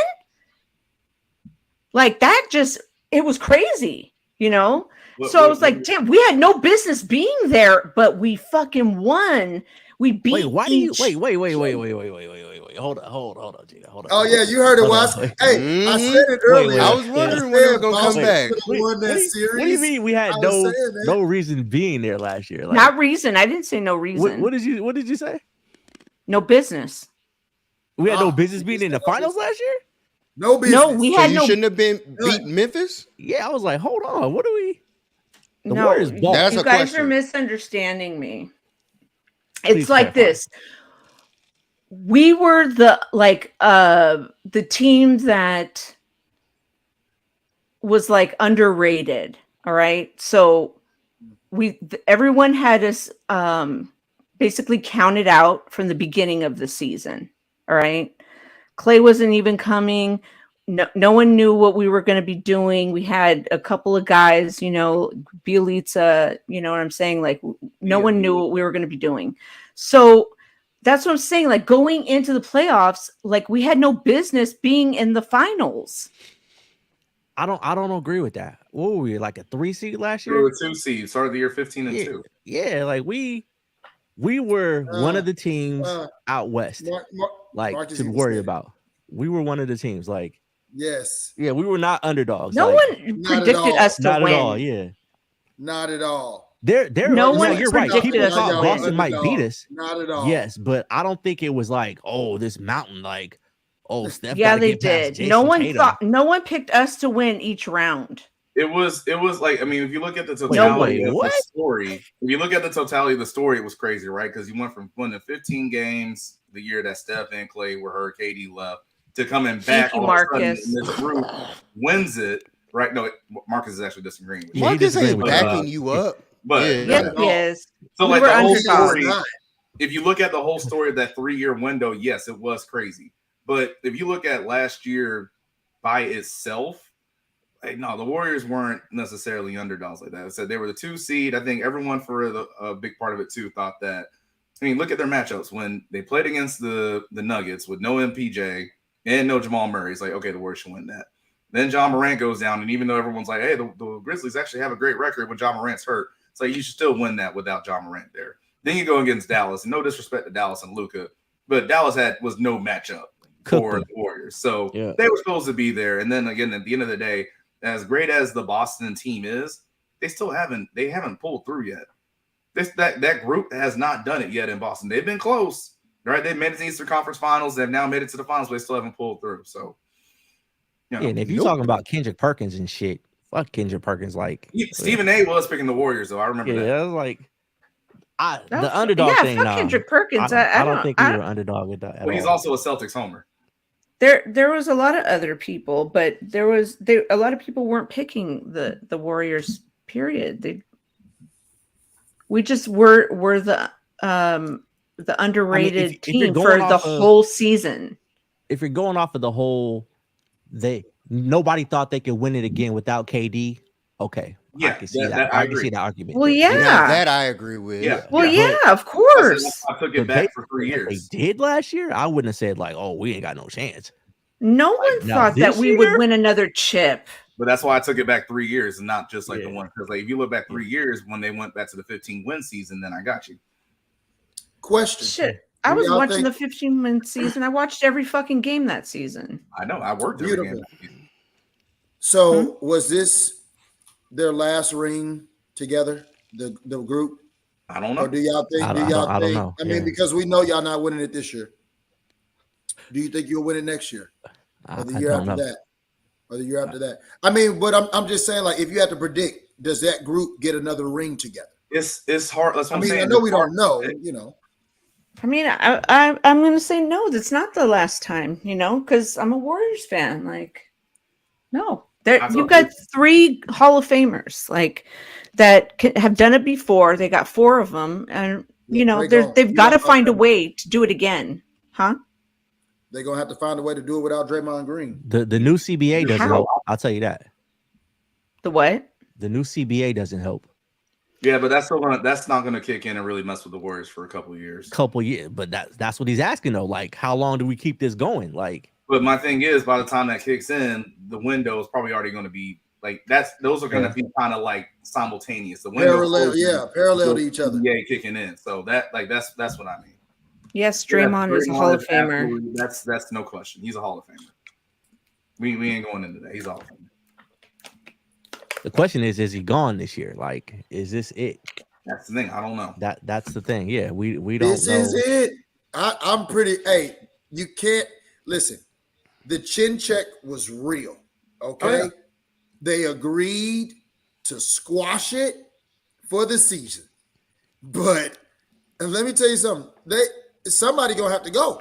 [SPEAKER 2] like that it was crazy. You know, so I was like, damn, we had no business being there, but we fucking won. We beat.
[SPEAKER 6] Wait, why do you wait? Hold on, Gina. Hold on.
[SPEAKER 5] Oh yeah, you heard it, Watts. Hey, I said it earlier.
[SPEAKER 4] I was wondering when it was gonna come back.
[SPEAKER 6] What do you mean we had no reason being there last year? Like,
[SPEAKER 2] not reason. I didn't say no reason.
[SPEAKER 6] What did you say?
[SPEAKER 2] No business.
[SPEAKER 6] We had no business being in the finals last year.
[SPEAKER 5] No business.
[SPEAKER 2] No, we had
[SPEAKER 4] you shouldn't have been beat Memphis.
[SPEAKER 6] Yeah, I was like, hold on, what do we? The
[SPEAKER 2] no,
[SPEAKER 6] Warriors ball.
[SPEAKER 2] You guys are misunderstanding me. It's like this. We were the team that was like underrated. All right, so everyone had us basically counted out from the beginning of the season. All right. Clay wasn't even coming. No one knew what we were going to be doing. We had a couple of guys, you know, Bielitsa, you know what I'm saying? Like no one knew what we were going to be doing. So That's what I'm saying. Like going into the playoffs, like we had no business being in the finals.
[SPEAKER 6] I don't agree with that. What were we, like a 3 seed last
[SPEAKER 3] We
[SPEAKER 6] year?
[SPEAKER 3] were 2 seed, started the year 15-2.
[SPEAKER 6] Yeah, like we were one of the teams out west, like to worry about. We were one of the teams, like
[SPEAKER 5] yes,
[SPEAKER 6] yeah, we were not underdogs.
[SPEAKER 2] No
[SPEAKER 6] like,
[SPEAKER 2] one predicted us to
[SPEAKER 6] not
[SPEAKER 2] win.
[SPEAKER 6] at all. Yeah,
[SPEAKER 5] not at all.
[SPEAKER 2] No one
[SPEAKER 6] you're right.
[SPEAKER 2] predicted
[SPEAKER 6] People
[SPEAKER 2] us
[SPEAKER 6] thought
[SPEAKER 2] to
[SPEAKER 6] Boston
[SPEAKER 2] win.
[SPEAKER 6] might beat us.
[SPEAKER 5] Not at all.
[SPEAKER 6] Yes, but I don't think it was like, oh, this mountain, like, oh, Steph.
[SPEAKER 2] Yeah,
[SPEAKER 6] gotta
[SPEAKER 2] they
[SPEAKER 6] get past
[SPEAKER 2] did.
[SPEAKER 6] Jason
[SPEAKER 2] No one
[SPEAKER 6] Tatum.
[SPEAKER 2] thought. No one picked us to win each round.
[SPEAKER 3] It was like, I mean, if you look at the totality of the story, if you look at the totality of the story, it was crazy, right? Because you went from winning 15 games the year that Steph and Clay were hurt, KD left, to coming back all of a sudden in this group, wins it, right? No, Marcus is actually disagreeing with you.
[SPEAKER 4] Marcus ain't backing you up.
[SPEAKER 3] But
[SPEAKER 2] yes, he is.
[SPEAKER 3] So
[SPEAKER 2] we
[SPEAKER 3] like
[SPEAKER 2] were
[SPEAKER 3] the whole
[SPEAKER 2] underdogs.
[SPEAKER 3] story, if you look at the whole story of that 3-year window, yes, it was crazy. But if you look at last year by itself, like, no, the Warriors weren't necessarily underdogs like that. I said they were the 2 seed. I think everyone for a big part of it too thought that. I mean, look at their matchups when they played against the Nuggets with no MPJ and no Jamal Murray. It's like, okay, the Warriors should win that. Then John Morant goes down, and even though everyone's like, hey, the Grizzlies actually have a great record when John Morant's hurt, it's like you should still win that without John Morant there. Then you go against Dallas, and no disrespect to Dallas and Luka, but Dallas was no matchup for the Warriors. So they were supposed to be there. And then again, at the end of the day, as great as the Boston team is, they haven't pulled through yet. That group has not done it yet in Boston. They've been close, right? They've made it to the Eastern Conference Finals. They've now made it to the finals, but they still haven't pulled through. So,
[SPEAKER 6] you know, and if you're talking about Kendrick Perkins and shit, fuck Kendrick Perkins. Like
[SPEAKER 3] Stephen A. was picking the Warriors, though. I remember that.
[SPEAKER 6] Yeah, I was like, the underdog thing.
[SPEAKER 2] Fuck Kendrick Perkins.
[SPEAKER 6] I don't think we were underdog at that.
[SPEAKER 3] But he's also a Celtics homer.
[SPEAKER 2] There was a lot of other people, but a lot of people weren't picking the Warriors. Period. We just were the underrated team for the whole season.
[SPEAKER 6] If you're going off of the whole, nobody thought they could win it again without KD. Okay,
[SPEAKER 3] yeah,
[SPEAKER 6] I can see that. I can see that argument.
[SPEAKER 2] Well, yeah,
[SPEAKER 4] that I agree with.
[SPEAKER 3] Yeah,
[SPEAKER 2] well, yeah, of course.
[SPEAKER 3] I took it back for 3 years.
[SPEAKER 6] They did last year. I wouldn't have said like, oh, we ain't got no chance.
[SPEAKER 2] No one thought that we would win another chip.
[SPEAKER 3] But that's why I took it back 3 years and not just like the one. Because like if you look back 3 years when they went back to the 15-win season, then I got you.
[SPEAKER 5] Question.
[SPEAKER 2] Shit. I was watching the 15-win season. I watched every fucking game that season.
[SPEAKER 3] I know. I worked every game that season.
[SPEAKER 5] So was this their last ring together, the group?
[SPEAKER 3] I don't know.
[SPEAKER 5] Or do y'all think?
[SPEAKER 6] I don't know.
[SPEAKER 5] I mean, because we know y'all not winning it this year. Do you think you'll win it next year? Or the year after that? Or the year after that? I mean, but I'm just saying, like, if you had to predict, does that group get another ring together?
[SPEAKER 3] It's hard. That's what I'm saying.
[SPEAKER 5] I know we don't know, you know.
[SPEAKER 2] I mean, I'm going to say no. That's not the last time, you know, because I'm a Warriors fan. Like, no, you got 3 Hall of Famers like that have done it before. They got 4 of them, and you know they've got to find a way to do it again, huh?
[SPEAKER 5] They're gonna have to find a way to do it without Draymond Green.
[SPEAKER 6] The new CBA doesn't help. I'll tell you that.
[SPEAKER 2] The what?
[SPEAKER 6] The new CBA doesn't help.
[SPEAKER 3] Yeah, but that's not gonna kick in and really mess with the Warriors for a couple of years.
[SPEAKER 6] But that's what he's asking though. Like, how long do we keep this going? Like,
[SPEAKER 3] but my thing is, by the time that kicks in, the window is probably already going to be like those are going to be kind of like simultaneous. The window
[SPEAKER 5] parallel to each other.
[SPEAKER 3] Yeah, kicking in. So that's what I mean.
[SPEAKER 2] Yes, Draymond is a Hall of Famer.
[SPEAKER 3] That's no question. He's a Hall of Famer. We ain't going into that. He's a Hall of Famer.
[SPEAKER 6] The question is he gone this year? Like, is this it?
[SPEAKER 3] That's the thing. I don't know.
[SPEAKER 6] That's the thing. Yeah, we don't know.
[SPEAKER 5] This is it. I'm pretty. Hey, you can't listen. The chin check was real. Okay,
[SPEAKER 3] oh, yeah.
[SPEAKER 5] They agreed to squash it for the season, but let me tell you something. Somebody gonna have to go.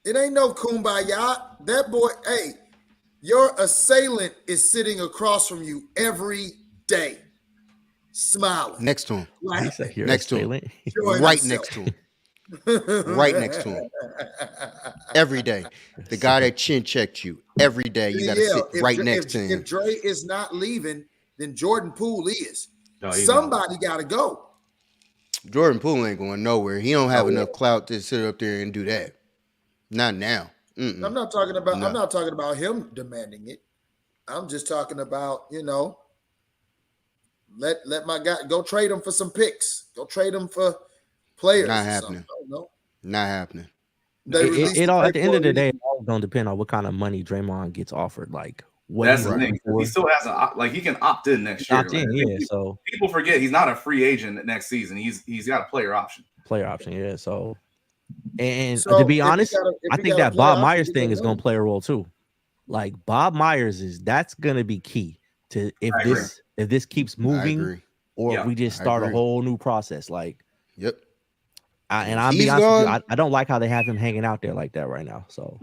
[SPEAKER 5] It ain't no kumbaya. That boy, hey, your assailant is sitting across from you every day, smiling.
[SPEAKER 4] Next to him.
[SPEAKER 6] Next to him.
[SPEAKER 4] Right next to him. Right next to him. Every day. The guy that chin checked you. Every day you got to sit right next to him.
[SPEAKER 5] If Dre is not leaving, then Jordan Poole is. Somebody got to go.
[SPEAKER 4] Jordan Poole ain't going nowhere. He don't have enough clout to sit up there and do that. Not now. Mm-mm.
[SPEAKER 5] I'm not talking about. No. I'm not talking about him demanding it. I'm just talking about, let my guy go trade him for some picks. Go trade him for players.
[SPEAKER 4] Not happening. Not happening.
[SPEAKER 6] It all at the end of the day, it all gonna depend on what kind of money Draymond gets offered. Like what
[SPEAKER 3] that's the thing. He still has he can opt in next year.
[SPEAKER 6] So
[SPEAKER 3] people forget he's not a free agent next season. He's got a player option.
[SPEAKER 6] Yeah. So to be honest, I think that Bob Myers thing is gonna play a role too. Like Bob Myers that's gonna be key to if this keeps moving or if we just start a whole new process. Like I'll be honest with you, I don't like how they have him hanging out there like that right now. So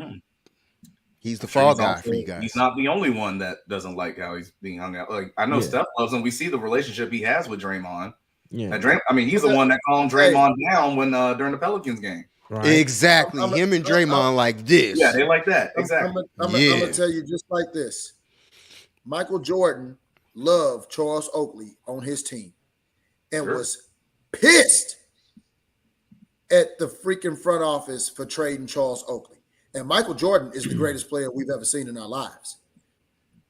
[SPEAKER 4] he's the fall guy for you guys.
[SPEAKER 3] He's not the only one that doesn't like how he's being hung out. Like I know Steph loves him. We see the relationship he has with Draymond. Yeah, he's the one that calmed Draymond down when during the Pelicans game.
[SPEAKER 4] Right. Exactly. Him and Draymond like this.
[SPEAKER 3] Yeah, they like that. Exactly.
[SPEAKER 5] I'm gonna tell you just like this. Michael Jordan loved Charles Oakley on his team and was pissed at the freaking front office for trading Charles Oakley. And Michael Jordan is the greatest player we've ever seen in our lives.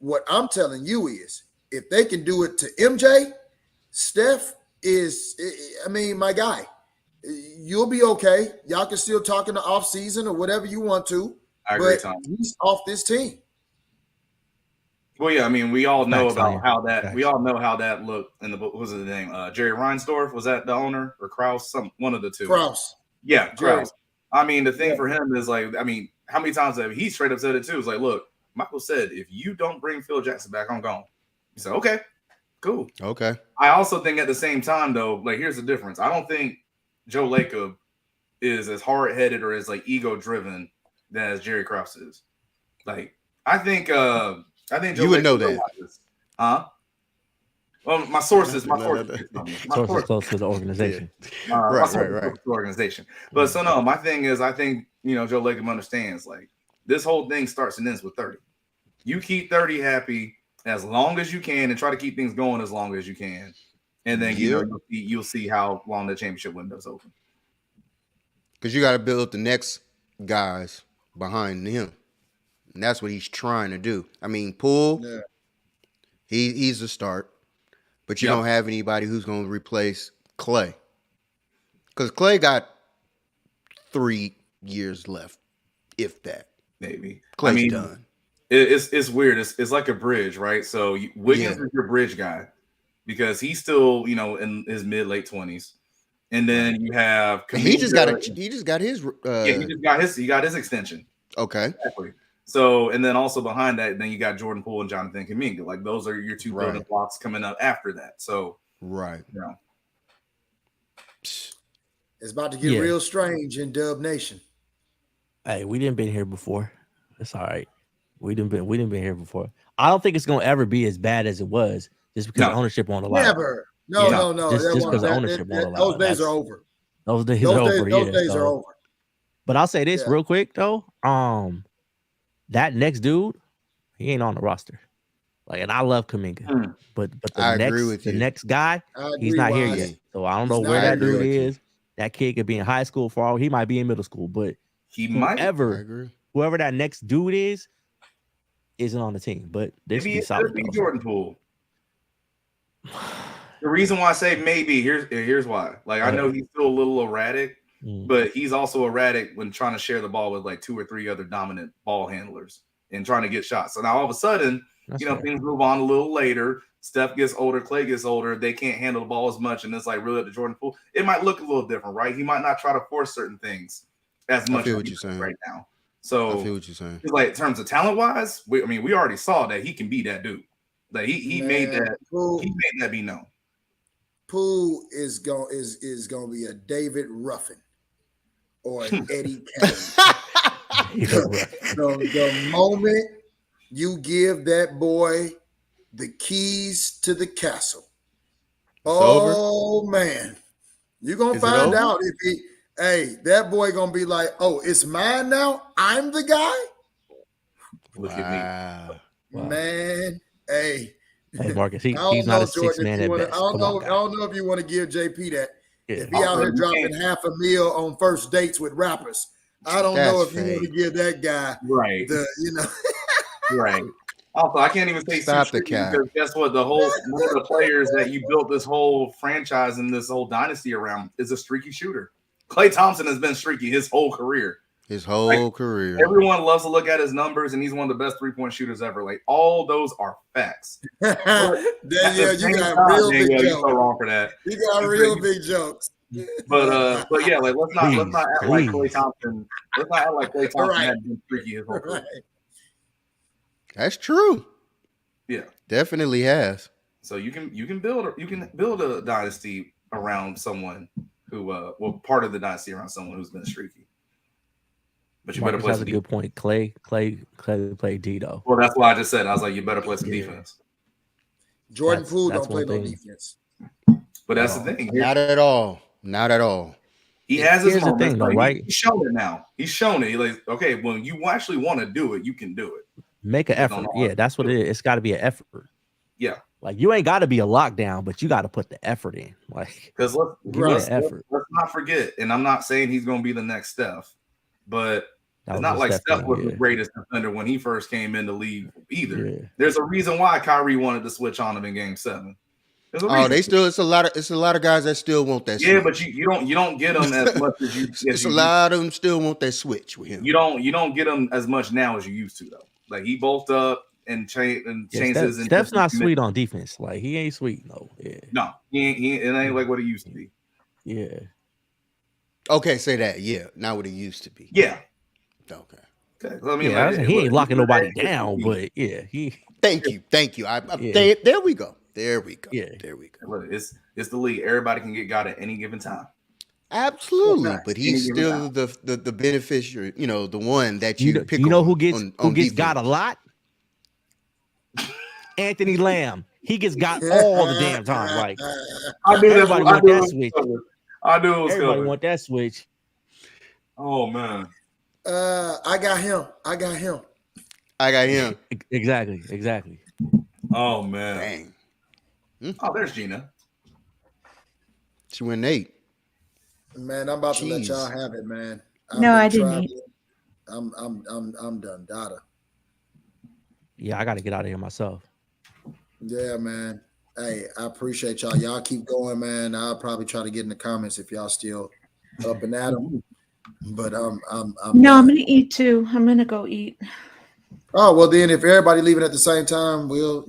[SPEAKER 5] What I'm telling you is, if they can do it to MJ, Steph is, my guy. You'll be okay. Y'all can still talk in the off season or whatever you want to.
[SPEAKER 3] I agree,
[SPEAKER 5] but he's off this team.
[SPEAKER 3] Well, yeah, we all know about how that. We all know how that looked in the book. What was his name? Jerry Reinsdorf, was that the owner, or Krause? One of the two.
[SPEAKER 5] Krause.
[SPEAKER 3] Yeah, Krause. The thing for him is how many times have he straight up said it too? It's like, look, Michael said, if you don't bring Phil Jackson back, I'm gone. He said, okay, cool.
[SPEAKER 4] Okay.
[SPEAKER 3] I also think at the same time though, here's the difference. I don't think Joe Lacob is as hard-headed or as ego-driven as Jerry Krause is. I think Joe
[SPEAKER 4] you would know that.
[SPEAKER 3] Huh? Well, my sources close
[SPEAKER 6] to the organization.
[SPEAKER 3] Right. Organization. But my thing is, I think Joe Lacob understands this whole thing starts and ends with 30. You keep 30 happy as long as you can and try to keep things going as long as you can. And then you'll see how long the championship window's open.
[SPEAKER 4] Because you got to build up the next guys behind him, and that's what he's trying to do. Poole, he's a start, but you don't have anybody who's going to replace Clay. Because Clay got 3 years left, if that.
[SPEAKER 3] Maybe
[SPEAKER 4] Clay's done.
[SPEAKER 3] It's weird. It's like a bridge, right? So Wiggins is your bridge guy. Because he's still, in his mid-late 20s, and then you have Kuminga.
[SPEAKER 4] He just got his.
[SPEAKER 3] He got his extension.
[SPEAKER 4] Okay.
[SPEAKER 3] Exactly. So, and then also behind that, then you got Jordan Poole and Jonathan Kuminga. Those are your two building blocks coming up after that. So,
[SPEAKER 5] it's about to get real strange in Dub Nation.
[SPEAKER 6] Hey, we didn't been here before. It's all right. We didn't been here before. I don't think it's gonna ever be as bad as it was. Just because the ownership won't allow.
[SPEAKER 5] Never. No.
[SPEAKER 6] Just because the ownership won't allow.
[SPEAKER 5] Those days are over.
[SPEAKER 6] Those days are over.
[SPEAKER 5] Those days are over.
[SPEAKER 6] But I'll say this real quick though. That next dude, he ain't on the roster. And I love Kuminga, but the next guy, he's not here yet. So I don't know where that dude is. That kid could be in high school for all. He might be in middle school, but whoever that next dude is, isn't on the team. But this
[SPEAKER 3] maybe it could be Jordan Poole. The reason why I say maybe here's why. I know he's still a little erratic, but he's also erratic when trying to share the ball with 2 or 3 other dominant ball handlers and trying to get shots. So now all of a sudden, things move on a little later. Steph gets older, Clay gets older. They can't handle the ball as much, and it's really up to Jordan Poole. It might look a little different, right? He might not try to force certain things as much as he's saying right now. So
[SPEAKER 4] I feel what you're saying.
[SPEAKER 3] In terms of talent wise, we already saw that he can be that dude. He made that. He made that be known.
[SPEAKER 5] Poole is going to be a David Ruffin or an Eddie Kane. The moment you give that boy the keys to the castle, man, you're gonna find out if he. Hey, that boy gonna be like, oh, it's mine now. I'm the guy.
[SPEAKER 3] Look at me,
[SPEAKER 5] man. Hey,
[SPEAKER 6] Marcus, he's not a 6-man at best.
[SPEAKER 5] I don't know if you want to give JP that. If he out here dropping $500,000 on first dates with rappers, I don't know if you want to give that guy
[SPEAKER 3] right. Right. Also, I can't even say
[SPEAKER 4] Stop the cap.
[SPEAKER 3] because guess what? One of the players that you built this whole franchise and this whole dynasty around is a streaky shooter. Klay Thompson has been streaky his whole career.
[SPEAKER 4] Career.
[SPEAKER 3] Everyone loves to look at his numbers, and he's one of the best 3-point shooters ever. Like all those are facts.
[SPEAKER 5] Danielle, you got real big jokes.
[SPEAKER 3] You're so wrong for that.
[SPEAKER 5] You got real big jokes.
[SPEAKER 3] But yeah, like let's not act like Klay Thompson. Let's not act like Klay Thompson had been streaky his whole career. That's
[SPEAKER 4] true.
[SPEAKER 3] Yeah,
[SPEAKER 4] definitely has.
[SPEAKER 3] So you can build a dynasty around someone who part of the dynasty around someone who's been streaky. But you better play some
[SPEAKER 6] defense. Good point. Clay played D though.
[SPEAKER 3] Well, that's why I just said I was like, you better play some defense.
[SPEAKER 5] Jordan Poole don't play no defense.
[SPEAKER 3] But that's the thing.
[SPEAKER 4] Not at all. Not at all.
[SPEAKER 3] He has his moments,
[SPEAKER 6] thing, though, right?
[SPEAKER 3] He's shown it now. He's shown it. He's like, okay, when you actually want to do it, you can do it.
[SPEAKER 6] Make an effort. Yeah, that's what it is. It's got to be an effort.
[SPEAKER 3] Yeah.
[SPEAKER 6] Like you ain't got to be a lockdown, but you got to put the effort in. Like
[SPEAKER 3] because let's not forget, and I'm not saying he's going to be the next Steph, but it's not like Steph was the greatest defender when he first came in the league either. Yeah. There's a reason why Kyrie wanted to switch on him in Game 7.
[SPEAKER 4] It's a lot of guys that still want that.
[SPEAKER 3] Yeah,
[SPEAKER 4] switch.
[SPEAKER 3] But you don't get them as much as you.
[SPEAKER 4] It's a lot of them still want that switch with him.
[SPEAKER 3] You don't get them as much now as you used to though. Like he bulked up and changes.
[SPEAKER 6] Steph's not sweet on defense. Like he ain't sweet. No,
[SPEAKER 3] no, he it ain't like what he used to be.
[SPEAKER 6] Yeah.
[SPEAKER 4] Okay, say that. Yeah, not what he used to be.
[SPEAKER 3] Yeah.
[SPEAKER 4] Okay.
[SPEAKER 3] I mean,
[SPEAKER 6] he ain't locking nobody down, but yeah, he.
[SPEAKER 4] Thank you. There we go.
[SPEAKER 6] Yeah,
[SPEAKER 4] there we go.
[SPEAKER 3] Look, it's the league. Everybody can get got at any given time.
[SPEAKER 4] Absolutely, but he's still the beneficiary. You know, the one that you pick.
[SPEAKER 6] You know who
[SPEAKER 4] gets
[SPEAKER 6] got a lot? Anthony Lamb. He gets got all the damn time. Like everybody want that switch.
[SPEAKER 3] I knew it was
[SPEAKER 6] everybody want that switch.
[SPEAKER 3] Oh man.
[SPEAKER 5] I got him.
[SPEAKER 6] Exactly.
[SPEAKER 3] Oh man.
[SPEAKER 4] Dang.
[SPEAKER 3] Oh, there's Gina.
[SPEAKER 4] She went 8.
[SPEAKER 5] Man, I'm about to let y'all have it, man.
[SPEAKER 2] I didn't eat.
[SPEAKER 5] I'm done. Dada.
[SPEAKER 6] Yeah, I got to get out of here myself.
[SPEAKER 5] Yeah, man. Hey, I appreciate y'all. Y'all keep going, man. I'll probably try to get in the comments if y'all still up and at them. But I'm
[SPEAKER 2] gonna eat too. I'm gonna go eat.
[SPEAKER 5] Oh well, then if everybody leaving at the same time, we'll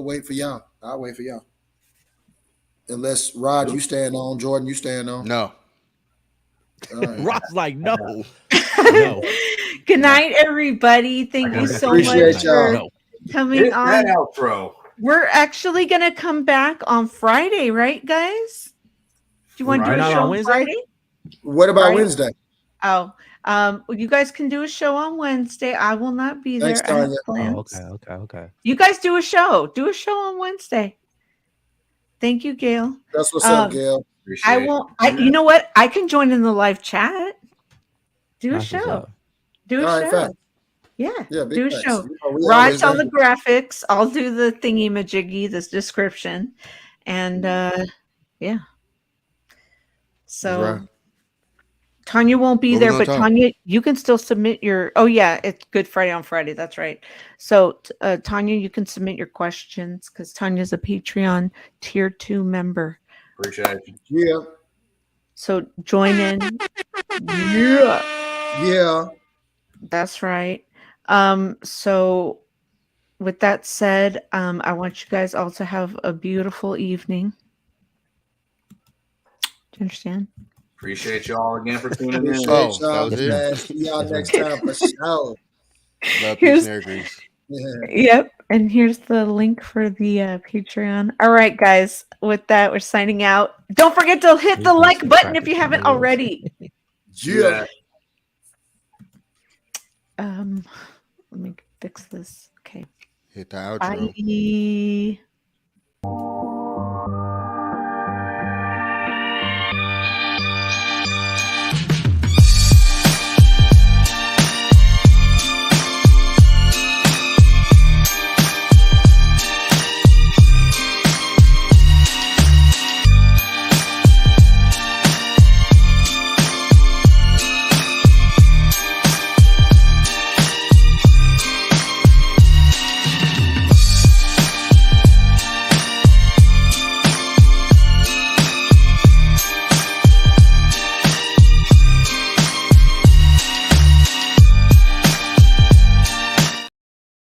[SPEAKER 5] wait for y'all. I'll wait for y'all. Unless Rod, you stand on, Jordan, you stand on.
[SPEAKER 4] No.
[SPEAKER 6] Right. Rod's like no.
[SPEAKER 2] Good night, everybody. Thank you so much for coming on.
[SPEAKER 3] That outro.
[SPEAKER 2] We're actually gonna come back on Friday, right, guys? Do you want to do a show on Friday?
[SPEAKER 5] What about Wednesday?
[SPEAKER 2] Oh, you guys can do a show on Wednesday. I will not be there.
[SPEAKER 5] Thanks, Tanya.
[SPEAKER 6] Okay.
[SPEAKER 2] You guys do a show. Do a show on Wednesday. Thank you, Gail.
[SPEAKER 5] That's what's up, Gail.
[SPEAKER 2] I won't. You know what? I can join in the live chat. Do a show. Do a show.
[SPEAKER 5] Fact.
[SPEAKER 2] Yeah. Do a
[SPEAKER 5] thanks.
[SPEAKER 2] show. Rod's on the graphics. I'll do the thingy majiggy, this description, and yeah. So.
[SPEAKER 4] Right.
[SPEAKER 2] Tanya won't be there, but Tanya, you can still submit your. Oh yeah, it's Good Friday on Friday. That's right. So Tanya, you can submit your questions because Tanya's a Patreon tier 2 member.
[SPEAKER 3] Appreciate it.
[SPEAKER 5] Yeah.
[SPEAKER 2] So join in.
[SPEAKER 5] Yeah.
[SPEAKER 2] That's right. So with that said, I want you guys all to have a beautiful evening. Do you understand?
[SPEAKER 3] Appreciate y'all again for tuning in.
[SPEAKER 5] That was it. See y'all next time for sure.
[SPEAKER 4] Love, peace, and grease.
[SPEAKER 2] Yep. And here's the link for the Patreon. All right, guys. With that, we're signing out. Don't forget to hit the like button if you haven't already.
[SPEAKER 5] Yeah.
[SPEAKER 2] Let me fix this. Okay.
[SPEAKER 4] Hit the outro.
[SPEAKER 2] Bye.